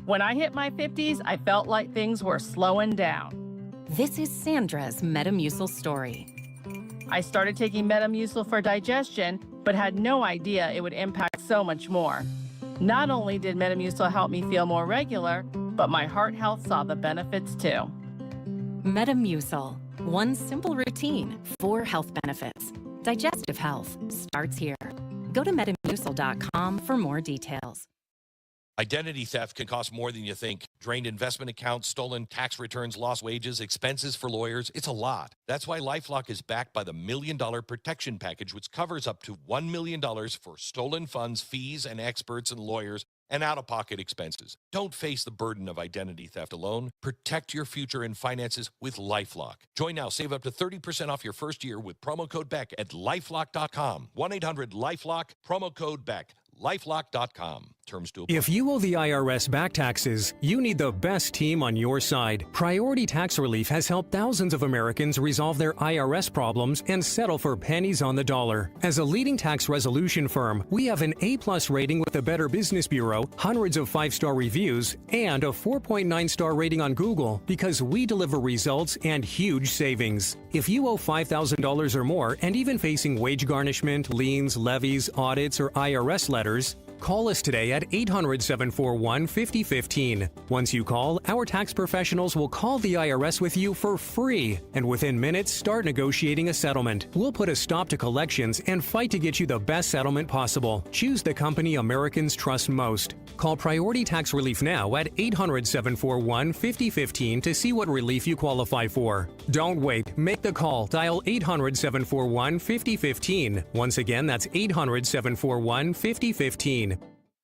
When I hit my 50s, I felt like things were slowing down. This is Sandra's Metamucil story. I started taking Metamucil for digestion, but had no idea it would impact so much more. Not only did Metamucil help me feel more regular, but my heart health saw the benefits too. Metamucil, one simple routine, 4 health benefits. Digestive health starts here. Go to metamucil.com for more details. Identity theft can cost more than you think. Drained investment accounts, stolen tax returns, lost wages, expenses for lawyers. It's a lot. That's why LifeLock is backed by the $1 Million Protection Package, which covers up to $1 million for stolen funds, fees, and experts and lawyers, and out-of-pocket expenses. Don't face the burden of identity theft alone. Protect your future and finances with LifeLock. Join now. Save up to 30% off your first year with promo code BECK at LifeLock.com. 1-800-LifeLock, promo code BECK. LifeLock.com. terms to apply. If you owe the IRS back taxes, you need the best team on your side. Priority Tax Relief has helped thousands of Americans resolve their IRS problems and settle for pennies on the dollar. As a leading tax resolution firm, we have an A+ rating with the Better Business Bureau, hundreds of 5-star reviews, and a 4.9-star rating on Google because we deliver results and huge savings. If you owe $5,000 or more and even facing wage garnishment, liens, levies, audits, or IRS letters, call us today at 800-741-5015. Once you call, our tax professionals will call the IRS with you for free, and within minutes, start negotiating a settlement. We'll put a stop to collections and fight to get you the best settlement possible. Choose the company Americans trust most. Call Priority Tax Relief now at 800-741-5015 to see what relief you qualify for. Don't wait. Make the call. Dial 800-741-5015. Once again, that's 800-741-5015.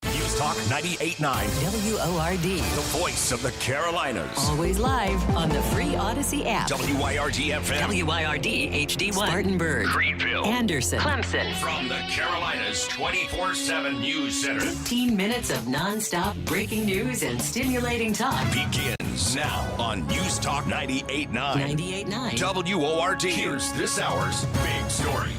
News Talk 98.9 WORD. The voice of the Carolinas. Always live on the free Odyssey app. WYRD FM. WYRD HD1. Spartanburg. Greenville. Anderson. Clemson. From the Carolinas 24/7 News Center. 15 minutes of nonstop breaking news and stimulating talk. Begins now on News Talk 98.9. 98.9. WORD. Here's this hour's big story.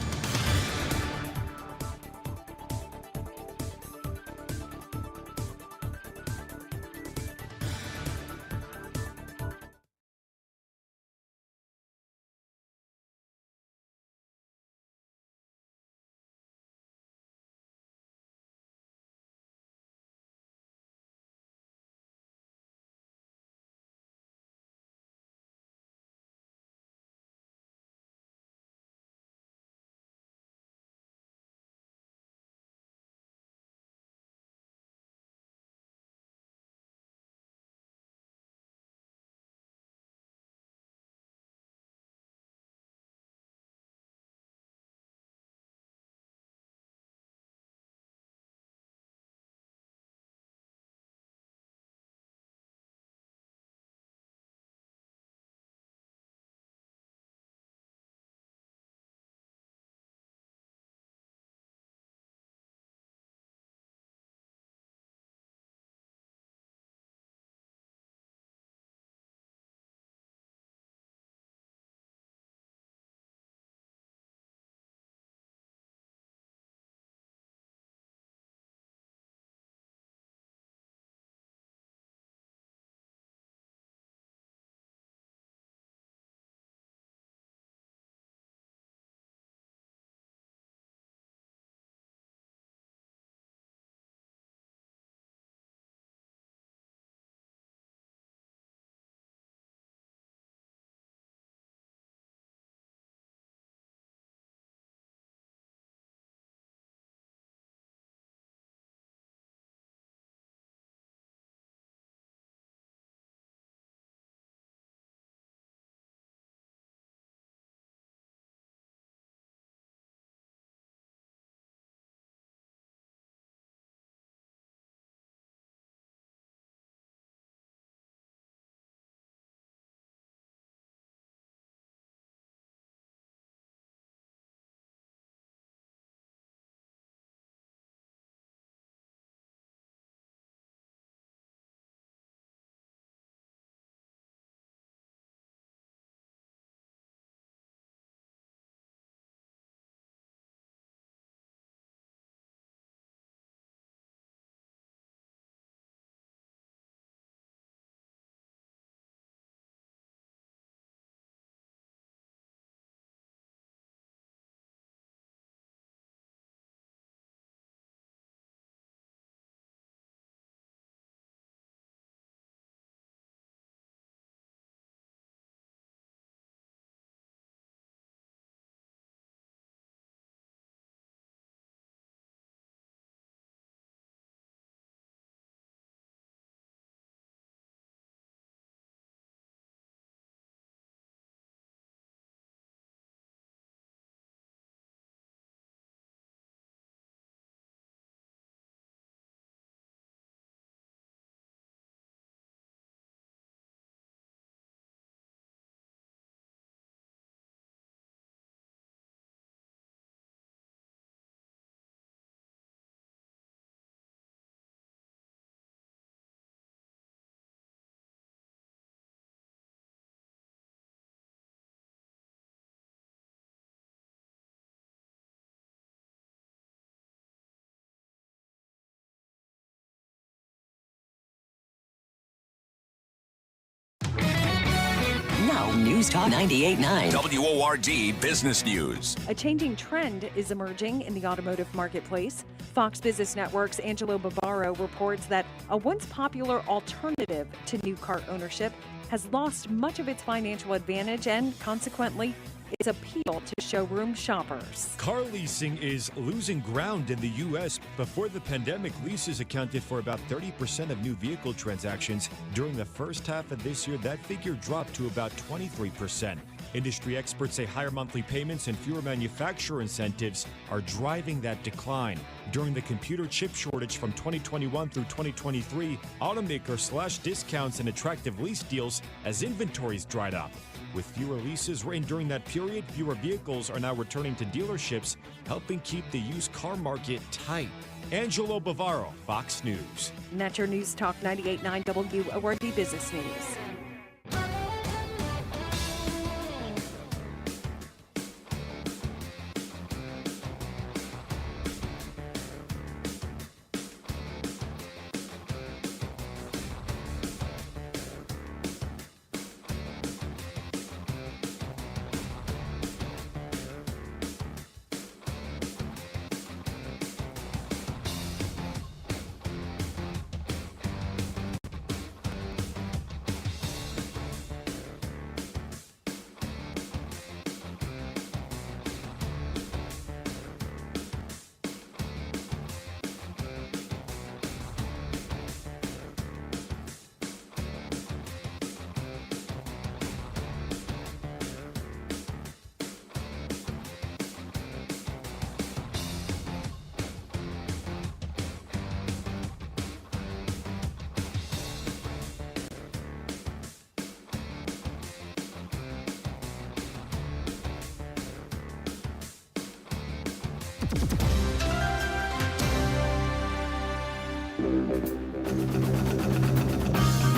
News Talk 98.9. WORD Business News. A changing trend is emerging in the automotive marketplace. Fox Business Network's Angelo Bavaro reports that a once popular alternative to new car ownership has lost much of its financial advantage and, consequently, its appeal to showroom shoppers. Car leasing is losing ground in the U.S. Before the pandemic, leases accounted for about 30% of new vehicle transactions. During the first half of this year, that figure dropped to about 23%. Industry experts say higher monthly payments and fewer manufacturer incentives are driving that decline. During the computer chip shortage from 2021 through 2023, automakers slashed discounts and attractive lease deals as inventories dried up. With fewer leases written during that period, fewer vehicles are now returning to dealerships, helping keep the used car market tight. Angelo Bavaro, Fox News. And that's your News Talk 98.9 WORD Business News.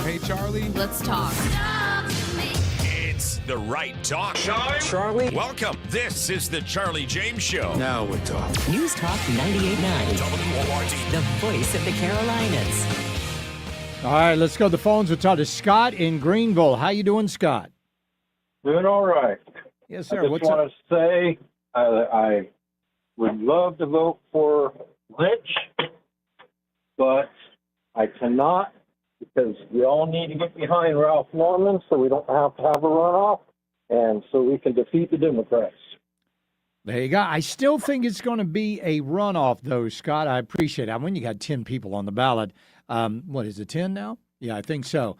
Hey, Charlie. Let's talk. It's the right talk. Charlie. Welcome. This is the Charlie James Show. Now we're talking. News Talk 98.9. WORD. The voice of the Carolinas. All right, let's go to the phones. We'll talk to Scott in Greenville. How you doing, Scott? Doing all right. Yes, sir. I just What's want up? to say I would love to vote for Lynch, but I cannot because we all need to get behind Ralph Norman so we don't have to have a runoff and so we can defeat the Democrats. There you go. I still think it's going to be a runoff, though, Scott. I appreciate it. When you got 10 people on the ballot, what is it, 10 now? Yeah, I think so.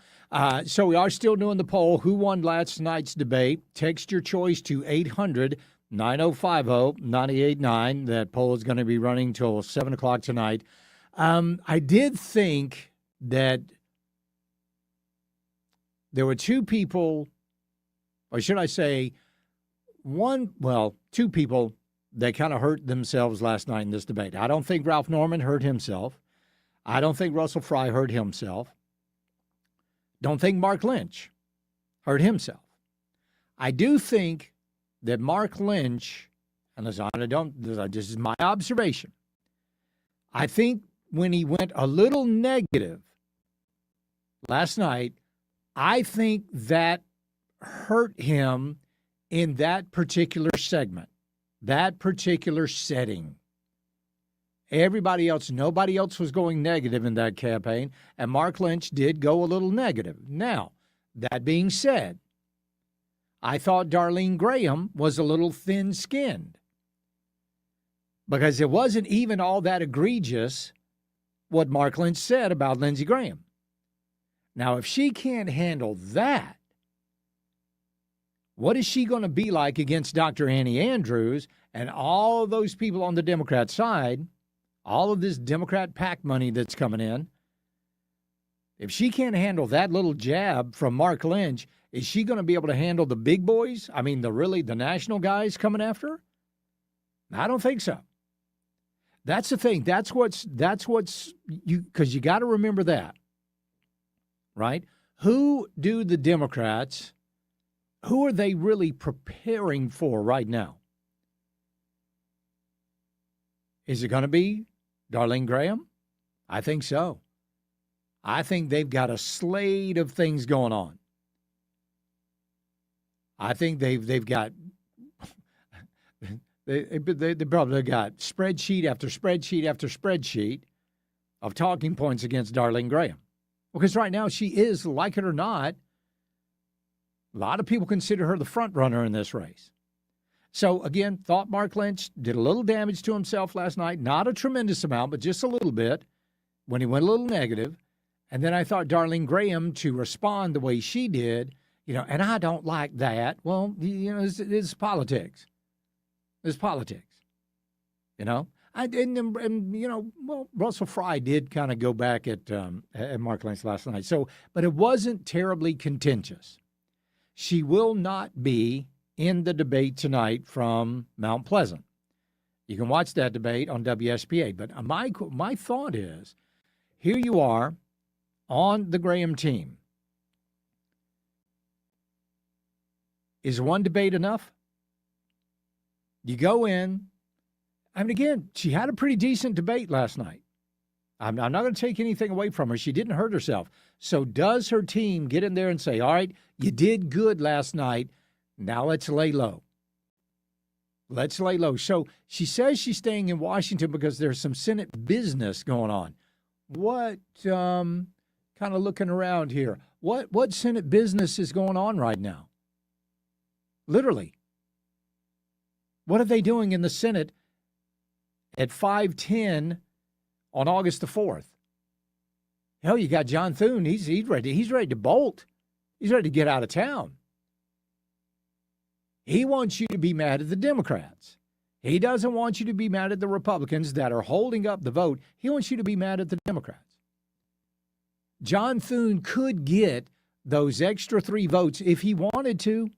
So we are still doing the poll. Who won last night's debate? Text your choice to 800-9050-989. That poll is going to be running till 7 o'clock tonight. I did think that there were two people, or should I say two people that kind of hurt themselves last night in this debate. I don't think Ralph Norman hurt himself. I don't think Russell Fry hurt himself. Don't think Mark Lynch hurt himself. I do think that Mark Lynch, and this is my observation, I think when he went a little negative last night, I think that hurt him in that particular segment, that particular setting. Nobody else was going negative in that campaign, and Mark Lynch did go a little negative. Now, that being said, I thought Darlene Graham was a little thin-skinned because it wasn't even all that egregious what Mark Lynch said about Lindsey Graham. Now, if she can't handle that, what is she going to be like against Dr. Annie Andrews and all of those people on the Democrat side, all of this Democrat PAC money that's coming in? If she can't handle that little jab from Mark Lynch, is she going to be able to handle the big boys? I mean, the national guys coming after her? I don't think so. That's the thing. That's what's because you got to remember that, right? Who do the Democrats, who are they really preparing for right now? Is it going to be Darlene Graham? I think so. I think they've got a slate of things going on. I think they've got they probably got spreadsheet after spreadsheet after spreadsheet of talking points against Darlene Graham. Because right now she is, like it or not, a lot of people consider her the front runner in this race. So, again, thought Mark Lynch did a little damage to himself last night. Not a tremendous amount, but just a little bit when he went a little negative. And then I thought Darlene Graham, to respond the way she did, and I don't like that. Well, it's politics. It's politics, Russell Fry did kind of go back at Mark Lynch last night. So, but it wasn't terribly contentious. She will not be in the debate tonight from Mount Pleasant. You can watch that debate on WSPA. But my thought is, here you are on the Graham team. Is one debate enough? You go in. Again, she had a pretty decent debate last night. I'm not going to take anything away from her. She didn't hurt herself. So does her team get in there and say, all right, you did good last night. Now let's lay low. Let's lay low. So she says she's staying in Washington because there's some Senate business going on. What, kind of looking around here, what Senate business is going on right now? Literally. What are they doing in the Senate at 5:10 on August the 4th? Hell, you got John Thune. He's ready to bolt. He's ready to get out of town. He wants you to be mad at the Democrats. He doesn't want you to be mad at the Republicans that are holding up the vote. He wants you to be mad at the Democrats. John Thune could get those extra 3 votes if he wanted to.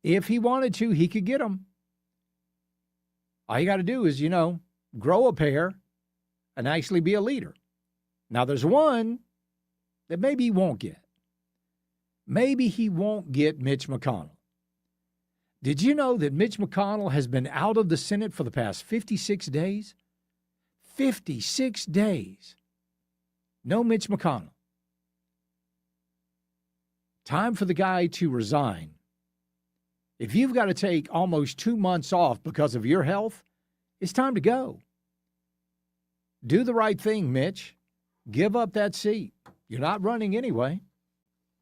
If he wanted to, he could get them. All you got to do is, grow a pair and actually be a leader. Now, there's one that maybe he won't get. Maybe he won't get Mitch McConnell. Did you know that Mitch McConnell has been out of the Senate for the past 56 days? 56 days. No Mitch McConnell. Time for the guy to resign. If you've got to take almost 2 months off because of your health, it's time to go. Do the right thing, Mitch. Give up that seat. You're not running anyway.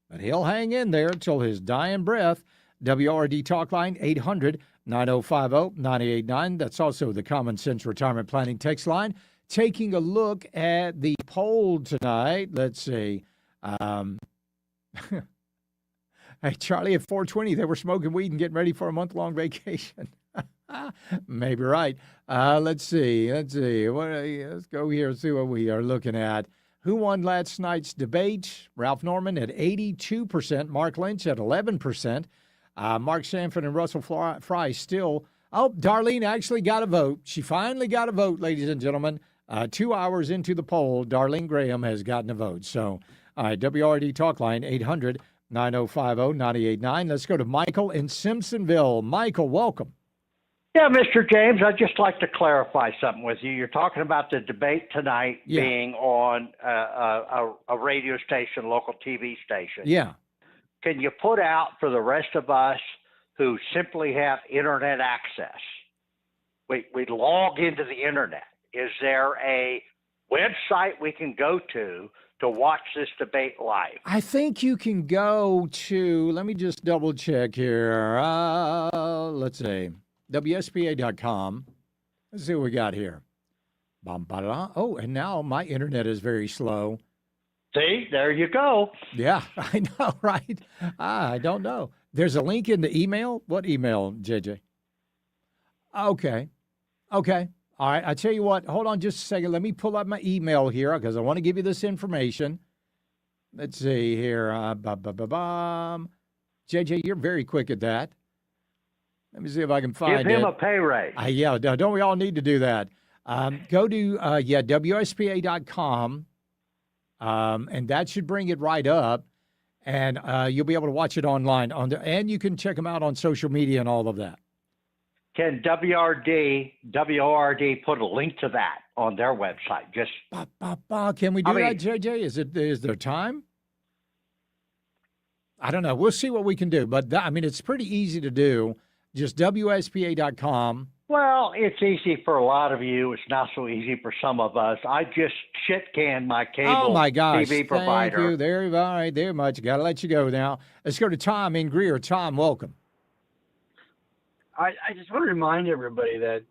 But he'll hang in there until his dying breath. WRD Talk Line, 800-9050-989. That's also the Common Sense Retirement Planning text line. Taking a look at the poll tonight. Let's see. Hey, Charlie, at 4:20, they were smoking weed and getting ready for a month-long vacation. Maybe right. Let's see. Let's go here and see what we are looking at. Who won last night's debate? Ralph Norman at 82%. Mark Lynch at 11%. Mark Sanford and Russell Fry still. Oh, Darlene actually got a vote. She finally got a vote, ladies and gentlemen. 2 hours into the poll, Darlene Graham has gotten a vote. So, all right, WRD Talk Line, 800-9050-989. Let's go to Michael in Simpsonville. Michael, welcome. Yeah, Mr. James, I'd just like to clarify something with you. You're talking about the debate tonight being on a radio station, local TV station. Yeah. Can you put out for the rest of us who simply have internet access? We log into the internet. Is there a website we can go to watch this debate live? I think you can go to, let me just double check here. Let's see, WSPA.com. Let's see what we got here. Oh, and now my internet is very slow. See, there you go. Yeah, I know, right? I don't know. There's a link in the email. What email, JJ? Okay. All right, I tell you what, hold on just a second. Let me pull up my email here because I want to give you this information. Let's see here. JJ, you're very quick at that. Let me see if I can find it. Give him a pay raise. Yeah, don't we all need to do that? Go to, WSPA.com, and that should bring it right up, and you'll be able to watch it online. And you can check them out on social media and all of that. Can WORD put a link to that on their website? Just Can we do that, JJ? Is there time? I don't know. We'll see what we can do. But, I mean, it's pretty easy to do. Just WSPA.com. Well, it's easy for a lot of you. It's not so easy for some of us. I just shit-canned my cable TV provider. Thank you. There much. Got to let you go now. Let's go to Tom in Greer. Tom, welcome. I just want to remind everybody that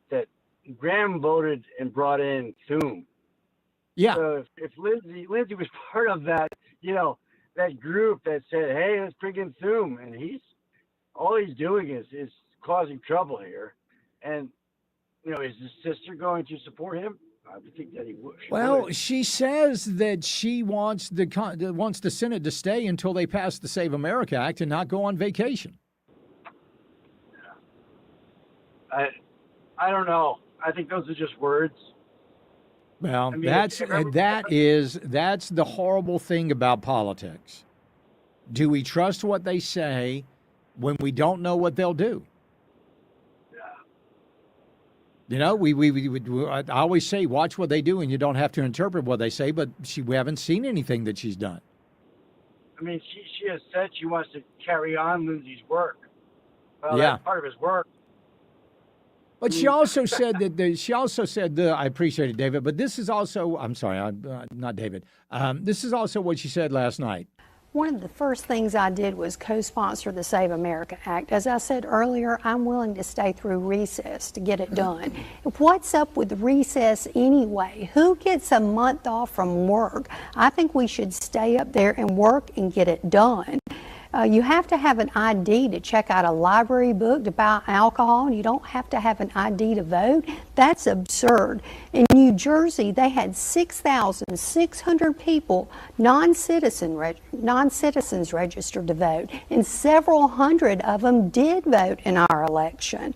Graham voted and brought in Thune. Yeah. So if Lindsay was part of that, that group that said, hey, let's bring in Thune, and all he's doing is causing trouble here. And, is his sister going to support him? I would think that he would. Well, she says that she wants the Senate to stay until they pass the Save America Act and not go on vacation. I don't know. I think those are just words. Well, that's the horrible thing about politics. Do we trust what they say when we don't know what they'll do? I always say, watch what they do, and you don't have to interpret what they say. But we haven't seen anything that she's done. I mean, she has said she wants to carry on Lindsay's work. Well, yeah, that's part of his work. But she also said I appreciate it, David. But this is also, I'm sorry, not David. This is also what she said last night. One of the first things I did was co-sponsor the Save America Act. As I said earlier, I'm willing to stay through recess to get it done. What's up with recess anyway? Who gets a month off from work? I think we should stay up there and work and get it done. You have to have an ID to check out a library book to buy alcohol, and you don't have to have an ID to vote. That's absurd. In New Jersey, they had 6,600 people, non-citizens registered to vote, and several hundred of them did vote in our election.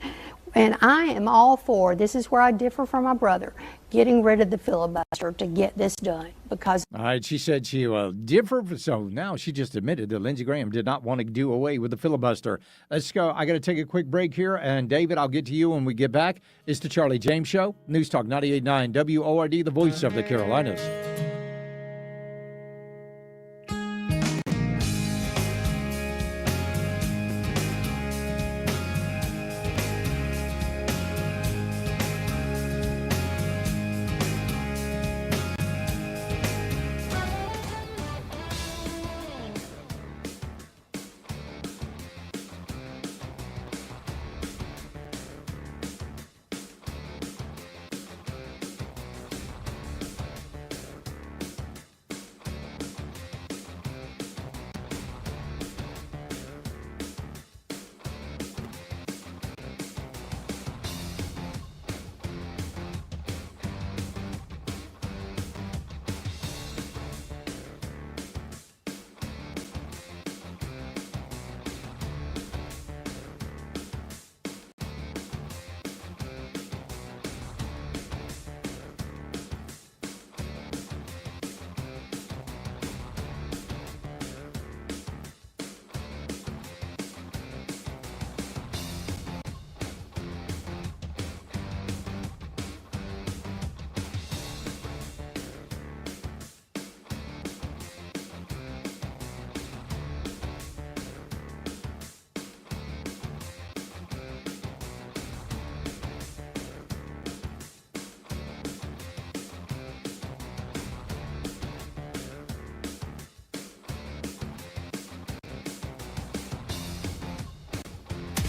And I am all for, this is where I differ from my brother, getting rid of the filibuster to get this done. Because all right, she said she will differ. So now she just admitted that Lindsey Graham did not want to do away with the filibuster. Let's go. I got to take a quick break here. And David, I'll get to you when we get back. It's the Charlie James Show. News Talk 98.9 WORD, the voice of the Carolinas.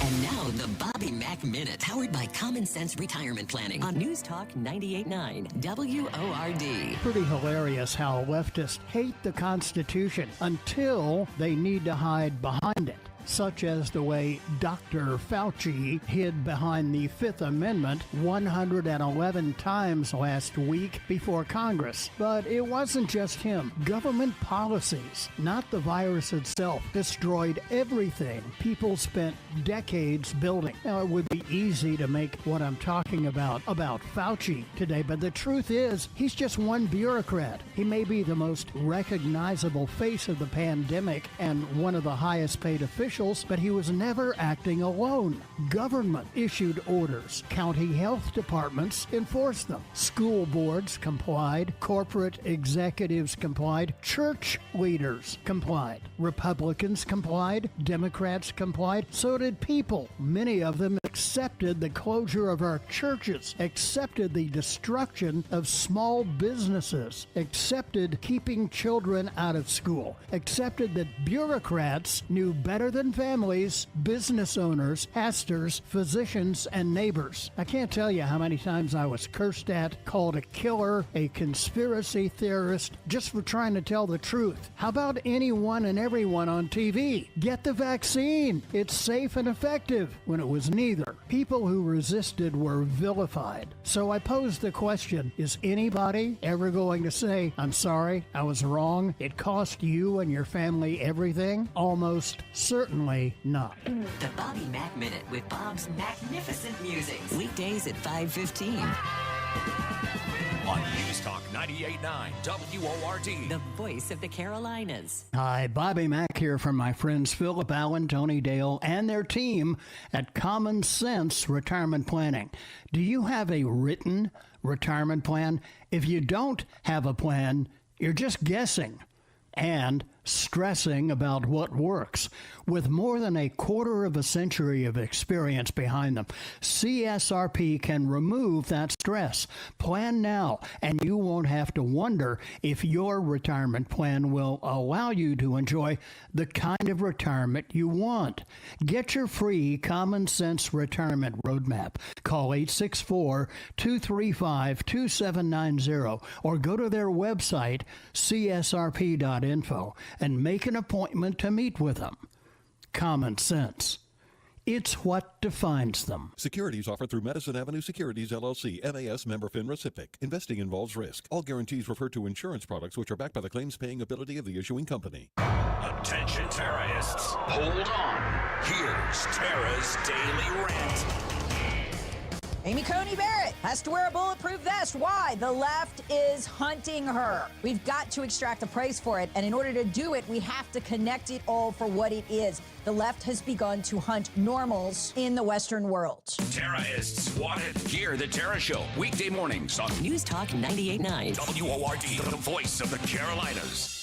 And now the Bobby Mack Minute, powered by Common Sense Retirement Planning on News Talk 98.9 WORD. Pretty hilarious how leftists hate the Constitution until they need to hide behind it, such as the way Dr. Fauci hid behind the Fifth Amendment 111 times last week before Congress. But it wasn't just him. Government policies, not the virus itself, destroyed everything people spent decades building. Now, it would be easy to make what I'm talking about Fauci today, but the truth is, he's just one bureaucrat. He may be the most recognizable face of the pandemic and one of the highest paid officials officials, but he was never acting alone. Government issued orders. County health departments enforced them. School boards complied. Corporate executives complied. Church leaders complied. Republicans complied. Democrats complied. So did people. Many of them accepted the closure of our churches, accepted the destruction of small businesses, accepted keeping children out of school, accepted that bureaucrats knew better than families, business owners, pastors, physicians, and neighbors. I can't tell you how many times I was cursed at, called a killer, a conspiracy theorist, just for trying to tell the truth. How about anyone and everyone on TV? Get the vaccine. It's safe and effective, when it was neither. People who resisted were vilified. So I posed the question, is anybody ever going to say, I'm sorry, I was wrong, it cost you and your family everything? Almost certainly not. The Bobby Mack Minute with Bob's magnificent musings. Weekdays at 5:15. On News Talk 98.9 WORD. The voice of the Carolinas. Hi, Bobby Mack here from my friends Philip Allen, Tony Dale, and their team at Common Sense Retirement Planning. Do you have a written retirement plan? If you don't have a plan, you're just guessing and stressing about what works. With more than a quarter of a century of experience behind them, CSRP can remove that stress. Plan now, and you won't have to wonder if your retirement plan will allow you to enjoy the kind of retirement you want. Get your free Common Sense Retirement Roadmap. Call 864-235-2790 or go to their website, csrp.info, and make an appointment to meet with them. Common sense. It's what defines them. Securities offered through Madison Avenue Securities, LLC, MAS member FINRA SIPC. Investing involves risk. All guarantees refer to insurance products which are backed by the claims-paying ability of the issuing company. Attention terrorists, hold on. Here's Tara's Daily Rant. Amy Coney Barrett has to wear a bulletproof vest. Why? The left is hunting her. We've got to extract the price for it, and in order to do it, we have to connect it all for what it is. The left has begun to hunt normals in the Western world. Terrorists wanted. Hear the Tara Show, weekday mornings on News Talk 98.9 WORD, the voice of the Carolinas.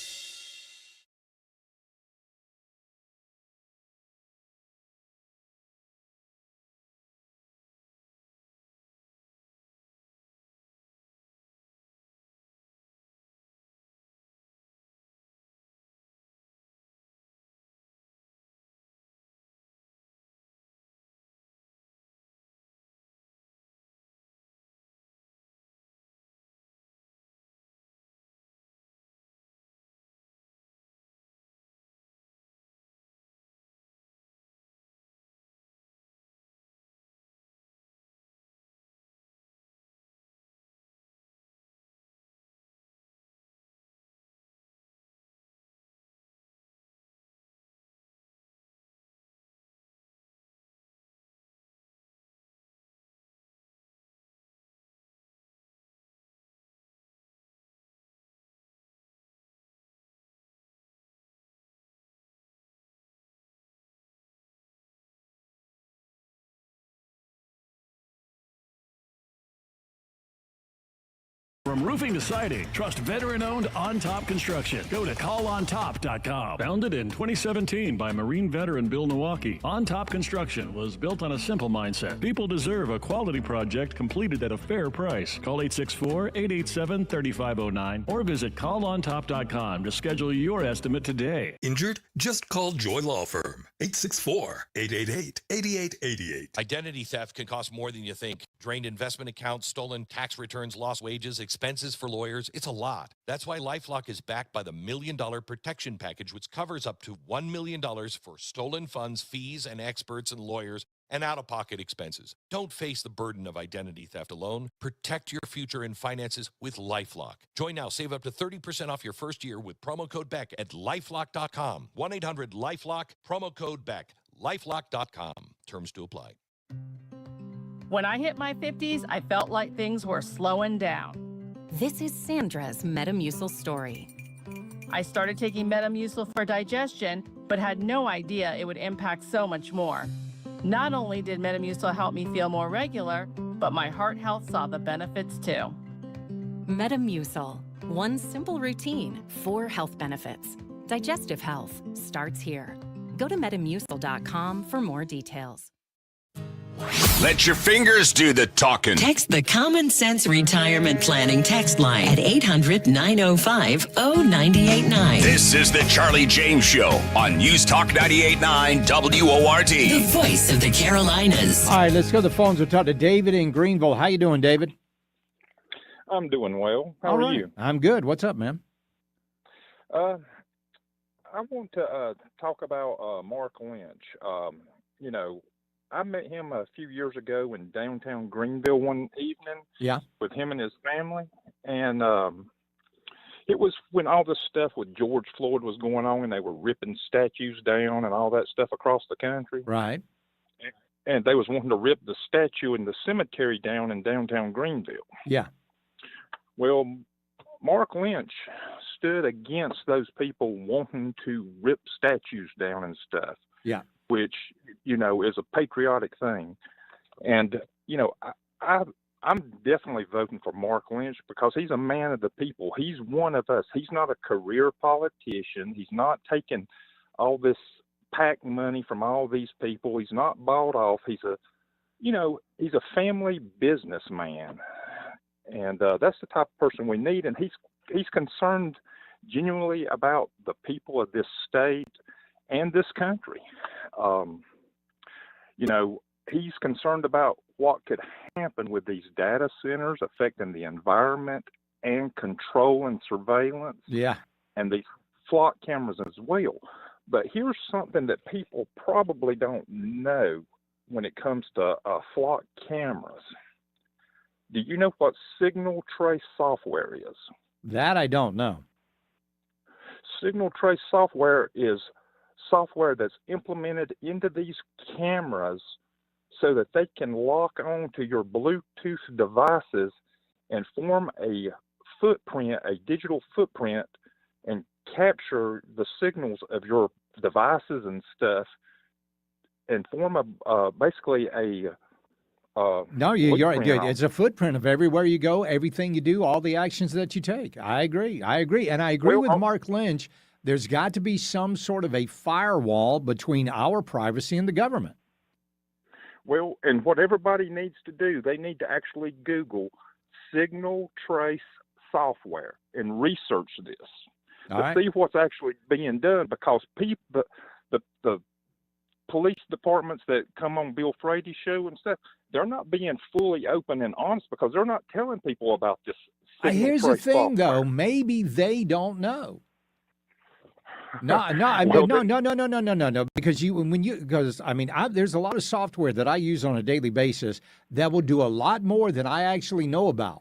From roofing to siding, trust veteran-owned On Top Construction. Go to callontop.com. Founded in 2017 by Marine veteran Bill Nowacki, On Top Construction was built on a simple mindset. People deserve a quality project completed at a fair price. Call 864-887-3509 or visit callontop.com to schedule your estimate today. Injured? Just call Joy Law Firm. 864-888-8888. Identity theft can cost more than you think. Drained investment accounts, stolen tax returns, lost wages, expenses for lawyers. It's a lot. That's why LifeLock is backed by the $1 Million Protection Package, which covers up to $1 million for stolen funds, fees, and experts and lawyers, and out-of-pocket expenses. Don't face the burden of identity theft alone. Protect your future in finances with LifeLock. Join now. Save up to 30% off your first year with promo code BECK at LifeLock.com. 1-800-LifeLock, promo code BECK. LifeLock.com. Terms to apply. When I hit my 50s, I felt like things were slowing down. This is Sandra's Metamucil story. I started taking Metamucil for digestion, but had no idea it would impact so much more. Not only did Metamucil help me feel more regular, but my heart health saw the benefits too. Metamucil. One simple routine, 4 health benefits. Digestive health starts here. Go to metamucil.com for more details. Let your fingers do the talking. Text the Common Sense Retirement Planning text line at 800-905-0989. This is the Charlie James Show on News Talk 98.9 WORD. The voice of the Carolinas. All right, let's go to the phones. We'll talk to David in Greenville. How you doing, David? I'm doing well. How are you? I'm good. What's up, man? I want to talk about Mark Lynch. You know, I met him a few years ago in downtown Greenville one evening. Yeah. With him and his family, and it was when all this stuff with George Floyd was going on, and they were ripping statues down and all that stuff across the country. Right. And they was wanting to rip the statue in the cemetery down in downtown Greenville. Yeah. Well, Mark Lynch stood against those people wanting to rip statues down and stuff. Yeah. Which, you know, is a patriotic thing. And, you know, I'm definitely voting for Mark Lynch because he's a man of the people. He's one of us. He's not a career politician. He's not taking all this PAC money from all these people. He's not bought off. He's a family businessman. And that's the type of person we need. And he's concerned genuinely about the people of this state and this country. You know, he's concerned about what could happen with these data centers affecting the environment and control and surveillance. Yeah. And these flock cameras as well. But here's something that people probably don't know when it comes to flock cameras. Do you know what signal trace software is? That I don't know. Signal trace software is software that's implemented into these cameras so that they can lock on to your Bluetooth devices and form a footprint, a digital footprint, and capture the signals of your devices and stuff and form basically a No, you're right. It's a footprint of everywhere you go, everything you do, all the actions that you take. I agree. And I agree with Mark Lynch. There's got to be some sort of a firewall between our privacy and the government. Well, and what everybody needs to do, they need to actually Google signal trace software and research this to see what's actually being done, because people, the police departments that come on Bill Frady's show and stuff, they're not being fully open and honest because they're not telling people about this. Here's the thing, though. Maybe they don't know. No. Because there's a lot of software that I use on a daily basis that will do a lot more than I actually know about.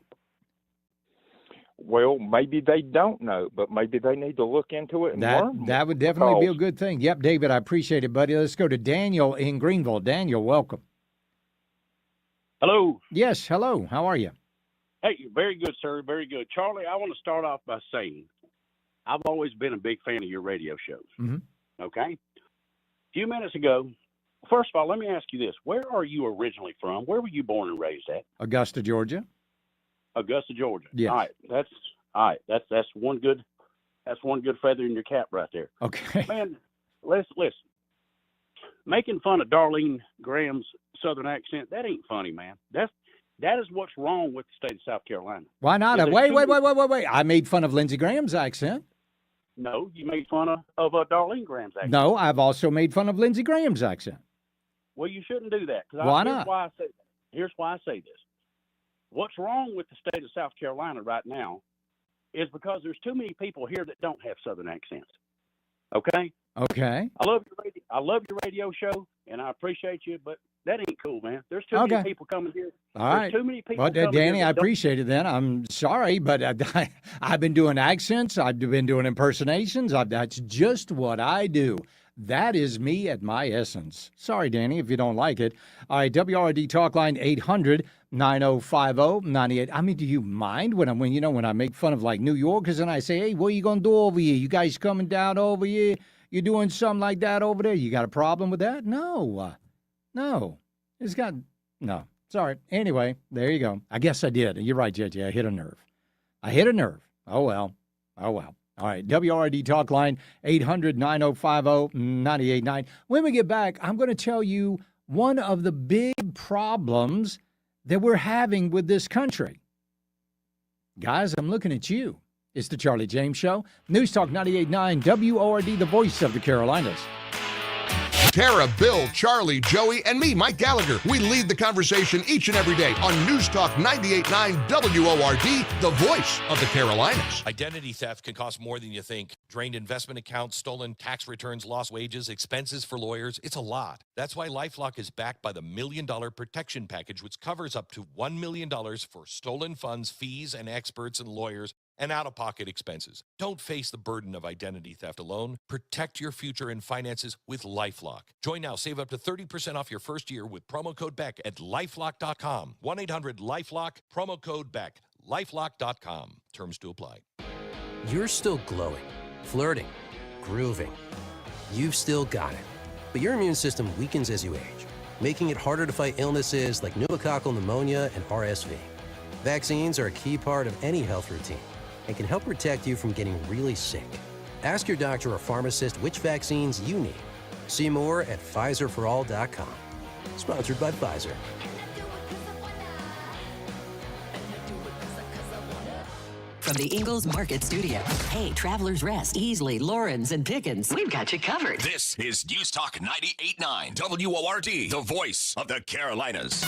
Well, maybe they don't know, but maybe they need to look into it and learn more. That would definitely be a good thing. Yep, David, I appreciate it, buddy. Let's go to Daniel in Greenville. Daniel, welcome. Hello. Yes, hello. How are you? Hey, very good, sir. Very good. Charlie, I want to start off by saying I've always been a big fan of your radio shows. Mm-hmm. Okay? A few minutes ago, first of all, let me ask you this. Where are you originally from? Where were you born and raised at? Augusta, Georgia. Augusta, Georgia. Yes. All right. That's one good feather in your cap right there. Okay. Man, listen. Making fun of Darlene Graham's Southern accent, that ain't funny, man. That is what's wrong with the state of South Carolina. Why not? Wait. I made fun of Lindsey Graham's accent. No, you made fun of Darlene Graham's accent. No, I've also made fun of Lindsey Graham's accent. Well, you shouldn't do that. Why not? Here's why I say this. What's wrong with the state of South Carolina right now is because there's too many people here that don't have Southern accents. Okay? Okay. I love your radio show, and I appreciate you, but that ain't cool, man. There's too many people coming here. All right. Too many people. Well, Danny, I appreciate it then. I'm sorry, but I've been doing accents. I've been doing impersonations. That's just what I do. That is me at my essence. Sorry, Danny, if you don't like it. All right, WRD Talk Line 800-9050-98. I mean, do you mind when I make fun of like New Yorkers and I say, hey, what are you going to do over here? You guys coming down over here? You doing something like that over there? You got a problem with that? No. No. No. Sorry. Anyway, there you go. I guess I did. You're right, JJ. I hit a nerve. Oh, well. All right, WRD Talk Line, 800-9050-989. When we get back, I'm going to tell you one of the big problems that we're having with this country. Guys, I'm looking at you. It's the Charlie James Show. News Talk 98.9, WORD, the voice of the Carolinas. Tara, Bill, Charlie, Joey, and me, Mike Gallagher. We lead the conversation each and every day on News Talk 98.9 WORD, the voice of the Carolinas. Identity theft can cost more than you think. Drained investment accounts, stolen tax returns, lost wages, expenses for lawyers. It's a lot. That's why LifeLock is backed by the $1 Million Protection Package, which covers up to $1 million for stolen funds, fees, and experts and lawyers, and out-of-pocket expenses. Don't face the burden of identity theft alone. Protect your future and finances with LifeLock. Join now. Save up to 30% off your first year with promo code BECK at LifeLock.com. 1-800-LifeLock, promo code BECK. LifeLock.com. Terms to apply. You're still glowing, flirting, grooving. You've still got it. But your immune system weakens as you age, making it harder to fight illnesses like pneumococcal pneumonia and RSV. Vaccines are a key part of any health routine and can help protect you from getting really sick. Ask your doctor or pharmacist which vaccines you need. See more at PfizerForAll.com. Sponsored by Pfizer. From the Ingalls Market Studio. Hey, Travelers Rest, Easley, Lawrence, and Pickens. We've got you covered. This is News Talk 98.9 WORD, the voice of the Carolinas.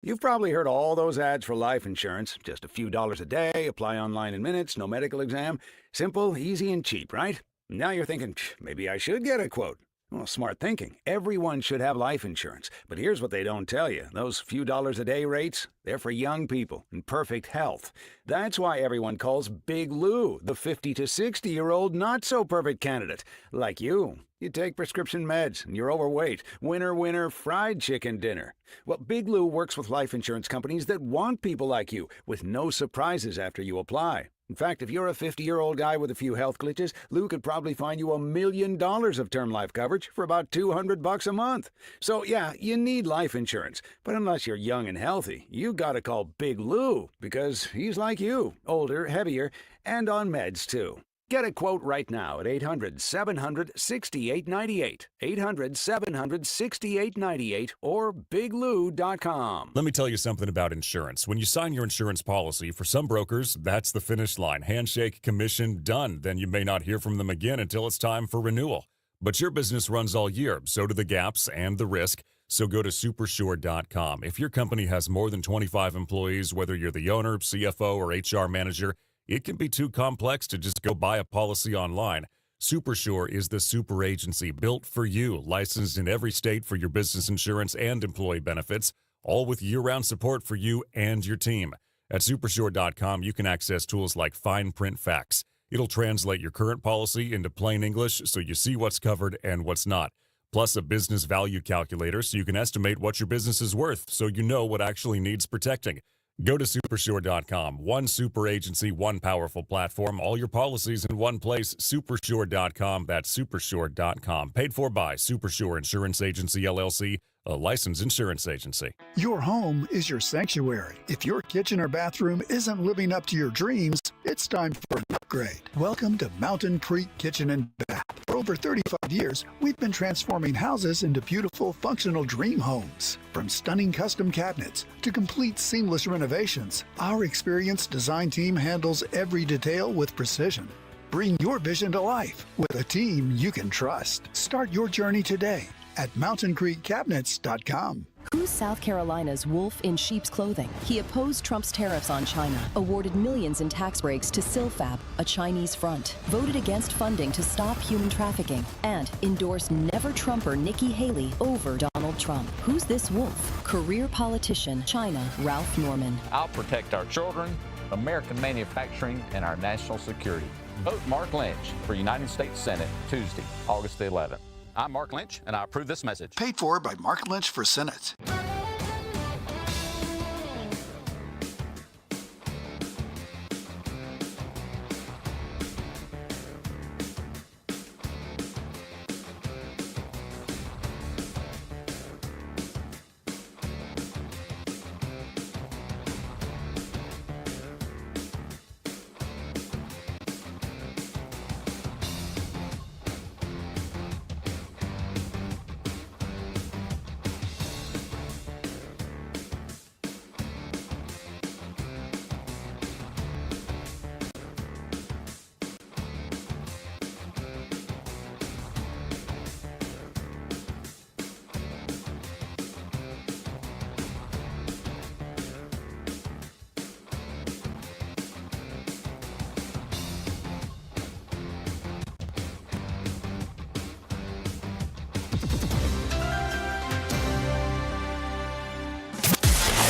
You've probably heard all those ads for life insurance. Just a few dollars a day, apply online in minutes, no medical exam. Simple, easy, and cheap, right? Now you're thinking, maybe I should get a quote. Well, smart thinking. Everyone should have life insurance. But here's what they don't tell you. Those few dollars a day rates, they're for young people in perfect health. That's why everyone calls Big Lou the 50 to 60-year-old not-so-perfect candidate. Like you. You take prescription meds, and you're overweight. Winner, fried chicken dinner. Well, Big Lou works with life insurance companies that want people like you, with no surprises after you apply. In fact, if you're a 50-year-old guy with a few health glitches, Lou could probably find you $1 million of term life coverage for about $200 a month. So, yeah, you need life insurance. But unless you're young and healthy, you gotta call Big Lou, because he's like you, older, heavier, and on meds, too. Get a quote right now at 800-700-6898, 800-700-6898, or biglou.com. Let me tell you something about insurance. When you sign your insurance policy, for some brokers, that's the finish line. Handshake, commission, done. Then you may not hear from them again until it's time for renewal. But your business runs all year, so do the gaps and the risk. So go to supersure.com. If your company has more than 25 employees, whether you're the owner, CFO, or HR manager, it can be too complex to just go buy a policy online. Supersure is the super agency built for you, licensed in every state for your business insurance and employee benefits, all with year-round support for you and your team. At supersure.com, you can access tools like fine print facts. It'll translate your current policy into plain English so you see what's covered and what's not. Plus a business value calculator so you can estimate what your business is worth so you know what actually needs protecting. Go to supersure.com. One super agency, one powerful platform, all your policies in one place. Supersure.com. That's supersure.com. Paid for by Supersure Insurance Agency, LLC, a licensed insurance agency. Your home is your sanctuary. If your kitchen or bathroom isn't living up to your dreams, it's time for an upgrade. Welcome to Mountain Creek Kitchen and Bath. For over 35 years, we've been transforming houses into beautiful, functional dream homes. From stunning custom cabinets to complete seamless renovations, our experienced design team handles every detail with precision. Bring your vision to life with a team you can trust. Start your journey today at mountainCreekCabinets.com. Who's South Carolina's wolf in sheep's clothing? He opposed Trump's tariffs on China, awarded millions in tax breaks to Silfab, a Chinese front, voted against funding to stop human trafficking, and endorsed never-Trumper Nikki Haley over Donald Trump. Who's this wolf? Career politician, China, Ralph Norman. I'll protect our children, American manufacturing, and our national security. Vote Mark Lynch for United States Senate Tuesday, August the 11th. I'm Mark Lynch, and I approve this message. Paid for by Mark Lynch for Senate.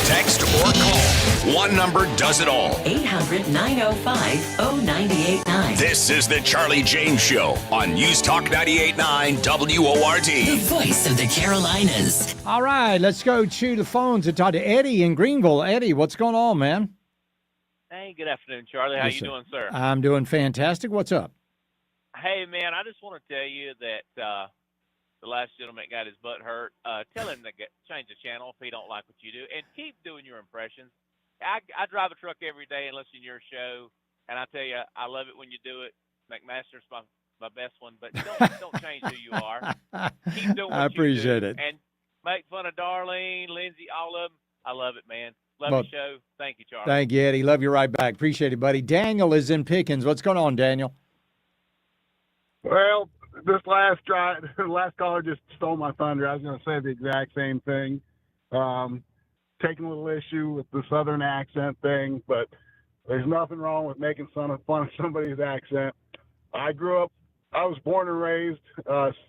Text or call. One number does it all. 800-905-0989. This is the Charlie James Show on News Talk 98.9 WORD. The voice of the Carolinas. All right, let's go to the phones and talk to Eddie in Greenville. Eddie, what's going on, man? Hey, good afternoon, Charlie. How Yes, you sir. doing, sir? I'm doing fantastic. What's up? Hey, man, I just want to tell you that the last gentleman got his butt hurt. Tell him to change the channel if he don't like what you do, and keep doing your impressions. I drive a truck every day and listen to your show, and I tell you, I love it when you do it. McMaster's my best one, but don't change who you are. Keep doing what I appreciate you it. do. And make fun of Darlene, Lindsay, all of them. I love it, man. Love Well, your show. Thank you, Charlie. Thank you, Eddie. Love you right back. Appreciate it, buddy. Daniel is in Pickens. What's going on, Daniel? Well, this last caller just stole my thunder. I was going to say the exact same thing. Taking a little issue with the Southern accent thing, but there's nothing wrong with making fun of somebody's accent. I was born and raised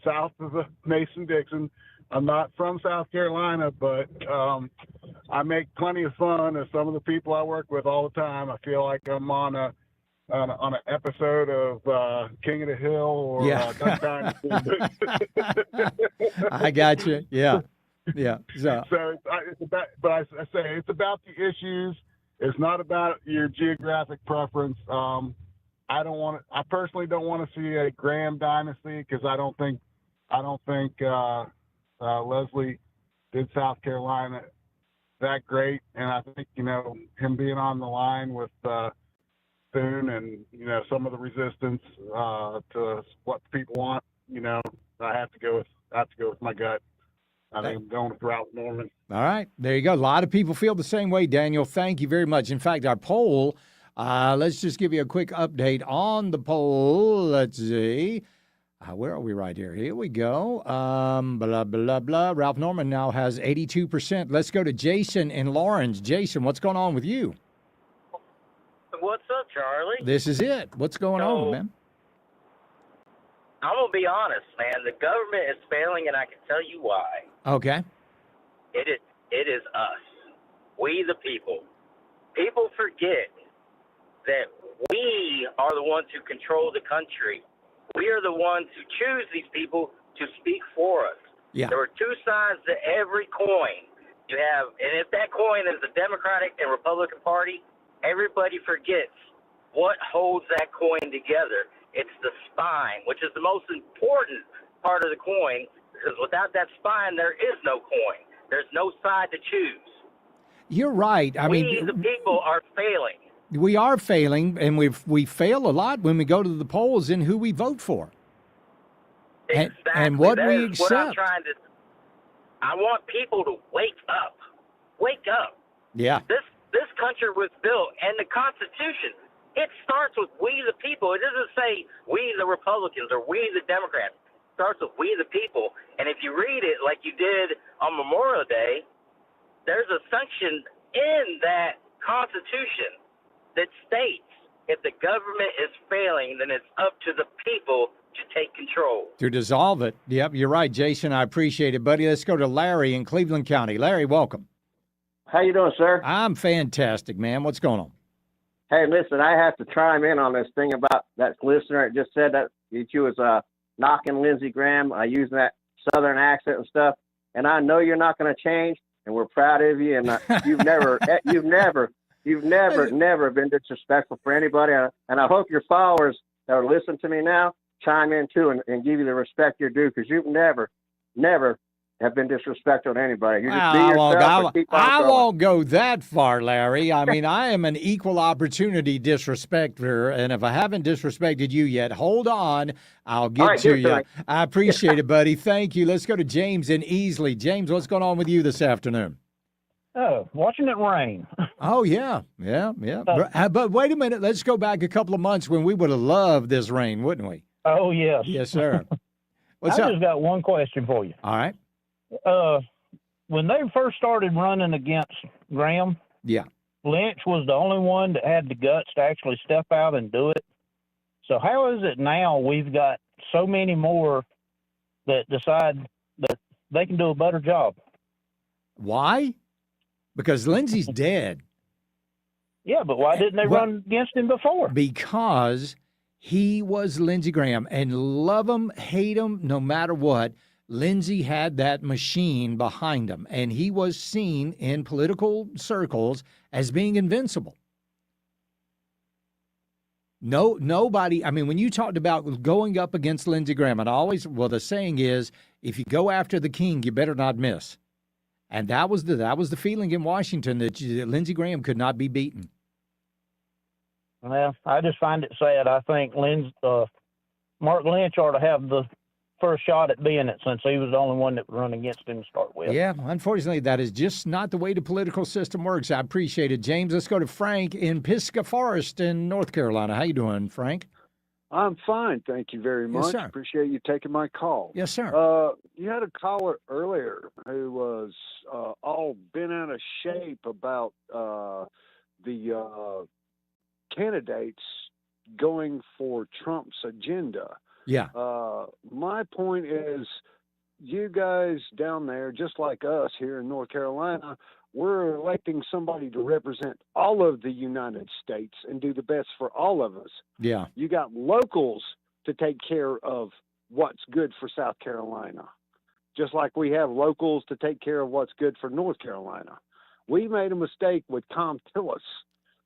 south of the Mason-Dixon. I'm not from South Carolina, but I make plenty of fun of some of the people I work with all the time. I feel like I'm on an episode of King of the Hill or Duck Dynasty. I got you. Yeah. Yeah. So it's about, but I say it's about the issues. It's not about your geographic preference. I personally don't want to see a Graham dynasty because I don't think Leslie did South Carolina that great, and I think him being on the line with Boone and some of the resistance to what people want. I have to go with my gut. I think I'm going with Ralph Norman. All right. There you go. A lot of people feel the same way, Daniel. Thank you very much. In fact, our poll, let's just give you a quick update on the poll. Let's see. Where are we right here? Here we go. Blah, blah, blah. Ralph Norman now has 82%. Let's go to Jason in Lawrence. Jason, what's going on with you? What's up, Charlie? This is it. What's going on, man? I'm going to be honest, man. The government is failing, and I can tell you why. Okay. It is us. We the people. People forget that we are the ones who control the country. We are the ones who choose these people to speak for us. Yeah. There are two sides to every coin. You have, and if that coin is the Democratic and Republican Party, everybody forgets what holds that coin together. It's the spine, which is the most important part of the coin, because without that spine, there is no coin. There's no side to choose. You're right. We, the people, are failing. We are failing, and we fail a lot when we go to the polls in who we vote for. Exactly. And what that we is what I'm accept. I want people to wake up. Wake up. Yeah. This country was built, and the Constitution, it starts with we the people. It doesn't say we the Republicans or we the Democrats. It starts with we the people. And if you read it like you did on Memorial Day, there's a section in that Constitution that states if the government is failing, then it's up to the people to take control. To dissolve it. Yep, you're right, Jason. I appreciate it, buddy. Let's go to Larry in Cleveland County. Larry, welcome. How you doing, sir? I'm fantastic, man. What's going on? Hey, listen, I have to chime in on this thing about that listener. It just said that you was knocking Lindsey Graham, using that Southern accent and stuff. And I know you're not going to change, and we're proud of you. And you've never been disrespectful for anybody. And I hope your followers that are listening to me now chime in too and give you the respect you're due, because you've never have been disrespectful to anybody. You just be yourself and keep on I going. won't go that far, Larry. I mean, I am an equal opportunity disrespecter, and if I haven't disrespected you yet, hold on. I'll get right, to you. tonight. I appreciate it, buddy. Thank you. Let's go to James in Easley. James, what's going on with you this afternoon? Oh, watching it rain. Oh, yeah. But wait a minute. Let's go back a couple of months when we would have loved this rain, wouldn't we? Oh, yes. Yes, sir. What's I up? just got one question for you. All right. When they first started running against Graham, Yeah. Lynch was the only one that had the guts to actually step out and do it. So how is it now we've got so many more that decide that they can do a better job? Why? Because Lindsey's dead. Yeah, but why didn't they run against him before? Because he was Lindsey Graham, and love him, hate him, no matter what, Lindsey had that machine behind him, and he was seen in political circles as being invincible. Nobody, I mean, when you talked about going up against Lindsey Graham, and the saying is, if you go after the king, you better not miss. And that was the feeling in Washington, that Lindsey Graham could not be beaten. Well, I just find it sad. I think Mark Lynch ought to have the first shot at being it, since he was the only one that would run against him to start with. Yeah, unfortunately, that is just not the way the political system works. I appreciate it, James. Let's go to Frank in Pisgah Forest in North Carolina. How you doing, Frank? I'm fine, thank you very much. Yes, sir. Appreciate you taking my call. Yes, sir. You had a caller earlier who was all bent out of shape about the candidates going for Trump's agenda. Yeah. My point is, you guys down there, just like us here in North Carolina, we're electing somebody to represent all of the United States and do the best for all of us. Yeah. You got locals to take care of what's good for South Carolina, just like we have locals to take care of what's good for North Carolina. We made a mistake with Tom Tillis.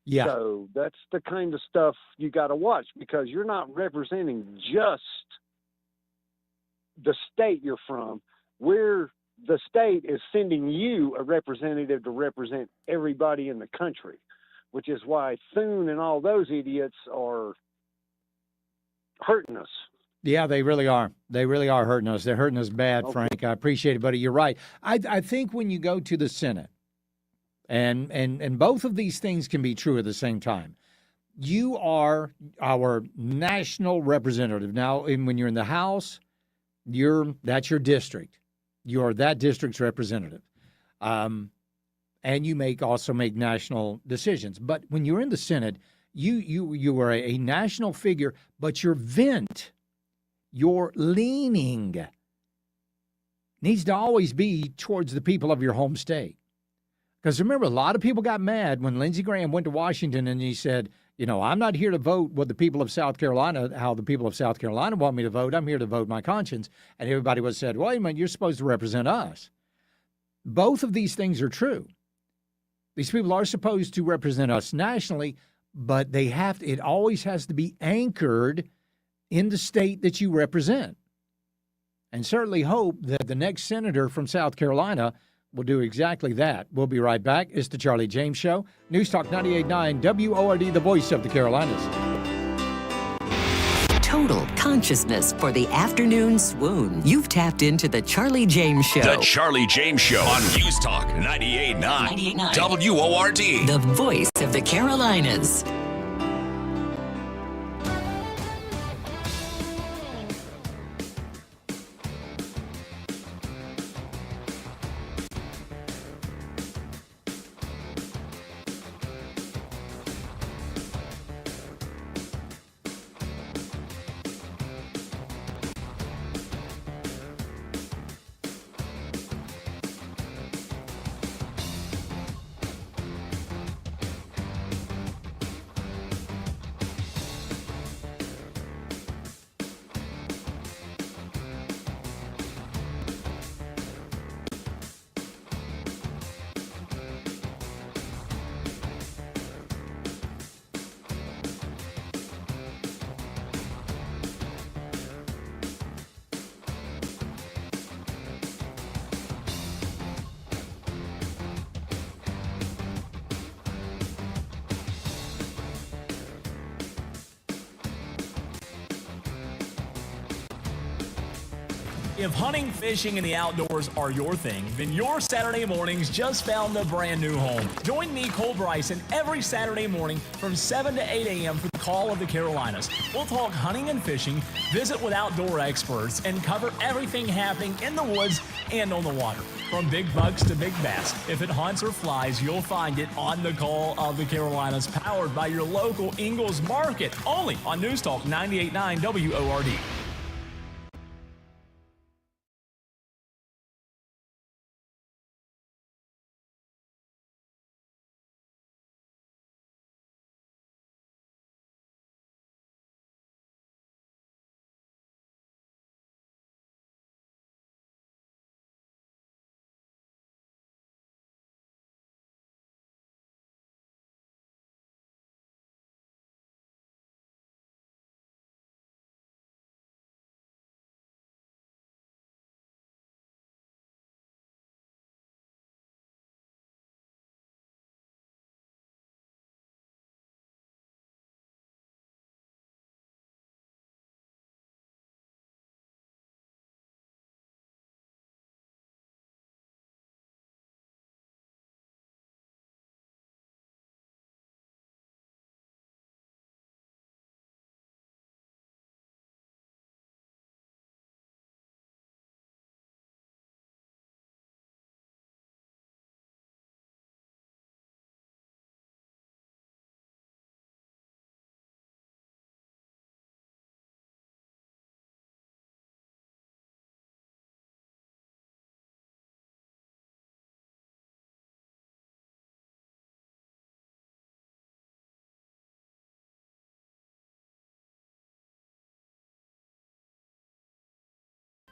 Yeah. So that's the kind of stuff you got to watch, because you're not representing just the state you're from. The state is sending you a representative to represent everybody in the country, which is why Thune and all those idiots are hurting us. Yeah, they really are. They really are hurting us. They're hurting us bad, Okay. Frank. I appreciate it, buddy. You're right. I think when you go to the Senate, and both of these things can be true at the same time. You are our national representative. Now, when you're in the House, that's your district. You are that district's representative. And you also make national decisions. But when you're in the Senate, you are a national figure, but your leaning needs to always be towards the people of your home state. Because remember, a lot of people got mad when Lindsey Graham went to Washington and he said, I'm not here to vote what the people of South Carolina, how the people of South Carolina want me to vote. I'm here to vote my conscience. And everybody was said, wait a minute, you're supposed to represent us. Both of these things are true. These people are supposed to represent us nationally, but it always has to be anchored in the state that you represent. And certainly hope that the next senator from South Carolina will do exactly that. We'll be right back. It's the Charlie James Show. News Talk 98.9 WORD, the voice of the Carolinas. Total consciousness for the afternoon swoon. You've tapped into the Charlie James Show. The Charlie James Show on News Talk 98.9 WORD. The voice of the Carolinas. If hunting, fishing, and the outdoors are your thing, then your Saturday mornings just found a brand new home. Join me, Cole Bryson, every Saturday morning from 7 to 8 a.m. for the Call of the Carolinas. We'll talk hunting and fishing, visit with outdoor experts, and cover everything happening in the woods and on the water. From big bucks to big bass. If it hunts or flies, you'll find it on the Call of the Carolinas, powered by your local Ingalls Market, only on News Talk 98.9 WORD.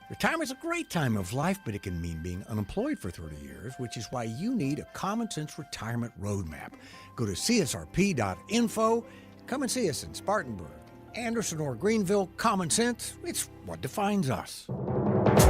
Retirement's a great time of life, but it can mean being unemployed for 30 years, which is why you need a common sense retirement roadmap. Go to csrp.info. Come and see us in Spartanburg, Anderson, or Greenville. Common sense, it's what defines us.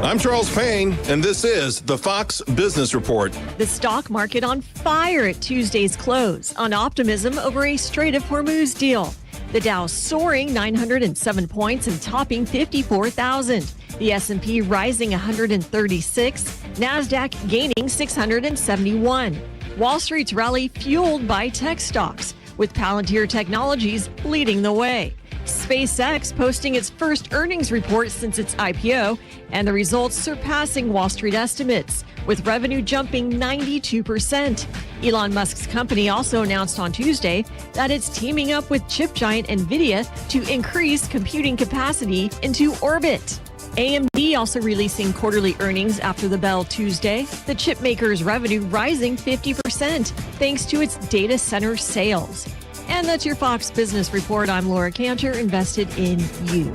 I'm Charles Payne, and this is the Fox Business Report. The stock market on fire at Tuesday's close on optimism over a Strait of Hormuz deal. The Dow soaring 907 points and topping 54,000. The S&P rising 136, NASDAQ gaining 671. Wall Street's rally fueled by tech stocks. with Palantir Technologies leading the way. SpaceX posting its first earnings report since its IPO, and the results surpassing Wall Street estimates, with revenue jumping 92%. Elon Musk's company also announced on Tuesday that it's teaming up with chip giant NVIDIA to increase computing capacity into orbit. AMD also releasing quarterly earnings after the bell Tuesday, the chip maker's revenue rising 50% thanks to its data center sales. And that's your Fox Business Report. I'm Laura Cantor, invested in you.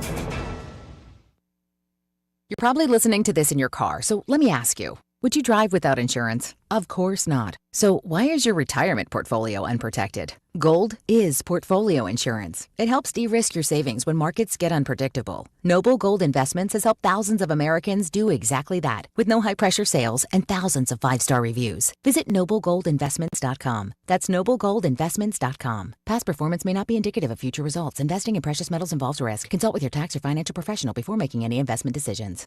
You're probably listening to this in your car, so let me ask you, would you drive without insurance? Of course not. So why is your retirement portfolio unprotected? Gold is portfolio insurance. It helps de-risk your savings when markets get unpredictable. Noble Gold Investments has helped thousands of Americans do exactly that, with no high-pressure sales and thousands of 5-star reviews. Visit noblegoldinvestments.com. That's noblegoldinvestments.com. Past performance may not be indicative of future results. Investing in precious metals involves risk. Consult with your tax or financial professional before making any investment decisions.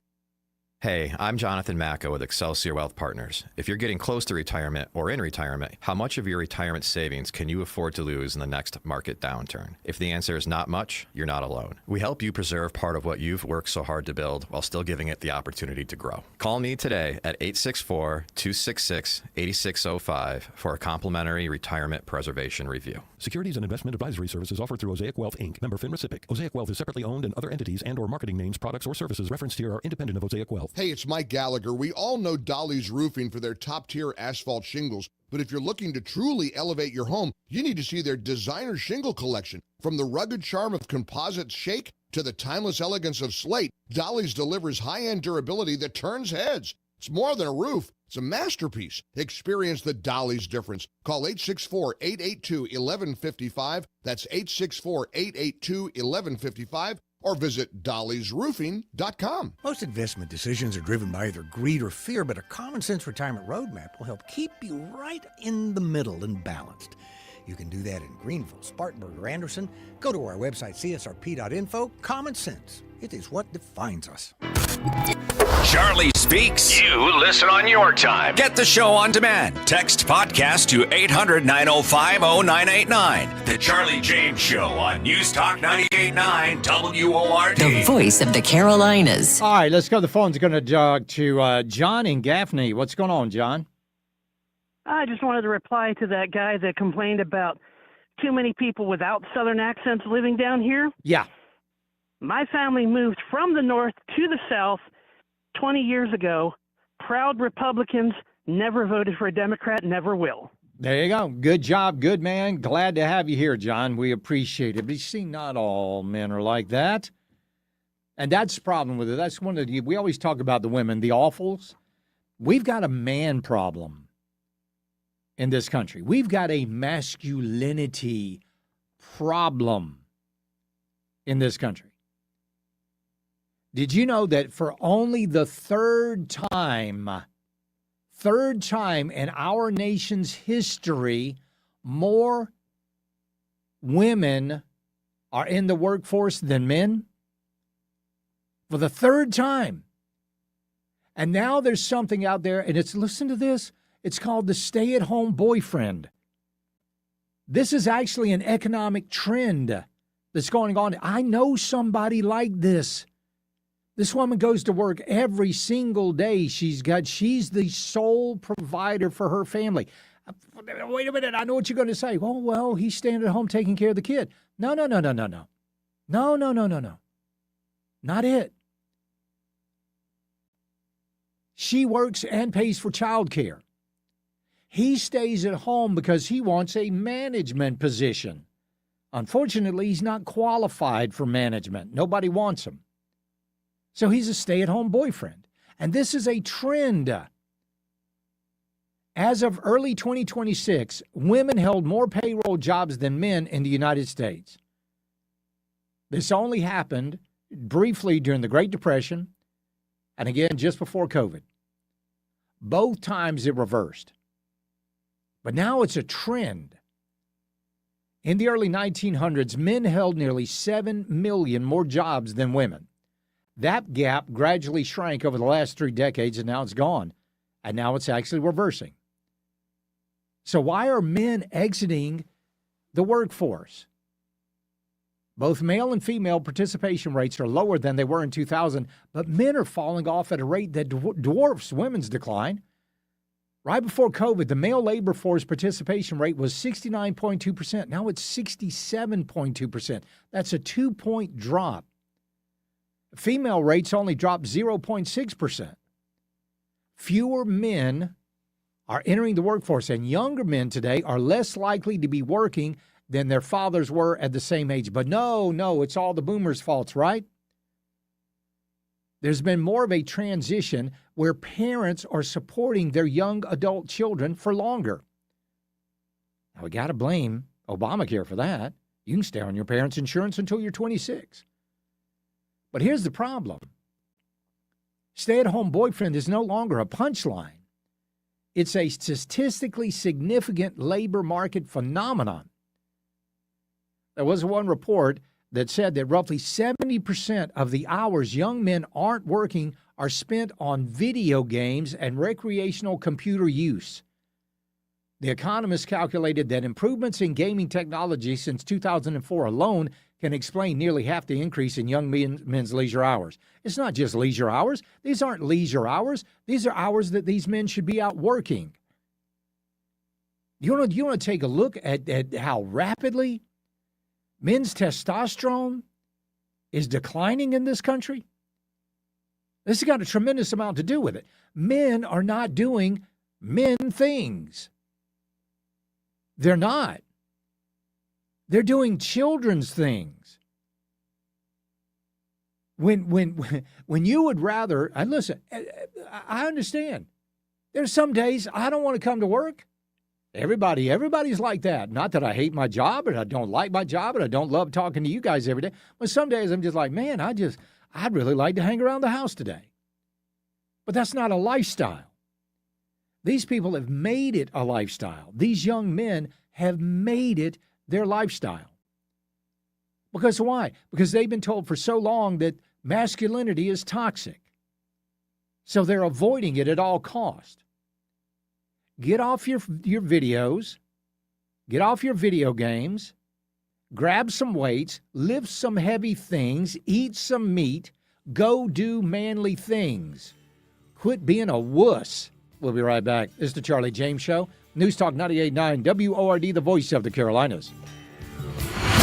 Hey, I'm Jonathan Macco with Excelsior Wealth Partners. If you're getting close to retirement or in retirement, how much of your retirement savings can you afford to lose in the next market downturn? If the answer is not much, you're not alone. We help you preserve part of what you've worked so hard to build while still giving it the opportunity to grow. Call me today at 864-266-8605 for a complimentary retirement preservation review. Securities and investment advisory services offered through Osaic Wealth, Inc., member FINRA SIPC. Osaic Wealth is separately owned, and other entities and or marketing names, products, or services referenced here are independent of Osaic Wealth. Hey, it's Mike Gallagher. We all know Dolly's Roofing for their top-tier asphalt shingles, but if you're looking to truly elevate your home, you need to see their designer shingle collection. From the rugged charm of composite shake to the timeless elegance of slate, Dolly's delivers high-end durability that turns heads. It's more than a roof. It's a masterpiece. Experience the Dolly's difference. Call 864-882-1155. That's 864-882-1155. Or visit dollysroofing.com. Most investment decisions are driven by either greed or fear, but a common sense retirement roadmap will help keep you right in the middle and balanced. You can do that in Greenville, Spartanburg, or Anderson. Go to our website, csrp.info. Common sense. It is what defines us. Charlie Speaks. You listen on your time. Get the show on demand. Text podcast to 800-905-0989. The Charlie James Show on News Talk 98.9 WORD. The voice of the Carolinas. All right, let's go. The phone's going to jog to John in Gaffney. What's going on, John? I just wanted to reply to that guy that complained about too many people without Southern accents living down here. Yeah. My family moved from the north to the south 20 years ago. Proud Republicans, never voted for a Democrat, never will. There you go. Good job. Good man. Glad to have you here, John. We appreciate it. But you see, not all men are like that. And that's the problem with it. That's one of the, we always talk about the women, the awfuls. We've got a man problem in this country. We've got a masculinity problem in this country. Did you know that for only the third time in our nation's history, more women are in the workforce than men? For the third time. And now there's something out there, and it's, listen to this, it's called the stay-at-home boyfriend. This is actually an economic trend that's going on. I know somebody like this. This woman goes to work every single day. She's the sole provider for her family. Wait a minute. I know what you're going to say. Oh, well, he's staying at home taking care of the kid. No. No. Not it. She works and pays for childcare. He stays at home because he wants a management position. Unfortunately, he's not qualified for management. Nobody wants him. So he's a stay-at-home boyfriend. And this is a trend. As of early 2026, women held more payroll jobs than men in the United States. This only happened briefly during the Great Depression and again just before COVID. Both times it reversed. But now it's a trend. In the early 1900s, men held nearly 7 million more jobs than women. That gap gradually shrank over the last 3 decades, and now it's gone. And now it's actually reversing. So why are men exiting the workforce. Both male and female participation rates are lower than they were in 2000, but men are falling off at a rate that dwarfs women's decline. Right before COVID, the male labor force participation rate was 69.2%. Now it's 67.2%. That's a 2-point drop. Female rates only dropped 0.6%. Fewer men are entering the workforce, and younger men today are less likely to be working than their fathers were at the same age. But no, it's all the boomers' faults, right? There's been more of a transition where parents are supporting their young adult children for longer. Now, we got to blame Obamacare for that. You can stay on your parents' insurance until you're 26. But here's the problem. Stay-at-home boyfriend is no longer a punchline. It's a statistically significant labor market phenomenon. There was one report that said that roughly 70% of the hours young men aren't working are spent on video games and recreational computer use. The Economist calculated that improvements in gaming technology since 2004 alone can explain nearly half the increase in young men's leisure hours. It's not just leisure hours. These aren't leisure hours. These are hours that these men should be out working. You want to take a look at how rapidly men's testosterone is declining in this country? This has got a tremendous amount to do with it. Men are not doing men things. They're not. They're doing children's things. When you would rather, and listen, I understand. There's some days I don't want to come to work. Everybody's like that. Not that I hate my job or I don't like my job and I don't love talking to you guys every day. But some days I'm just like, man, I'd really like to hang around the house today. But that's not a lifestyle. These people have made it a lifestyle. These young men have made it their lifestyle. Because why? Because they've been told for so long that masculinity is toxic. So they're avoiding it at all cost. Get off your videos. Get off your video games. Grab some weights. Lift some heavy things. Eat some meat. Go do manly things. Quit being a wuss. We'll be right back. This is the Charlie James Show. News Talk 98.9 WORD, the voice of the Carolinas.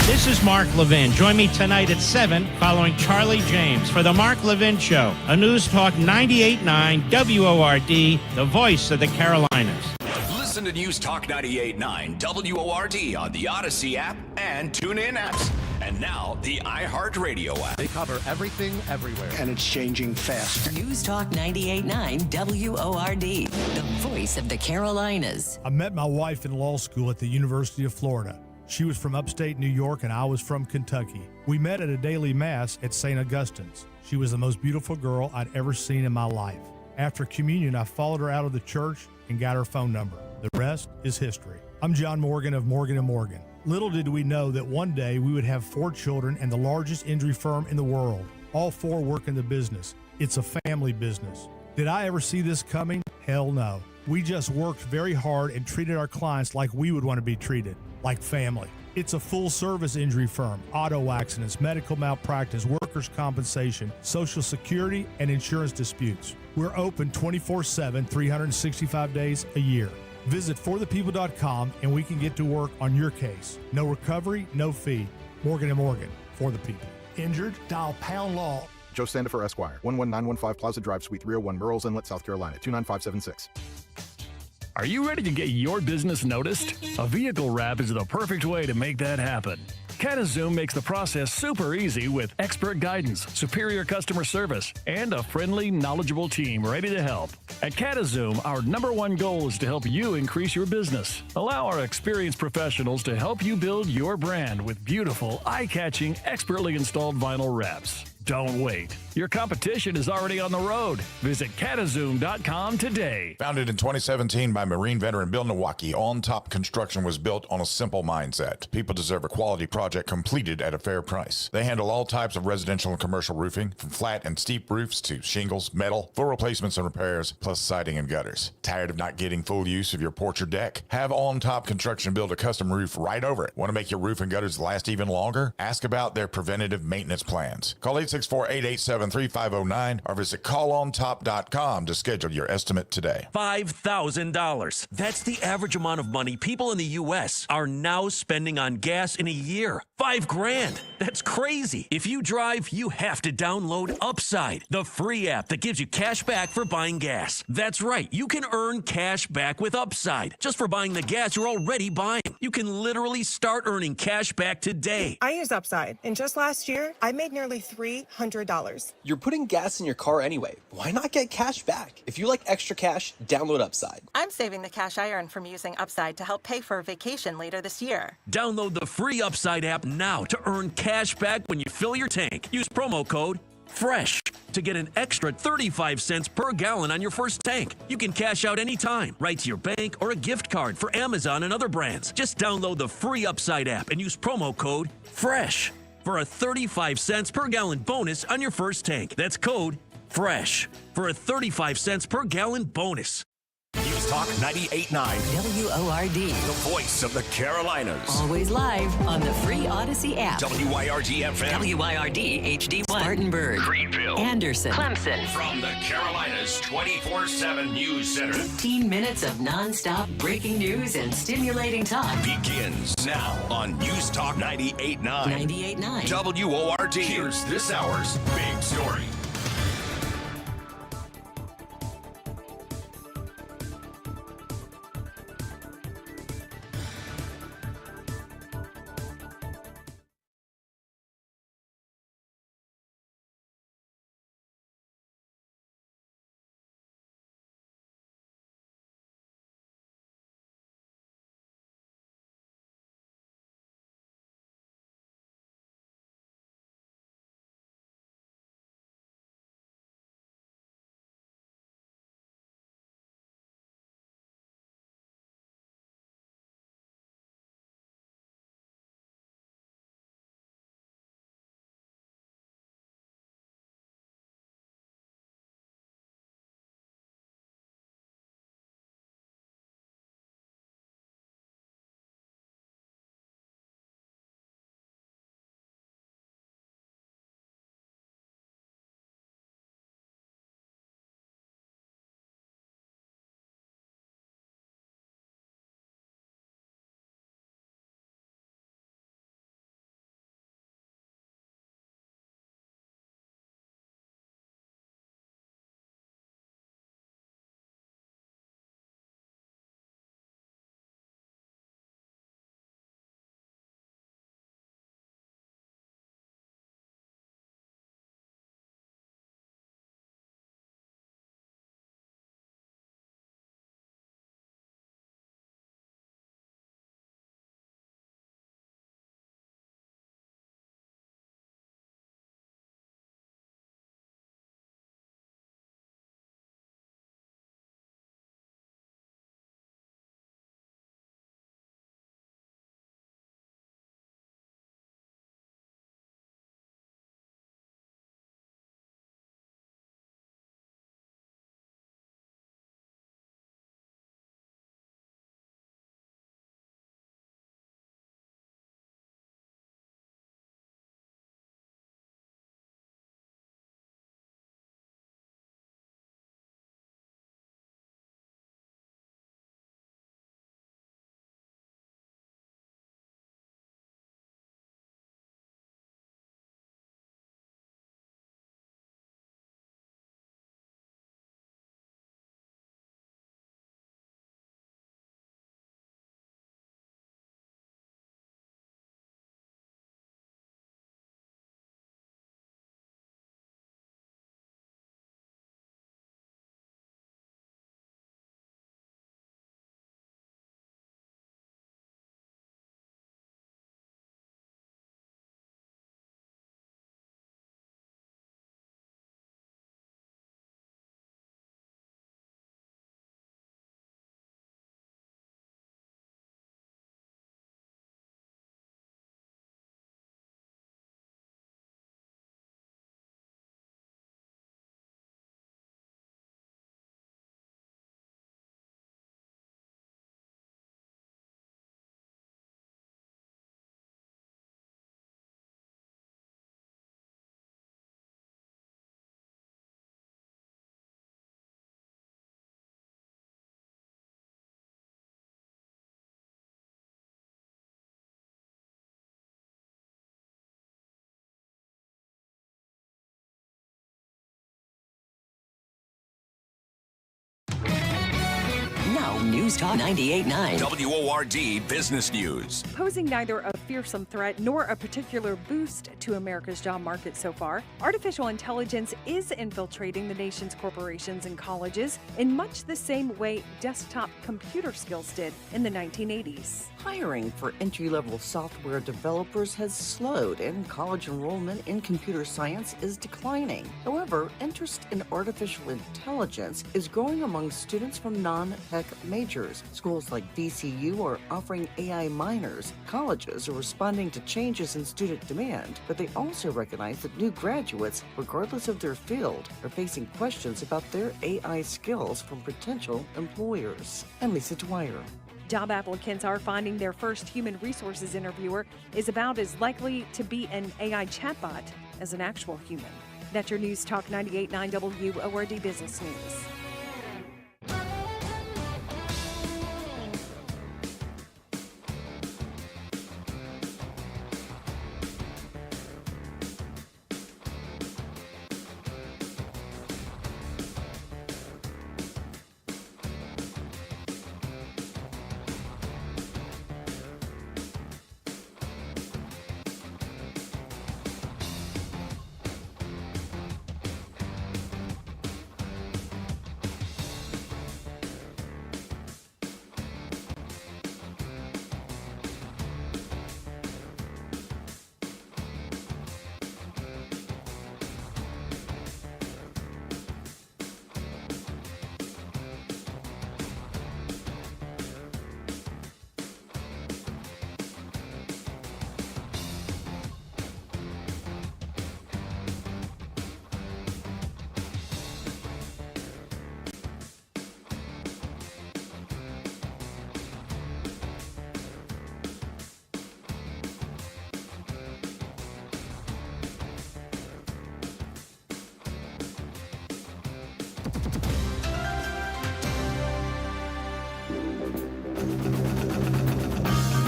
This is Mark Levin. Join me tonight at 7 following Charlie James for the Mark Levin Show, a News Talk 98.9 WORD, the voice of the Carolinas. Listen to News Talk 98.9 WORD on the Odyssey app and TuneIn apps. And now, the iHeartRadio app. They cover everything, everywhere. And it's changing fast. News Talk 98.9 WORD, the voice of the Carolinas. I met my wife in law school at the University of Florida. She was from upstate New York and I was from Kentucky. We met at a daily mass at St. Augustine's. She was the most beautiful girl I'd ever seen in my life. After communion, I followed her out of the church and got her phone number. The rest is history. I'm John Morgan of Morgan & Morgan. Little did we know that one day we would have 4 children and the largest injury firm in the world. All 4 work in the business. It's a family business. Did I ever see this coming? Hell no. We just worked very hard and treated our clients like we would want to be treated, like family. It's a full-service injury firm, auto accidents, medical malpractice, workers' compensation, Social Security, and insurance disputes. We're open 24/7, 365 days a year. Visit forthepeople.com and we can get to work on your case. No recovery, no fee. Morgan & Morgan, for the people. Injured? Dial Pound Law. Joe Standifer, Esquire, 11915 Plaza Drive, Suite 301, Burroughs Inlet, South Carolina, 29576. Are you ready to get your business noticed? A vehicle wrap is the perfect way to make that happen. CataZoom makes the process super easy with expert guidance, superior customer service, and a friendly, knowledgeable team ready to help. At CataZoom, our #1 goal is to help you increase your business. Allow our experienced professionals to help you build your brand with beautiful, eye-catching, expertly installed vinyl wraps. Don't wait. Your competition is already on the road. Visit catazoom.com today. Founded in 2017 by Marine veteran Bill Nowacki, On Top Construction was built on a simple mindset. People deserve a quality project completed at a fair price. They handle all types of residential and commercial roofing, from flat and steep roofs to shingles, metal, full replacements and repairs, plus siding and gutters. Tired of not getting full use of your porch or deck? Have On Top Construction build a custom roof right over it. Want to make your roof and gutters last even longer? Ask about their preventative maintenance plans. Call 864-887-3509 or visit callontop.com to schedule your estimate today. $5,000. That's the average amount of money people in the U.S. are now spending on gas in a year. $5,000. That's crazy. If you drive, you have to download Upside, the free app that gives you cash back for buying gas. That's right. You can earn cash back with Upside just for buying the gas you're already buying. You can literally start earning cash back today. I use Upside, and just last year, I made nearly $300. You're putting gas in your car anyway. Why not get cash back? If you like extra cash, download Upside. I'm saving the cash I earn from using Upside to help pay for a vacation later this year. Download the free Upside app now to earn cash back when you fill your tank. Use promo code FRESH to get an extra 35 cents per gallon on your first tank. You can cash out anytime, right to your bank or a gift card for Amazon and other brands. Just download the free Upside app and use promo code FRESH for a 35 cents per gallon bonus on your first tank. That's code FRESH for a 35 cents per gallon bonus. News Talk 98.9 WORD. The voice of the Carolinas. Always live on the free Odyssey app. WYRD FM. WYRD HD1. Spartanburg. Greenville. Anderson. Clemson. From the Carolinas 24/7 News Center. 15 minutes of nonstop breaking news and stimulating talk. Begins now on News Talk 98.9. 98.9. WORD. Here's this hour's big story. News Talk 98.9. WORD Business News. Posing neither a fearsome threat nor a particular boost to America's job market so far, artificial intelligence is infiltrating the nation's corporations and colleges in much the same way desktop computer skills did in the 1980s. Hiring for entry-level software developers has slowed, and college enrollment in computer science is declining. However, interest in artificial intelligence is growing among students from non-tech majors. Schools like VCU are offering AI minors. Colleges are responding to changes in student demand, but they also recognize that new graduates, regardless of their field, are facing questions about their AI skills from potential employers. I'm Lisa Dwyer. Job applicants are finding their first human resources interviewer is about as likely to be an AI chatbot as an actual human. That's your News Talk 98.9 WORD Business News.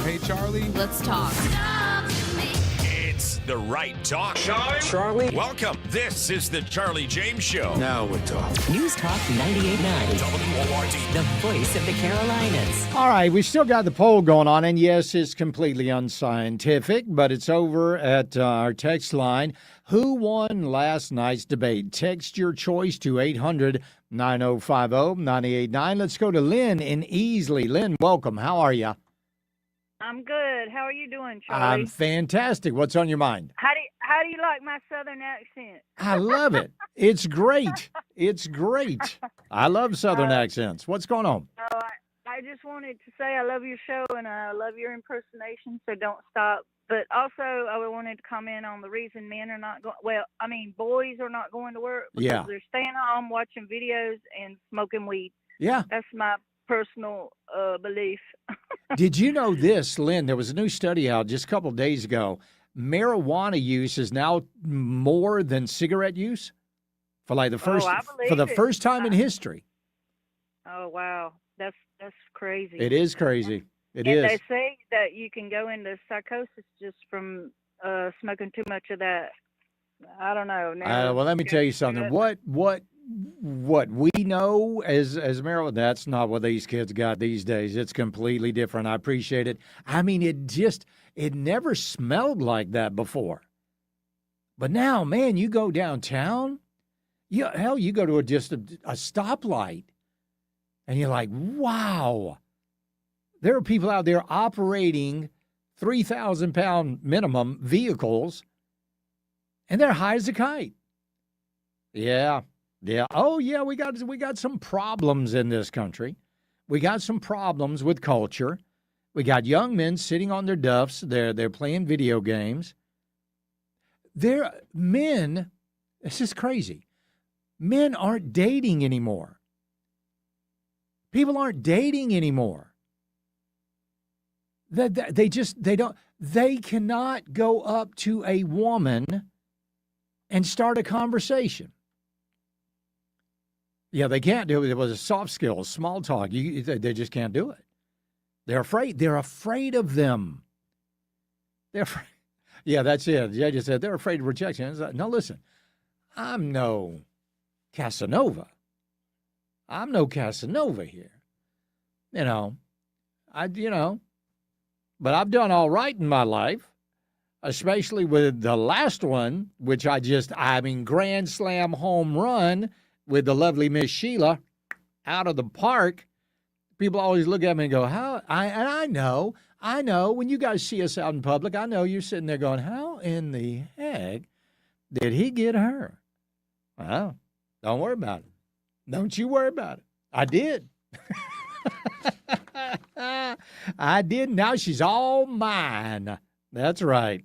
Hey, Charlie. Let's talk. It's the right talk. Charlie. Welcome. This is the Charlie James Show. Now we're talking. News Talk 98.9. WORD. The voice of the Carolinas. All right, we still got the poll going on, and yes, it's completely unscientific, but it's over at our text line. Who won last night's debate? Text your choice to 800-9050-989. Let's go to Lynn in Easley. Lynn, welcome. How are you? I'm good. How are you doing, Charlie? I'm fantastic. What's on your mind? How do you like my southern accent? I love it. It's great. It's great. I love southern accents. What's going on? I just wanted to say I love your show and I love your impersonation, so don't stop. But also, I wanted to comment on the reason men are not going. Well, I mean, boys are not going to work because they're staying home watching videos and smoking weed. Yeah, that's my personal belief. Did you know this, Lynn? There was a new study out just a couple of days ago. Marijuana use is now more than cigarette use for like the first first time in history. Oh wow, that's crazy. It is crazy. It and is. They say that you can go into psychosis just from smoking too much of that. I don't know. Now, well, let me tell you something. What we know as marijuana, that's not what these kids got these days. It's completely different. I appreciate it. I mean, it never smelled like that before. But now, man, you go downtown, you go to just a stoplight, and you're like, wow. There are people out there operating 3,000-pound minimum vehicles, and they're high as a kite. Yeah. Oh, yeah, we got some problems in this country. We got some problems with culture. We got young men sitting on their duffs. They're playing video games. Men, this is crazy. Men aren't dating anymore. People aren't dating anymore. They cannot go up to a woman and start a conversation. Yeah, they can't do it. It was a soft skills, small talk. They just can't do it. They're afraid. They're afraid of them. They're afraid. Yeah, that's it. Jay just said they're afraid of rejection. No, listen, I'm no Casanova. I'm no Casanova here. but I've done all right in my life, especially with the last one, which grand slam home run with the lovely Miss Sheila out of the park. People always look at me and go, I know, when you guys see us out in public, I know you're sitting there going, how in the heck did he get her? Well, don't worry about it. Don't you worry about it. I did. I did. Now she's all mine. That's right.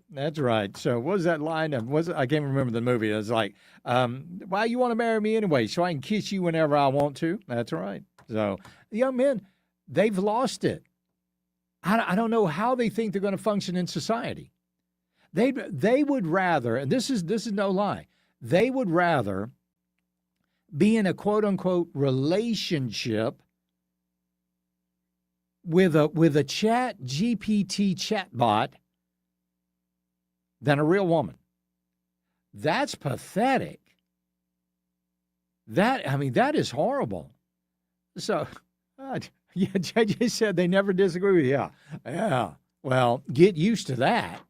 So what was that line? I can't remember the movie. It was like, why you want to marry me anyway? So I can kiss you whenever I want to. That's right. So the young men, they've lost it. I don't know how they think they're going to function in society. They would rather, and this is no lie, they would rather be in a quote unquote relationship with a chat GPT chatbot than a real woman. That's pathetic. That is horrible. So, JJ said they never disagree with you. Yeah. Well, get used to that.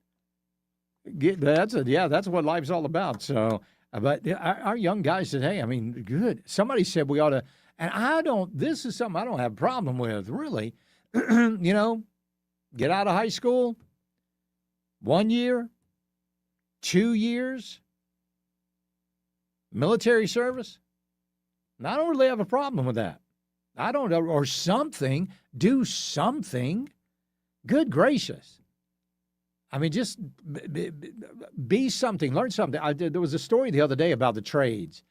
That's what life's all about. So, but our young guys said, hey, good. Somebody said we ought to, and this is something I don't have a problem with, really. Get out of high school, 1 year, 2 years, military service. And I don't really have a problem with that. I don't, or something, do something. Good gracious. Just be something, learn something. There was a story the other day about the trades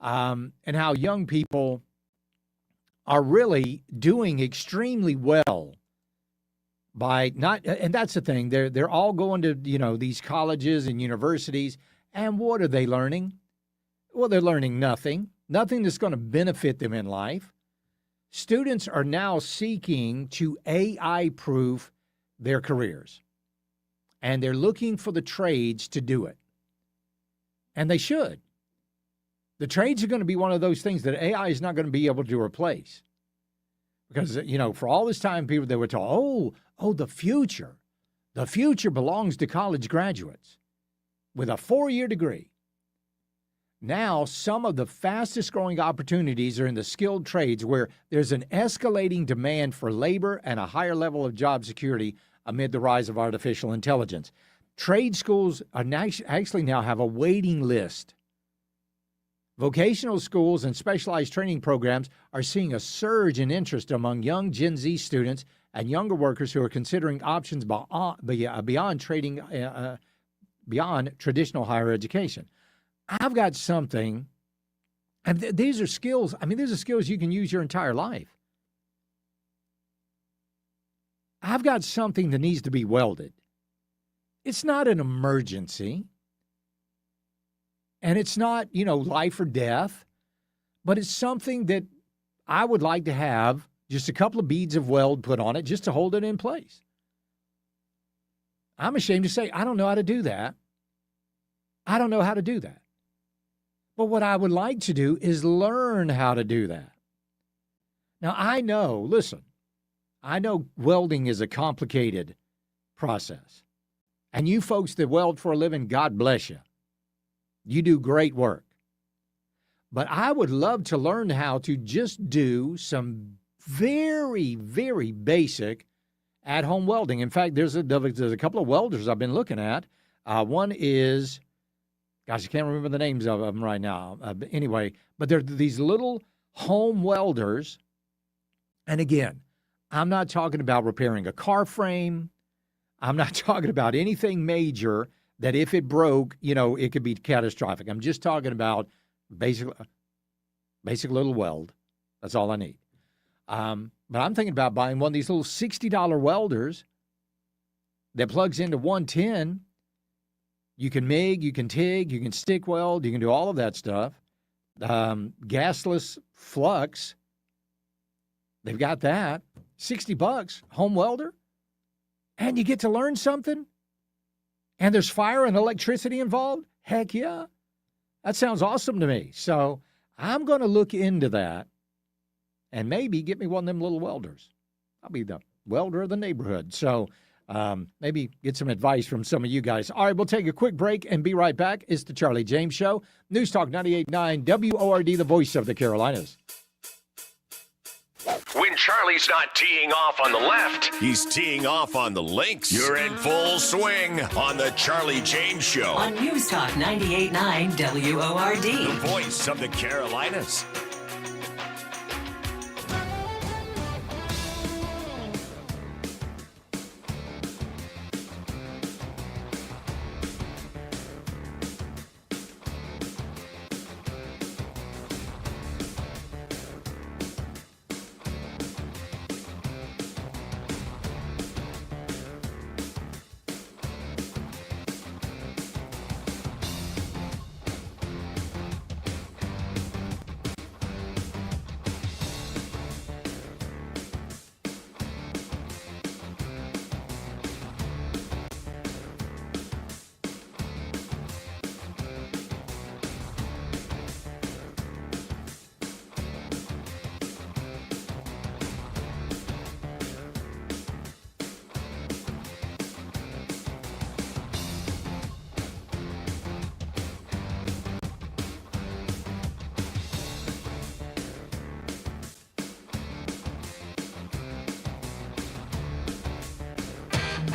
and how young people are really doing extremely well by not, and that's the thing, they're all going to, these colleges and universities, and what are they learning? Well, they're learning nothing that's going to benefit them in life. Students are now seeking to AI-proof their careers, and they're looking for the trades to do it, and they should. The trades are going to be one of those things that AI is not going to be able to replace. Because, for all this time, people, they were told, the future belongs to college graduates with a 4-year degree. Now, some of the fastest growing opportunities are in the skilled trades where there's an escalating demand for labor and a higher level of job security amid the rise of artificial intelligence. Trade schools are actually now have a waiting list. Vocational schools and specialized training programs are seeing a surge in interest among young Gen Z students and younger workers who are considering options beyond traditional higher education. I've got something, and these are skills. These are skills you can use your entire life. I've got something that needs to be welded. It's not an emergency. And it's not, life or death, but it's something that I would like to have just a couple of beads of weld put on it just to hold it in place. I'm ashamed to say I don't know how to do that. But what I would like to do is learn how to do that. Now, I know welding is a complicated process. And you folks that weld for a living, God bless you. You do great work. But I would love to learn how to just do some very, very basic at-home welding. In fact, there's a couple of welders I've been looking at. One is, I can't remember the names of them right now. But they're these little home welders. And again, I'm not talking about repairing a car frame. I'm not talking about anything major that if it broke, it could be catastrophic. I'm just talking about basic little weld. That's all I need. But I'm thinking about buying one of these little $60 welders that plugs into 110. You can MIG, you can TIG, you can stick weld, you can do all of that stuff. Gasless flux. They've got that. $60, home welder. And you get to learn something. And there's fire and electricity involved? Heck yeah. That sounds awesome to me. So I'm going to look into that and maybe get me one of them little welders. I'll be the welder of the neighborhood. So maybe get some advice from some of you guys. All right, we'll take a quick break and be right back. It's the Charlie James Show. News Talk 98.9 WORD, the voice of the Carolinas. When Charlie's not teeing off on the left, he's teeing off on the links. You're in full swing on the Charlie James Show. On News Talk 98.9 WORD. The voice of the Carolinas.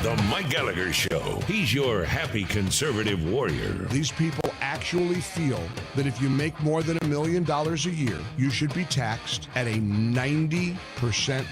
The Mike Gallagher Show. He's your happy conservative warrior. These people actually feel that if you make more than $1 million a year, you should be taxed at a 90%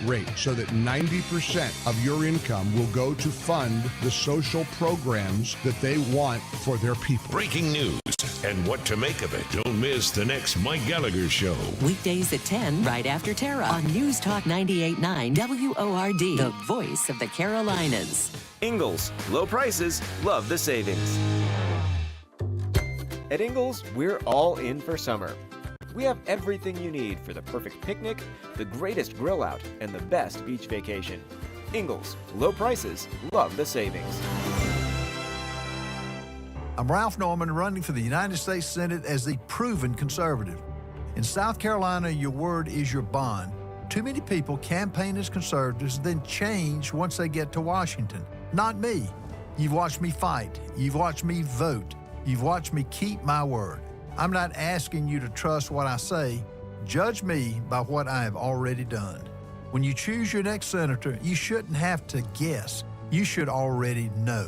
rate, so that 90% of your income will go to fund the social programs that they want for their people. Breaking news and what to make of it. Don't miss the next Mike Gallagher Show. Weekdays at 10, right after Tara, on News Talk 98.9 WORD, the voice of the Carolinas. Ingalls, low prices, love the savings. At Ingalls, we're all in for summer. We have everything you need for the perfect picnic, the greatest grill out, and the best beach vacation. Ingalls, low prices, love the savings. I'm Ralph Norman, running for the United States Senate as the proven conservative. In South Carolina, your word is your bond. Too many people campaign as conservatives, then change once they get to Washington. Not me. You've watched me fight. You've watched me vote. You've watched me keep my word. I'm not asking you to trust what I say. Judge me by what I have already done. When you choose your next senator, you shouldn't have to guess. You should already know.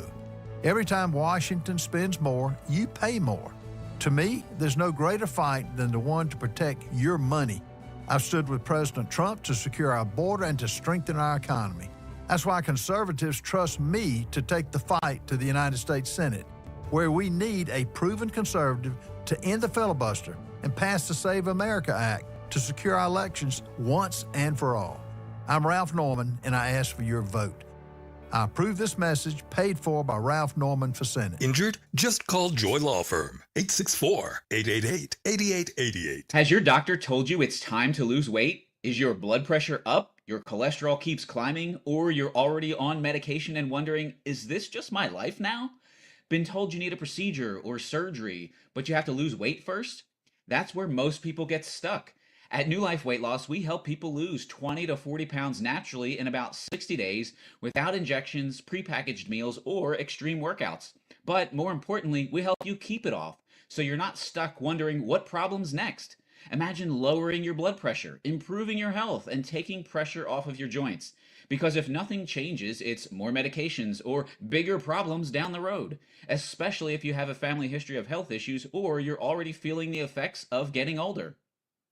Every time Washington spends more, you pay more. To me, there's no greater fight than the one to protect your money. I've stood with President Trump to secure our border and to strengthen our economy. That's why conservatives trust me to take the fight to the United States Senate, where we need a proven conservative to end the filibuster and pass the Save America Act to secure our elections once and for all. I'm Ralph Norman, and I ask for your vote. I approve this message, paid for by Ralph Norman for Senate. Injured? Just call Joy Law Firm, 864-888-8888. Has your doctor told you it's time to lose weight? Is your blood pressure up, your cholesterol keeps climbing, or you're already on medication and wondering, is this just my life now? Been told you need a procedure or surgery, but you have to lose weight first? That's where most people get stuck. At New Life Weight Loss, we help people lose 20 to 40 pounds naturally in about 60 days without injections, prepackaged meals, or extreme workouts. But more importantly, we help you keep it off, so you're not stuck wondering what problem's next. Imagine lowering your blood pressure, improving your health, and taking pressure off of your joints. Because if nothing changes, it's more medications or bigger problems down the road, especially if you have a family history of health issues or you're already feeling the effects of getting older.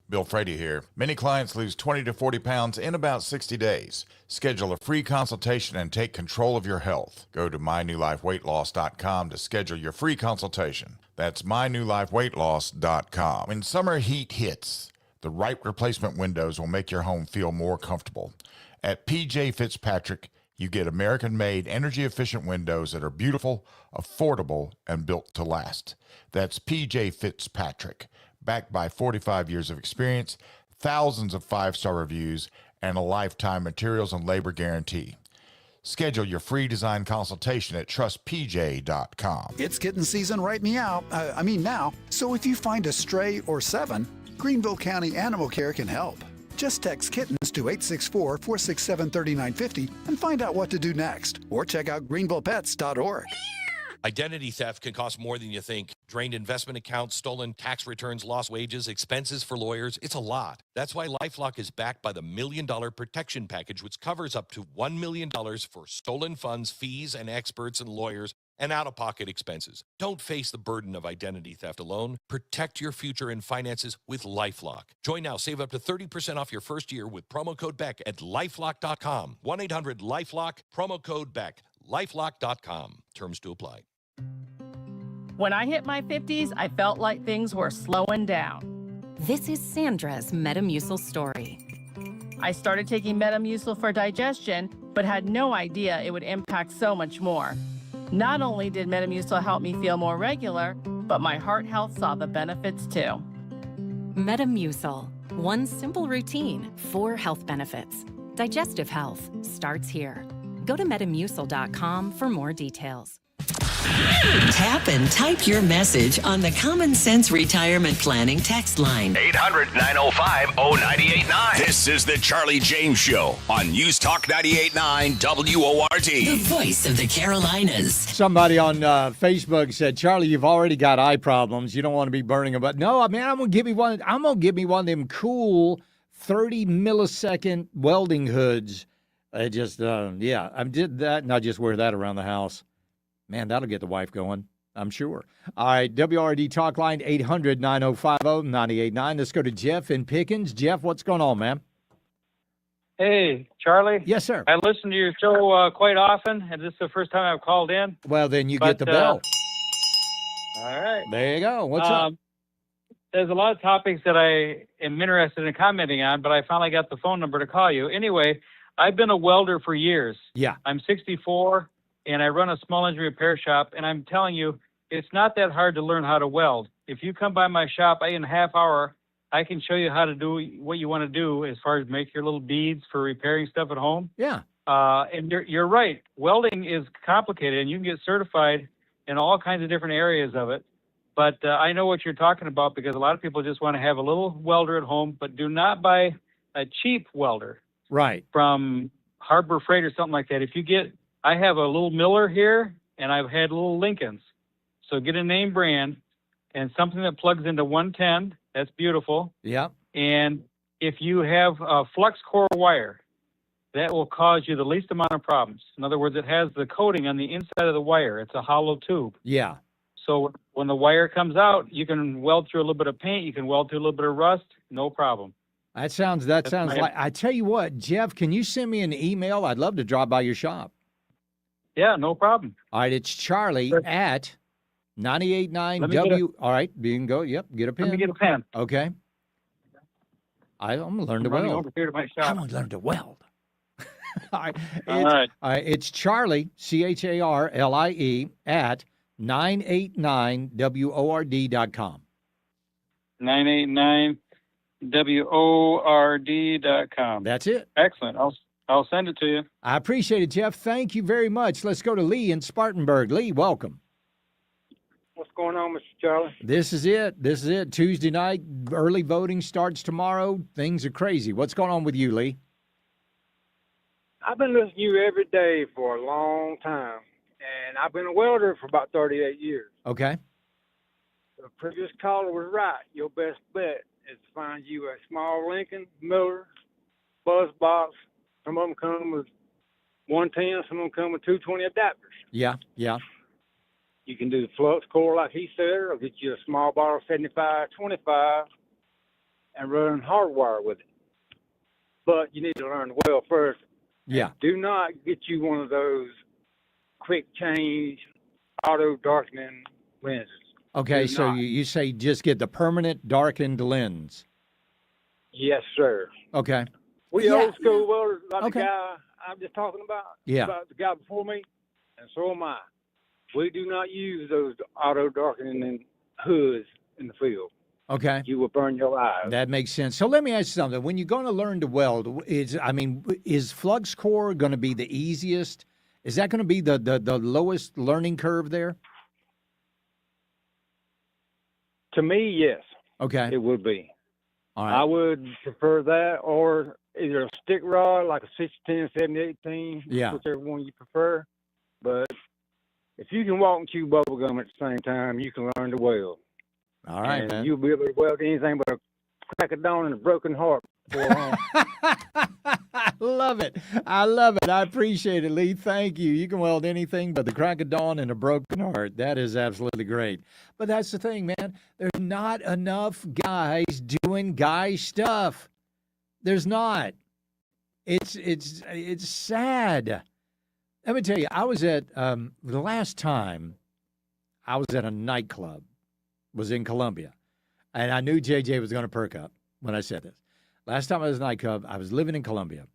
Bill Frady here. Many clients lose 20 to 40 pounds in about 60 days. Schedule a free consultation and take control of your health. Go to mynewlifeweightloss.com to schedule your free consultation. That's mynewlifeweightloss.com. When summer heat hits, the right replacement windows will make your home feel more comfortable. At PJ Fitzpatrick, you get American-made, energy-efficient windows that are beautiful, affordable, and built to last. That's PJ Fitzpatrick. Backed by 45 years of experience, thousands of 5-star reviews, and a lifetime materials and labor guarantee. Schedule your free design consultation at trustpj.com. It's kitten season right now. So if you find a stray or 7, Greenville County Animal Care can help. Just text kittens to 864-467-3950 and find out what to do next. Or check out greenvillepets.org. Identity theft can cost more than you think. Drained investment accounts, stolen tax returns, lost wages, expenses for lawyers. It's a lot. That's why LifeLock is backed by the $1 Million Protection Package, which covers up to $1 million for stolen funds, fees, and experts and lawyers, and out-of-pocket expenses. Don't face the burden of identity theft alone. Protect your future and finances with LifeLock. Join now. Save up to 30% off your first year with promo code BECK at LifeLock.com. 1-800-LifeLock, promo code BECK. LifeLock.com. Terms to apply. When I hit my 50s, I felt like things were slowing down. This is Sandra's Metamucil story. I started taking Metamucil for digestion, but had no idea it would impact so much more. Not only did Metamucil help me feel more regular, but my heart health saw the benefits too. Metamucil. One simple routine, 4 health benefits. Digestive health starts here. Go to metamucil.com for more details. Tap and type your message on the Common Sense Retirement Planning text line. 800-905-0989. This is the Charlie James Show on News Talk 98.9 WORD. The voice of the Carolinas. Somebody on Facebook said, Charlie, you've already got eye problems. You don't want to be burning them. But no, I mean, I'm gonna give me one of them cool 30 millisecond welding hoods. I just I did that, and I just wear that around the house. Man, that'll get the wife going, I'm sure. All right, WRD Talk Line, 800-905-0989. Let's go to Jeff in Pickens. Jeff, what's going on, man? Hey, Charlie. Yes, sir. I listen to your show quite often, and this is the first time I've called in. Well, then you get the bell. All right. There you go. What's up? There's a lot of topics that I am interested in commenting on, but I finally got the phone number to call you. Anyway, I've been a welder for years. Yeah. I'm 64. And I run a small engine repair shop, and I'm telling you, it's not that hard to learn how to weld. If you come by my shop in a half hour, I can show you how to do what you want to do as far as make your little beads for repairing stuff at home. Yeah. And you're right. Welding is complicated, and you can get certified in all kinds of different areas of it. But I know what you're talking about because a lot of people just want to have a little welder at home, but do not buy a cheap welder. Right. From Harbor Freight or something like that. I have a little Miller here, and I've had little Lincolns. So get a name brand and something that plugs into 110. That's beautiful. Yeah. And if you have a flux core wire, that will cause you the least amount of problems. In other words, it has the coating on the inside of the wire. It's a hollow tube. Yeah. So when the wire comes out, you can weld through a little bit of paint. You can weld through a little bit of rust. No problem. That sounds like, I tell you what, Jeff, can you send me an email? I'd love to drop by your shop. Yeah, no problem. All right, it's Charlie at 98.9 W. All right, you can go. Yep, get a pen. Let me get a pen. Okay. I'm going to learn to weld. Over here to my shop. I'm going to learn to weld. All right. All right. It's Charlie, CHARLIE, at 989WORD.com. 989WORD.com. That's it. Excellent. I'll send it to you. I appreciate it, Jeff. Thank you very much. Let's go to Lee in Spartanburg. Lee, welcome. What's going on, Mr. Charlie? This is it. Tuesday night, early voting starts tomorrow. Things are crazy. What's going on with you, Lee? I've been listening to you every day for a long time, and I've been a welder for about 38 years. Okay. The previous caller was right. Your best bet is to find you a small Lincoln, Miller, buzz box. Some of them come with 110, some of them come with 220 adapters. Yeah. You can do the flux core like he said, or get you a small bottle 75-25 and run hardwire with it. But you need to learn to weld first. Yeah. Do not get you one of those quick change auto darkening lenses. Okay, so you say just get the permanent darkened lens. Yes, sir. Okay. We old school welders, like the guy I'm just talking about. Yeah. About the guy before me, and so am I. We do not use those auto darkening hoods in the field. Okay. You will burn your eyes. That makes sense. So let me ask you something. When you're going to learn to weld, is flux core going to be the easiest? Is that going to be the lowest learning curve there? To me, yes. Okay. It would be. All I right. would prefer that, or either a stick rod like a 6010, 7018, Yeah. whichever one you prefer. But if you can walk and chew bubble gum at the same time, you can learn to weld. All right, and man. you'll be able to weld anything but a crack of dawn and a broken heart. I love it. I love it. I appreciate it, Lee. Thank you. You can weld anything but the crack of dawn and a broken heart. That is absolutely great. But that's the thing, man. There's not enough guys doing guy stuff. There's not. It's sad. Let me tell you, I was at the last time I was at a nightclub was in Columbia, and I knew JJ was going to perk up when I said this. Last time I was at a nightclub, I was living in Columbia,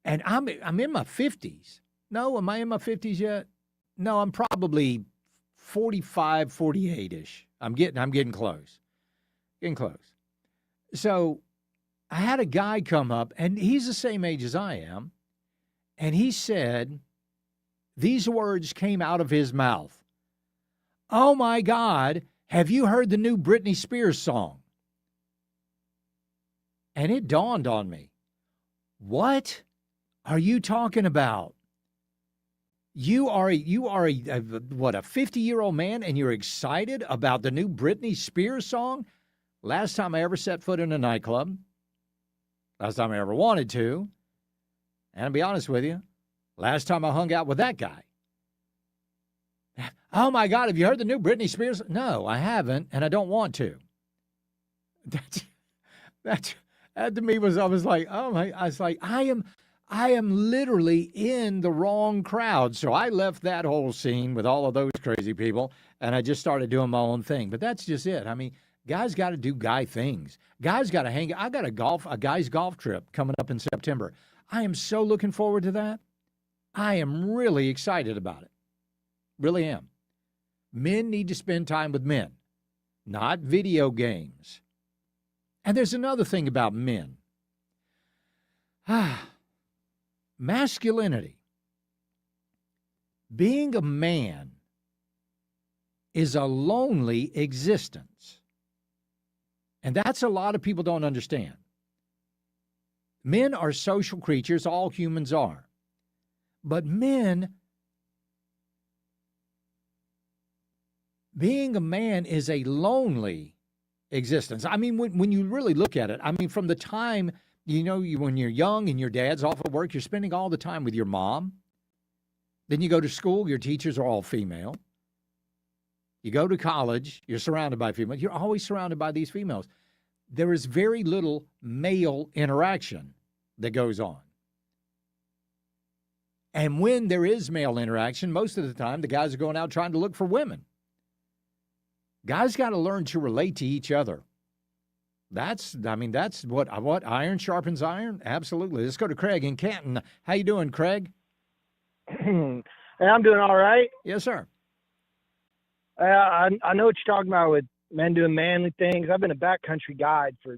and I'm in my 50s. No, am I in my 50s yet? No, I'm probably 45, 48-ish. I'm getting close. Getting close. So I had a guy come up, and he's the same age as I am, and he said, these words came out of his mouth. Oh, my God, have you heard the new Britney Spears song? And it dawned on me. What are you talking about? You are a 50-year-old man, and you're excited about the new Britney Spears song? Last time I ever set foot in a nightclub, last time I ever wanted to, and I'll be honest with you, last time I hung out with that guy. Oh, my God, have you heard the new Britney Spears? No, I haven't, and I don't want to. That to me was, I was like, oh, my, I was like, I am literally in the wrong crowd. So I left that whole scene with all of those crazy people, and I just started doing my own thing. But that's just it. I mean, guys got to do guy things. Guys got to hang. I got a guy's golf trip coming up in September. I am so looking forward to that. I am really excited about it. Really am. Men need to spend time with men, not video games. And there's another thing about men. Masculinity. Being a man is a lonely existence. And that's a lot of people don't understand. Men are social creatures, all humans are. But men, being a man is a lonely existence. I mean, when you really look at it, I mean, from the time, when you're young and your dad's off of work, you're spending all the time with your mom. Then you go to school, your teachers are all female. You go to college, you're surrounded by females. You're always surrounded by these females. There is very little male interaction that goes on. And when there is male interaction, most of the time, the guys are going out trying to look for women. Guys got to learn to relate to each other. That's what iron sharpens iron. Absolutely. Let's go to Craig in Canton. How you doing, Craig? Hey, I'm doing all right. Yes, sir. I know what you're talking about with men doing manly things. I've been a backcountry guide for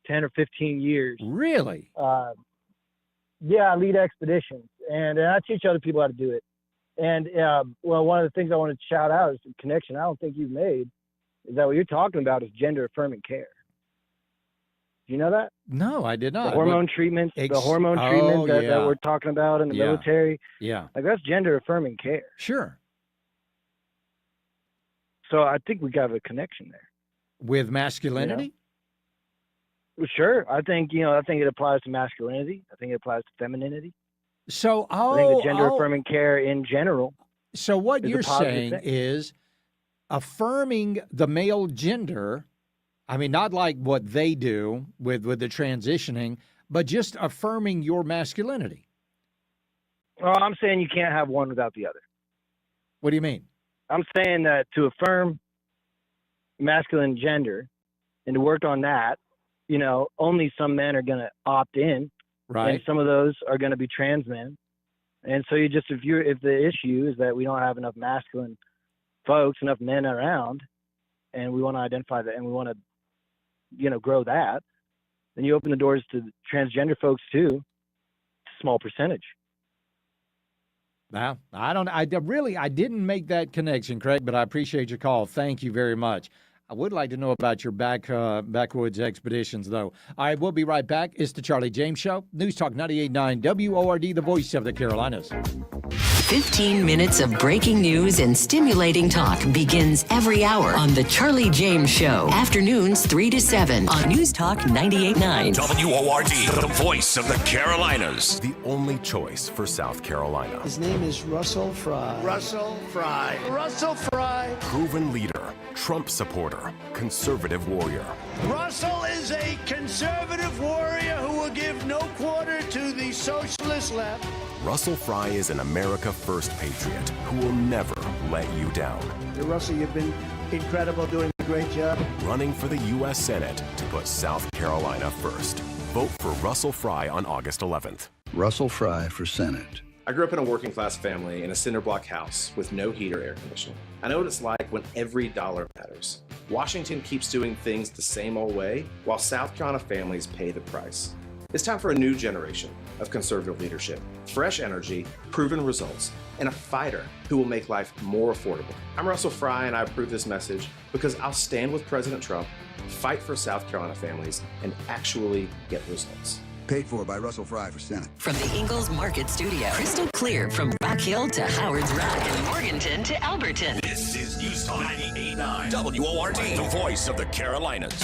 10 or 15 years. Really? Yeah, I lead expeditions, and I teach other people how to do it. And, one of the things I wanted to shout out is the connection I don't think you've made is that what you're talking about is gender-affirming care. Do you know that? No, I did not. The hormone treatments, that we're talking about in the military. Yeah. Like, that's gender-affirming care. Sure. So I think we got a connection there. With masculinity? Well, sure. I think it applies to masculinity. I think it applies to femininity. So, I think the gender-affirming care in general. So what is you're a positive saying thing. is affirming the male gender. I mean, not like what they do with the transitioning, but just affirming your masculinity. Well, I'm saying you can't have one without the other. What do you mean? I'm saying that to affirm masculine gender and to work on that, only some men are going to opt in. Right. And some of those are going to be trans men. And so if the issue is that we don't have enough masculine folks, enough men around, and we want to identify that and we want to, grow that, then you open the doors to transgender folks too. It's a small percentage. Now, I didn't make that connection, Craig, but I appreciate your call. Thank you very much. I would like to know about your backwoods expeditions, though. All right, we'll be right back. It's the Charlie James Show. News Talk 98.9 WORD, the voice of the Carolinas. 15 minutes of breaking news and stimulating talk begins every hour on The Charlie James Show. Afternoons 3 to 7 on News Talk 98.9. WORD, the voice of the Carolinas. The only choice for South Carolina. His name is Russell Fry. Russell Fry. Russell Fry. Proven leader, Trump supporter, conservative warrior. Russell is a conservative warrior who will give no quarter to the socialist left. Russell Fry is an America First patriot who will never let you down. Russell, you've been incredible, doing a great job. Running for the U.S. Senate to put South Carolina first. Vote for Russell Fry on August 11th. Russell Fry for Senate. I grew up in a working class family in a cinder block house with no heat or air conditioning. I know what it's like when every dollar matters. Washington keeps doing things the same old way, while South Carolina families pay the price. It's time for a new generation of conservative leadership, fresh energy, proven results, and a fighter who will make life more affordable. I'm Russell Fry, and I approve this message because I'll stand with President Trump, fight for South Carolina families, and actually get results. Paid for by Russell Fry for Senate. From the Ingalls Market Studio, crystal clear from Rock Hill to Howard's Rock and Morganton to Alberton. This is News Talk 98.9 WORD, the voice of the Carolinas.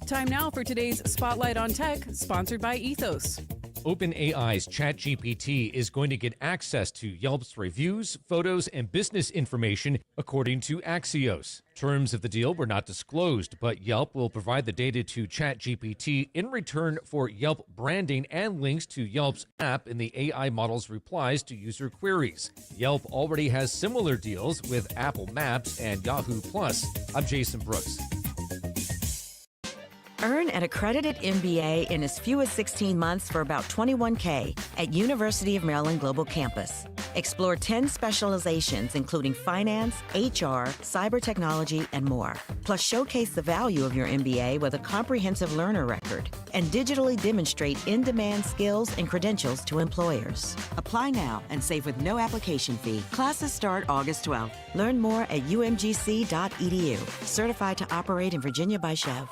Time now for today's Spotlight on Tech, sponsored by Ethos. OpenAI's ChatGPT is going to get access to Yelp's reviews, photos, and business information, according to Axios. Terms of the deal were not disclosed, but Yelp will provide the data to ChatGPT in return for Yelp branding and links to Yelp's app in the AI model's replies to user queries. Yelp already has similar deals with Apple Maps and Yahoo Plus. I'm Jason Brooks. Earn an accredited MBA in as few as 16 months for about $21K at University of Maryland Global Campus. Explore 10 specializations, including finance, HR, cyber technology, and more. Plus, showcase the value of your MBA with a comprehensive learner record and digitally demonstrate in-demand skills and credentials to employers. Apply now and save with no application fee. Classes start August 12th. Learn more at umgc.edu. Certified to operate in Virginia by Chev.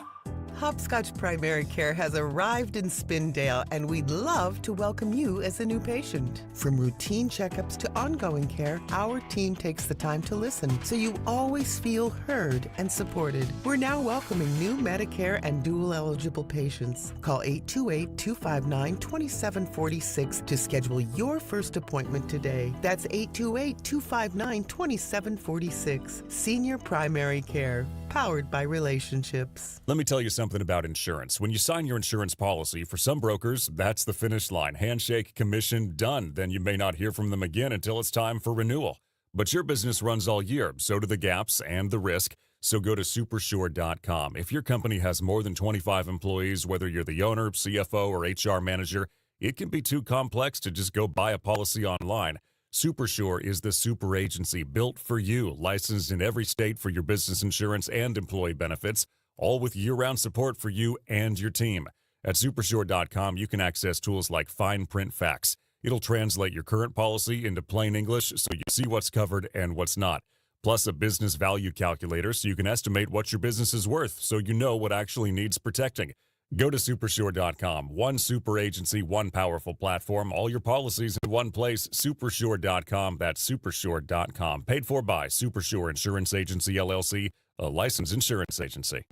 Hopscotch Primary Care has arrived in Spindale, and we'd love to welcome you as a new patient. From routine checkups to ongoing care, our team takes the time to listen, so you always feel heard and supported. We're now welcoming new Medicare and dual-eligible patients. Call 828-259-2746 to schedule your first appointment today. That's 828-259-2746. Senior Primary Care, powered by relationships. Let me tell you something about insurance. When you sign your insurance policy, for some brokers, that's the finish line. Handshake, commission, done. Then you may not hear from them again until it's time for renewal. But your business runs all year, so do the gaps and the risk. So go to supersure.com. If your company has more than 25 employees, whether you're the owner, CFO, or HR manager, it can be too complex to just go buy a policy online. Supersure is the super agency built for you, licensed in every state for your business insurance and employee benefits, all with year-round support for you and your team. At supersure.com, you can access tools like fine print facts. It'll translate your current policy into plain English so you see what's covered and what's not. Plus a business value calculator so you can estimate what your business is worth so you know what actually needs protecting. Go to supersure.com. One super agency, one powerful platform, all your policies in one place. Supersure.com. That's supersure.com. Paid for by Supersure Insurance Agency, LLC, a licensed insurance agency.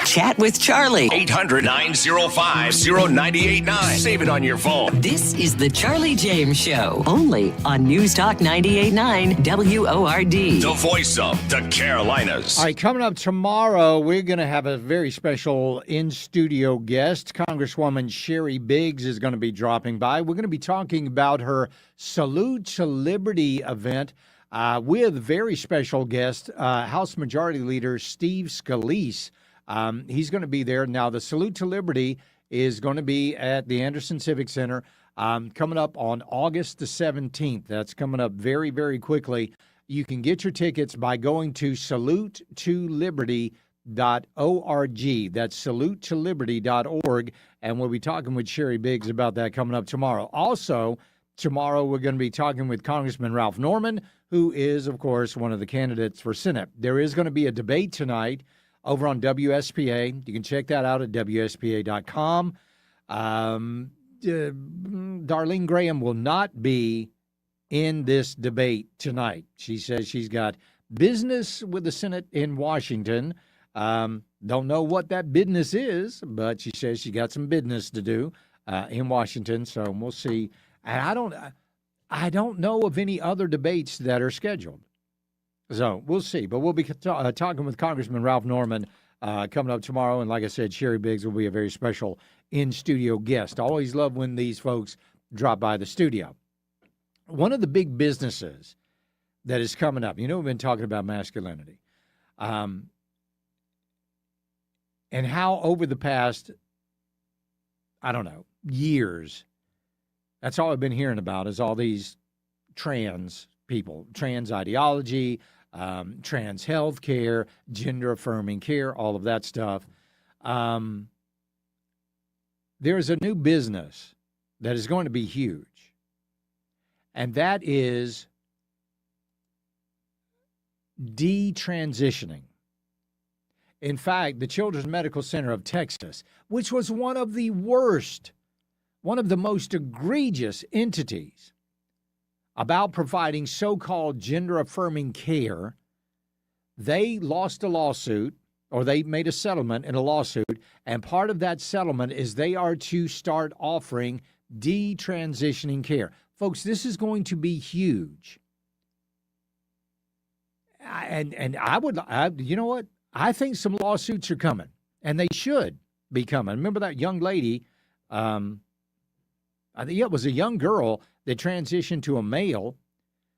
Chat with Charlie. 800-905-0989. Save it on your phone. This is the Charlie James Show, only on News Talk 98.9 WORD. The voice of the Carolinas. All right, coming up tomorrow, we're going to have a very special in-studio guest. Congresswoman Sherry Biggs is going to be dropping by. We're going to be talking about her Salute to Liberty event with very special guest, House Majority Leader Steve Scalise. He's going to be there. Now, the Salute to Liberty is going to be at the Anderson Civic Center coming up on August the 17th. That's coming up very, very quickly. You can get your tickets by going to salutetoliberty.org. That's salutetoliberty.org. And we'll be talking with Sherry Biggs about that coming up tomorrow. Also, tomorrow we're going to be talking with Congressman Ralph Norman, who is, of course, one of the candidates for Senate. There is going to be a debate tonight over on WSPA. You can check that out at WSPA.com. Darlene Graham will not be in this debate tonight. She says she's got business with the Senate in Washington. Don't know what that business is, but she says she got some business to do in Washington, so we'll see. And I don't know of any other debates that are scheduled. So we'll see. But we'll be talking with Congressman Ralph Norman coming up tomorrow. And like I said, Sherry Biggs will be a very special in-studio guest. I always love when these folks drop by the studio. One of the big businesses that is coming up, we've been talking about masculinity. And how over the past, years, that's all I've been hearing about is all these trans people, trans ideology, trans health care, gender-affirming care, all of that stuff. There's a new business that is going to be huge, and that is detransitioning. In fact, the Children's Medical Center of Texas, which was one of the worst, one of the most egregious entities about providing so-called gender-affirming care, they lost a lawsuit, or they made a settlement in a lawsuit, and part of that settlement is they are to start offering detransitioning care. Folks, this is going to be huge. And you know what? I think some lawsuits are coming, and they should be coming. Remember that young lady, I think it was a young girl that transitioned to a male.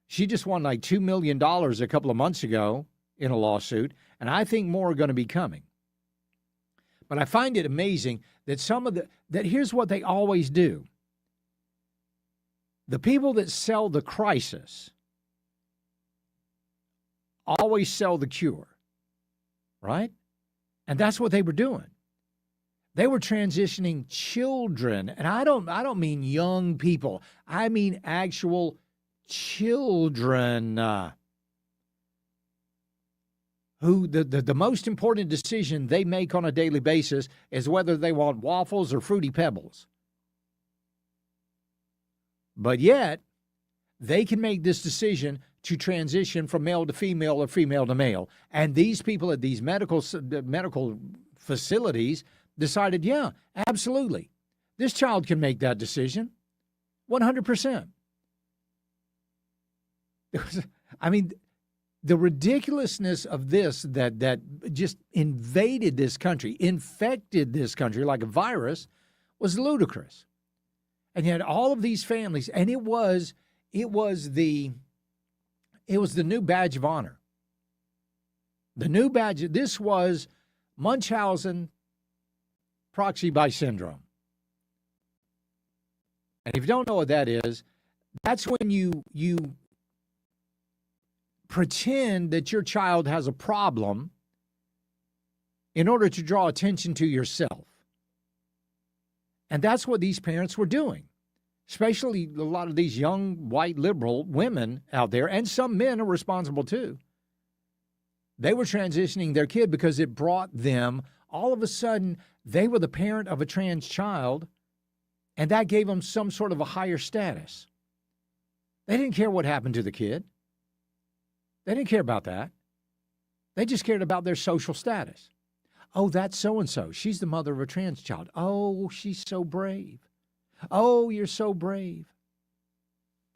She just won like $2 million a couple of months ago in a lawsuit, and I think more are going to be coming. But I find it amazing that that here's what they always do. The people that sell the crisis always sell the cure, right? And that's what they were doing. They were transitioning children, and I don't mean young people. I mean actual children who the most important decision they make on a daily basis is whether they want waffles or Fruity Pebbles. But yet, they can make this decision to transition from male to female or female to male. And these people at these medical facilities decided, yeah, absolutely. This child can make that decision 100%. I mean, the ridiculousness of this that just invaded this country, infected this country like a virus, was ludicrous. And yet all of these families, and it was the new badge of honor. The new badge, this was Munchausen proxy by syndrome. And if you don't know what that is, that's when you pretend that your child has a problem in order to draw attention to yourself. And that's what these parents were doing, especially a lot of these young white liberal women out there, and some men are responsible too. They were transitioning their kid because it brought them, all of a sudden, they were the parent of a trans child, and that gave them some sort of a higher status. They didn't care what happened to the kid. They didn't care about that. They just cared about their social status. Oh, that's so-and-so. She's the mother of a trans child. Oh, she's so brave. Oh, you're so brave.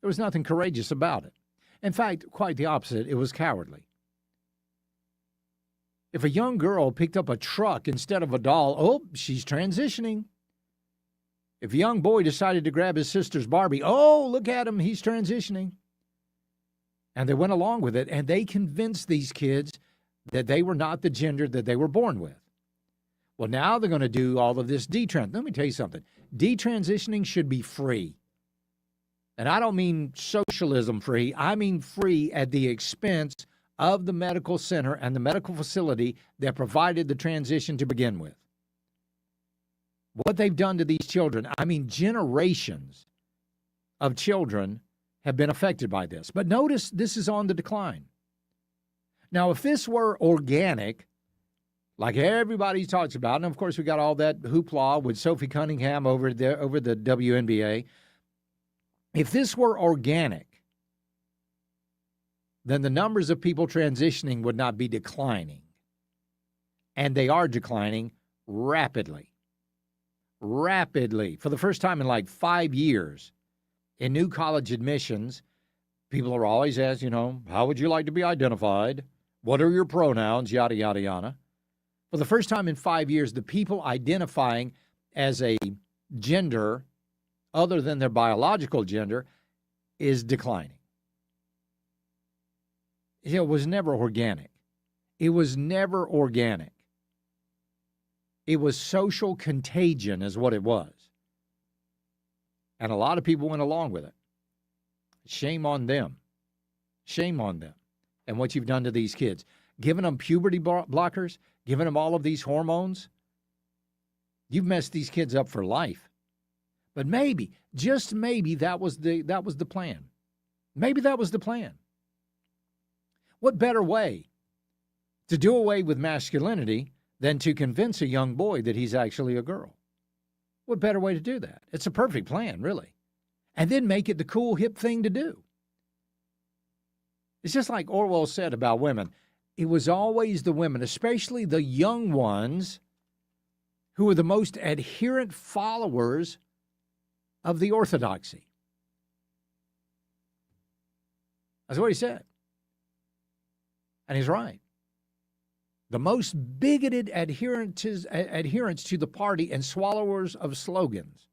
There was nothing courageous about it. In fact, quite the opposite. It was cowardly. If a young girl picked up a truck instead of a doll, oh, she's transitioning. If a young boy decided to grab his sister's Barbie, oh, look at him, he's transitioning. And they went along with it, and they convinced these kids that they were not the gender that they were born with. Well, now they're going to do all of this detrans. Let me tell you something. Detransitioning should be free. And I don't mean socialism free. I mean free at the expense of the medical center and the medical facility that provided the transition to begin with. What they've done to these children, I mean, generations of children have been affected by this. But notice this is on the decline. Now, if this were organic, like everybody talks about, and of course we got all that hoopla with Sophie Cunningham over the WNBA, if this were organic, then the numbers of people transitioning would not be declining. And they are declining rapidly. Rapidly. For the first time in like 5 years, in new college admissions, people are always asked, how would you like to be identified? What are your pronouns? Yada, yada, yada. For the first time in 5 years, the people identifying as a gender other than their biological gender is declining. It was never organic. It was never organic. It was social contagion is what it was. And a lot of people went along with it. Shame on them. Shame on them. And what you've done to these kids. Giving them puberty blockers, giving them all of these hormones. You've messed these kids up for life. But maybe, just maybe, that was the plan. Maybe that was the plan. What better way to do away with masculinity than to convince a young boy that he's actually a girl. What better way to do that? It's a perfect plan, really. And then make it the cool, hip thing to do. It's just like Orwell said about women. It was always the women, especially the young ones, who were the most adherent followers of the orthodoxy. That's what he said. And he's right. The most bigoted adherents to the party and swallowers of slogans.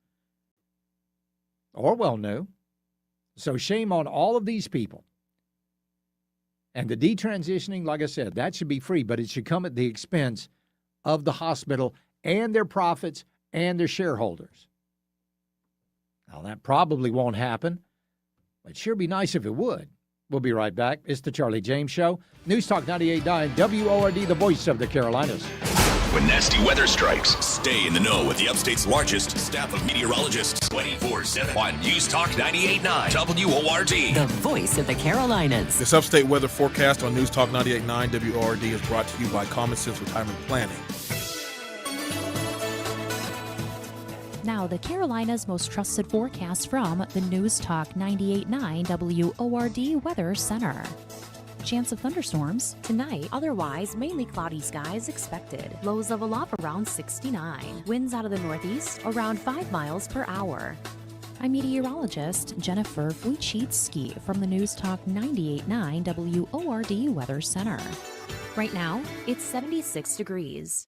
Orwell knew. So shame on all of these people. And the detransitioning, like I said, that should be free, but it should come at the expense of the hospital and their profits and their shareholders. Now, that probably won't happen, but it'd sure be nice if it would. We'll be right back. It's the Charlie James Show. News Talk 98.9 WORD, the voice of the Carolinas. When nasty weather strikes, stay in the know with the Upstate's largest staff of meteorologists 24/7 on News Talk 98.9 WORD. The voice of the Carolinas. This Upstate weather forecast on News Talk 98.9 WORD is brought to you by Common Sense Retirement Planning. Now, the Carolinas' most trusted forecast from the News Talk 98.9 WORD Weather Center. Chance of thunderstorms tonight, otherwise mainly cloudy skies expected. Lows level off around 69. Winds out of the northeast around 5 miles per hour. I'm meteorologist Jennifer Wojcicki from the News Talk 98.9 WORD Weather Center. Right now, it's 76 degrees.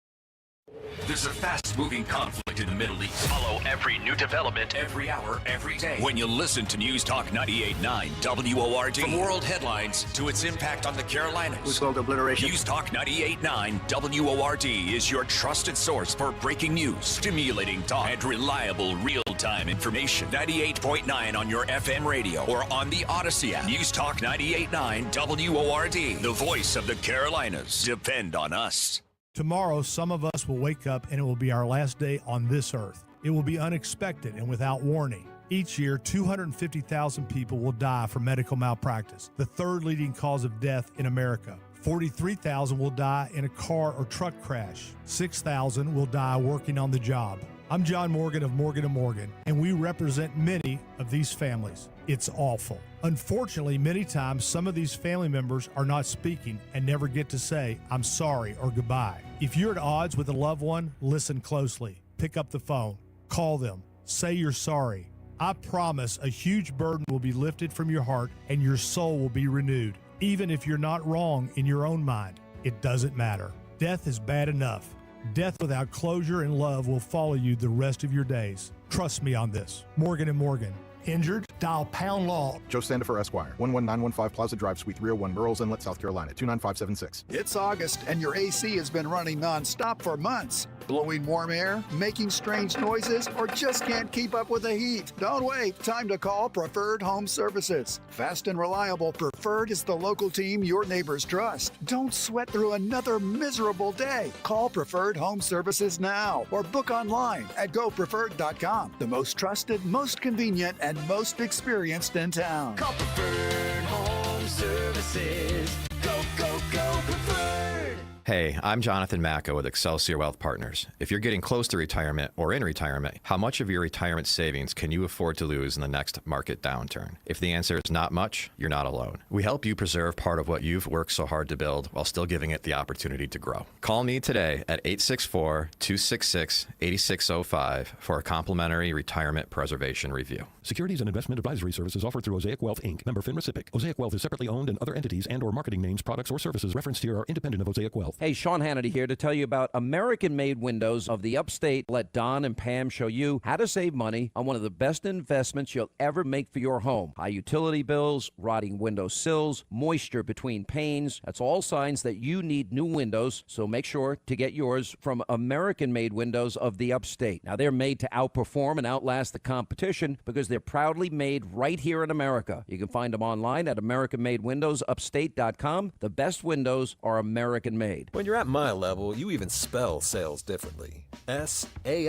There's a fast-moving conflict in the Middle East. Follow every new development every hour, every day. When you listen to News Talk 98.9 WORD. From world headlines to its impact on the Carolinas. Who's called obliteration? News Talk 98.9 WORD is your trusted source for breaking news, stimulating talk, and reliable real-time information. 98.9 on your FM radio or on the Odyssey app. News Talk 98.9 WORD, the voice of the Carolinas. Depend on us. Tomorrow, some of us will wake up and it will be our last day on this earth. It will be unexpected and without warning. Each year, 250,000 people will die from medical malpractice, the third leading cause of death in America. 43,000 will die in a car or truck crash. 6,000 will die working on the job. I'm John Morgan of Morgan & Morgan, and we represent many of these families. It's awful. Unfortunately, many times some of these family members are not speaking and never get to say, I'm sorry or goodbye. If you're at odds with a loved one, listen closely. Pick up the phone. Call them. Say you're sorry. I promise a huge burden will be lifted from your heart and your soul will be renewed. Even if you're not wrong in your own mind, it doesn't matter. Death is bad enough. Death without closure and love will follow you the rest of your days. Trust me on this. Morgan & Morgan. Injured? Dial pound law. Joe Sandifer, Esquire, 11915 Plaza Drive, Suite 301, Murrells Inlet, South Carolina, 29576. It's August, and your AC has been running non-stop for months. Blowing warm air, making strange noises, or just can't keep up with the heat? Don't wait. Time to call Preferred Home Services. Fast and reliable, Preferred is the local team your neighbors trust. Don't sweat through another miserable day. Call Preferred Home Services now or book online at gopreferred.com. The most trusted, most convenient, and most experienced in town. Call Preferred Home Services. Go, go, go, Preferred. Hey, I'm Jonathan Macca with Excelsior Wealth Partners. If you're getting close to retirement or in retirement, how much of your retirement savings can you afford to lose in the next market downturn? If the answer is not much, you're not alone. We help you preserve part of what you've worked so hard to build while still giving it the opportunity to grow. Call me today at 864-266-8605 for a complimentary retirement preservation review. Securities and investment advisory services offered through Osaic Wealth, Inc., member FINRA SIPC. Osaic Wealth is separately owned, and other entities and or marketing names, products, or services referenced here are independent of Osaic Wealth. Hey, Sean Hannity here to tell you about American-made windows of the Upstate. Let Don and Pam show you how to save money on one of the best investments you'll ever make for your home. High utility bills, rotting window sills, moisture between panes. That's all signs that you need new windows, so make sure to get yours from American-made windows of the Upstate. Now, they're made to outperform and outlast the competition because they're proudly made right here in America. You can find them online at AmericanMadeWindowsUpstate.com. The best windows are American-made. When you're at my level, you even spell sales differently. S-A-I-L-E-S.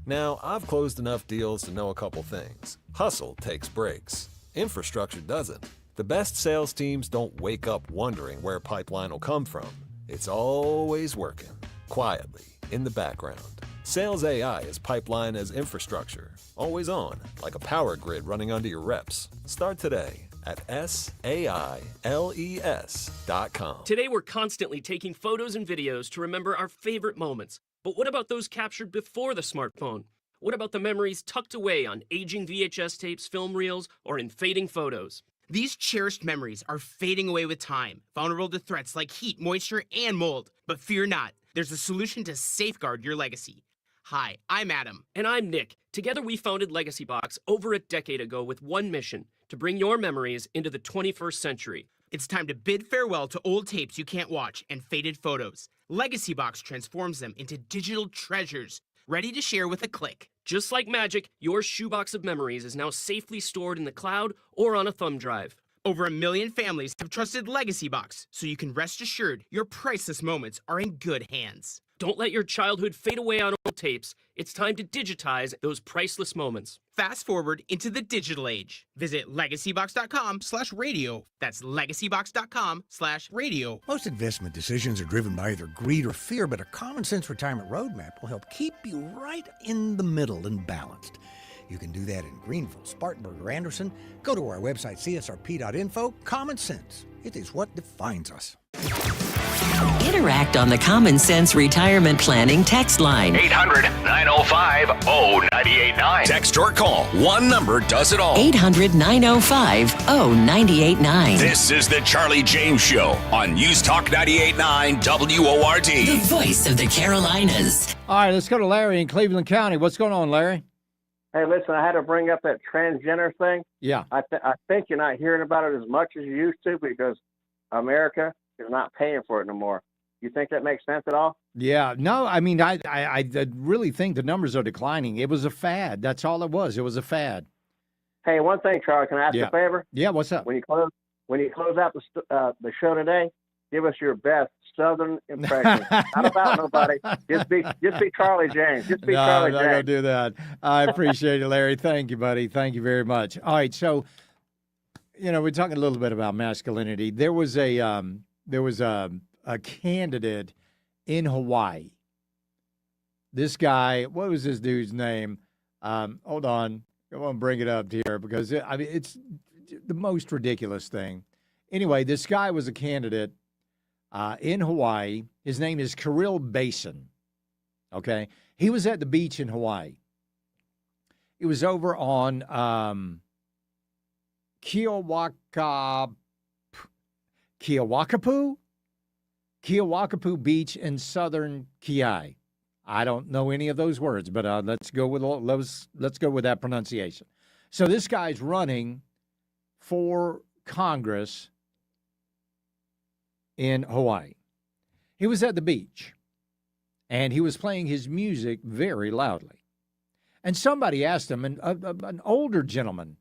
Now, I've closed enough deals to know a couple things. Hustle takes breaks. Infrastructure doesn't. The best sales teams don't wake up wondering where pipeline will come from. It's always working, quietly, in the background. Sales AI is pipeline as infrastructure, always on, like a power grid running under your reps. Start today at SAILES.com. Today we're constantly taking photos and videos to remember our favorite moments. But what about those captured before the smartphone? What about the memories tucked away on aging VHS tapes, film reels, or in fading photos? These cherished memories are fading away with time, vulnerable to threats like heat, moisture, and mold. But fear not, there's a solution to safeguard your legacy. Hi, I'm Adam. And I'm Nick. Together we founded Legacy Box over a decade ago with one mission, to bring your memories into the 21st century. It's time to bid farewell to old tapes you can't watch and faded photos. Legacy Box transforms them into digital treasures, ready to share with a click. Just like magic, your shoebox of memories is now safely stored in the cloud or on a thumb drive. Over 1 million families have trusted Legacy Box, so you can rest assured your priceless moments are in good hands. Don't let your childhood fade away on old tapes. It's time to digitize those priceless moments. Fast forward into the digital age. Visit legacybox.com/radio. That's legacybox.com/radio. Most investment decisions are driven by either greed or fear, but a common sense retirement roadmap will help keep you right in the middle and balanced. You can do that in Greenville, Spartanburg, or Anderson. Go to our website, csrp.info. Common sense. It is what defines us. Interact on the Common Sense Retirement Planning text line. 800-905-0989. Text or call. One number does it all. 800-905-0989. This is the Charlie James Show on News Talk 98.9 WORD. The voice of the Carolinas. All right, let's go to Larry in Cleveland County. What's going on, Larry? Hey, listen, I had to bring up that transgender thing. Yeah. I think you're not hearing about it as much as you used to because America is not paying for it no more. You think that makes sense at all? Yeah. No, I mean, I really think the numbers are declining. It was a fad. That's all it was. It was a fad. Hey, one thing, Charlie, can I ask you a favor? Yeah, what's up? When you close out the show today, give us your best Southern impression. Not about nobody. Just be Charlie James. Just be Charlie James. I'm not going to do that. I appreciate it, Larry. Thank you, buddy. Thank you very much. All right, so, we're talking a little bit about masculinity. There was a candidate in Hawaii. This guy, what was this dude's name? Hold on. I want to bring it up here because, it's the most ridiculous thing. Anyway, this guy was a candidate in Hawaii. His name is Kirill Basin. Okay? He was at the beach in Hawaii. He was over on Keowakapu Beach in southern Kauai. I don't know any of those words, but let's go with that pronunciation. So this guy's running for Congress in Hawaii. He was at the beach, and he was playing his music very loudly. And somebody asked him, and an older gentleman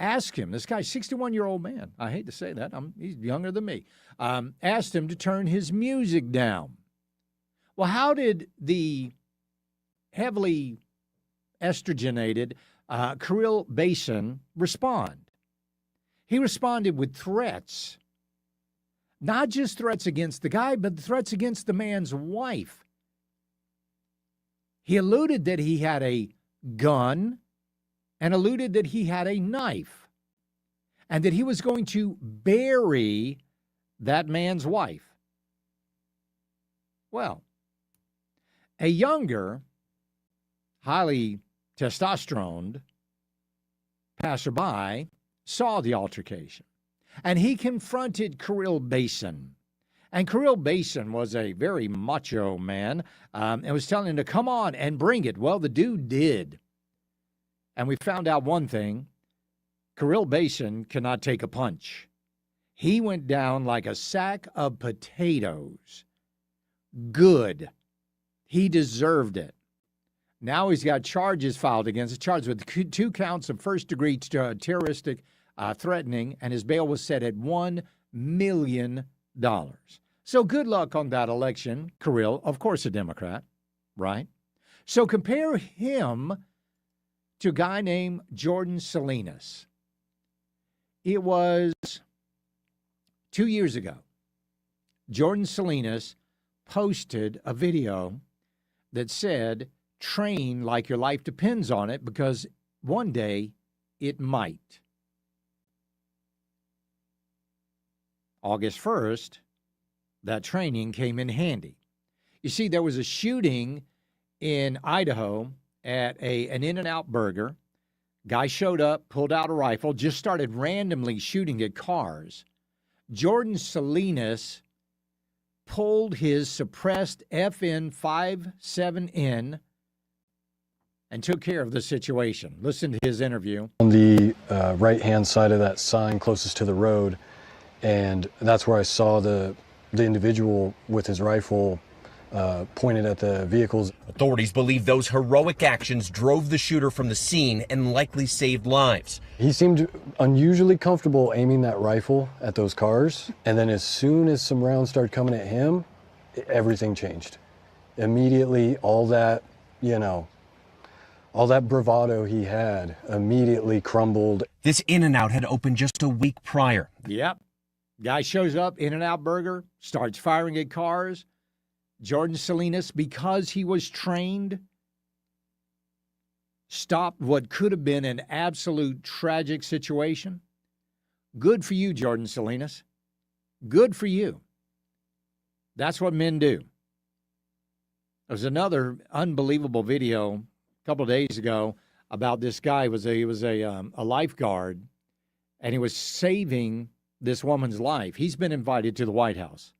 asked him, this guy's 61-year-old man, I hate to say that, he's younger than me, asked him to turn his music down. Well, how did the heavily estrogenated Kirill Basin respond? He responded with threats. Not just threats against the guy, but threats against the man's wife. He alluded that he had a gun and alluded that he had a knife and that he was going to bury that man's wife. Well, a younger, highly testosterone passerby saw the altercation. And he confronted Kirill Basin. And Kirill Basin was a very macho man and was telling him to come on and bring it. Well, the dude did. And we found out one thing. Kirill Basin cannot take a punch. He went down like a sack of potatoes. Good. He deserved it. Now he's got charges filed against him, charged with 2 counts of first-degree terroristic threatening, and his bail was set at $1 million. So good luck on that election, Kirill, of course a Democrat, right? So compare him to a guy named Jordan Salinas. It was 2 years ago. Jordan Salinas posted a video that said, train like your life depends on it because one day it might. August 1st, that training came in handy. You see, there was a shooting in Idaho at an In-N-Out Burger. Guy showed up, pulled out a rifle, just started randomly shooting at cars. Jordan Salinas pulled his suppressed FN57N and took care of the situation. Listen to his interview. On the right-hand side of that sign closest to the road, and that's where I saw the individual with his rifle pointed at the vehicles. Authorities believe those heroic actions drove the shooter from the scene and likely saved lives. He seemed unusually comfortable aiming that rifle at those cars, and then as soon as some rounds started coming at him, everything changed. Immediately, all that bravado he had immediately crumbled. This In-N-Out had opened just a week prior. Yep. Guy shows up, In-N-Out Burger, starts firing at cars. Jordan Salinas, because he was trained, stopped what could have been an absolute tragic situation. Good for you, Jordan Salinas. Good for you. That's what men do. There's another unbelievable video a couple of days ago about this guy. He was a lifeguard, and he was saving this woman's life. He's been invited to the White House.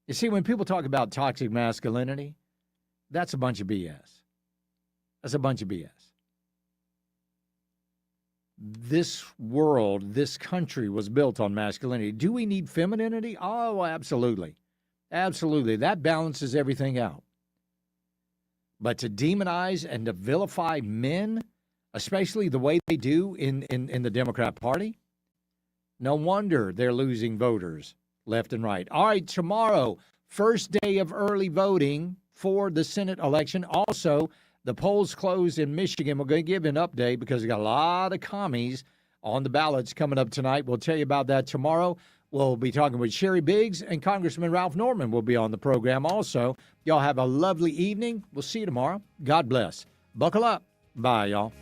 You see, when people talk about toxic masculinity, that's a bunch of BS. That's a bunch of BS. This world, this country was built on masculinity. Do we need femininity? Oh, absolutely. Absolutely. That balances everything out. But to demonize and to vilify men, especially the way they do in the Democrat Party, no wonder they're losing voters left and right. All right, tomorrow, first day of early voting for the Senate election. Also, the polls closed in Michigan. We're going to give an update because we got a lot of commies on the ballots coming up tonight. We'll tell you about that tomorrow. We'll be talking with Sherry Biggs, and Congressman Ralph Norman will be on the program also. Y'all have a lovely evening. We'll see you tomorrow. God bless. Buckle up. Bye, y'all.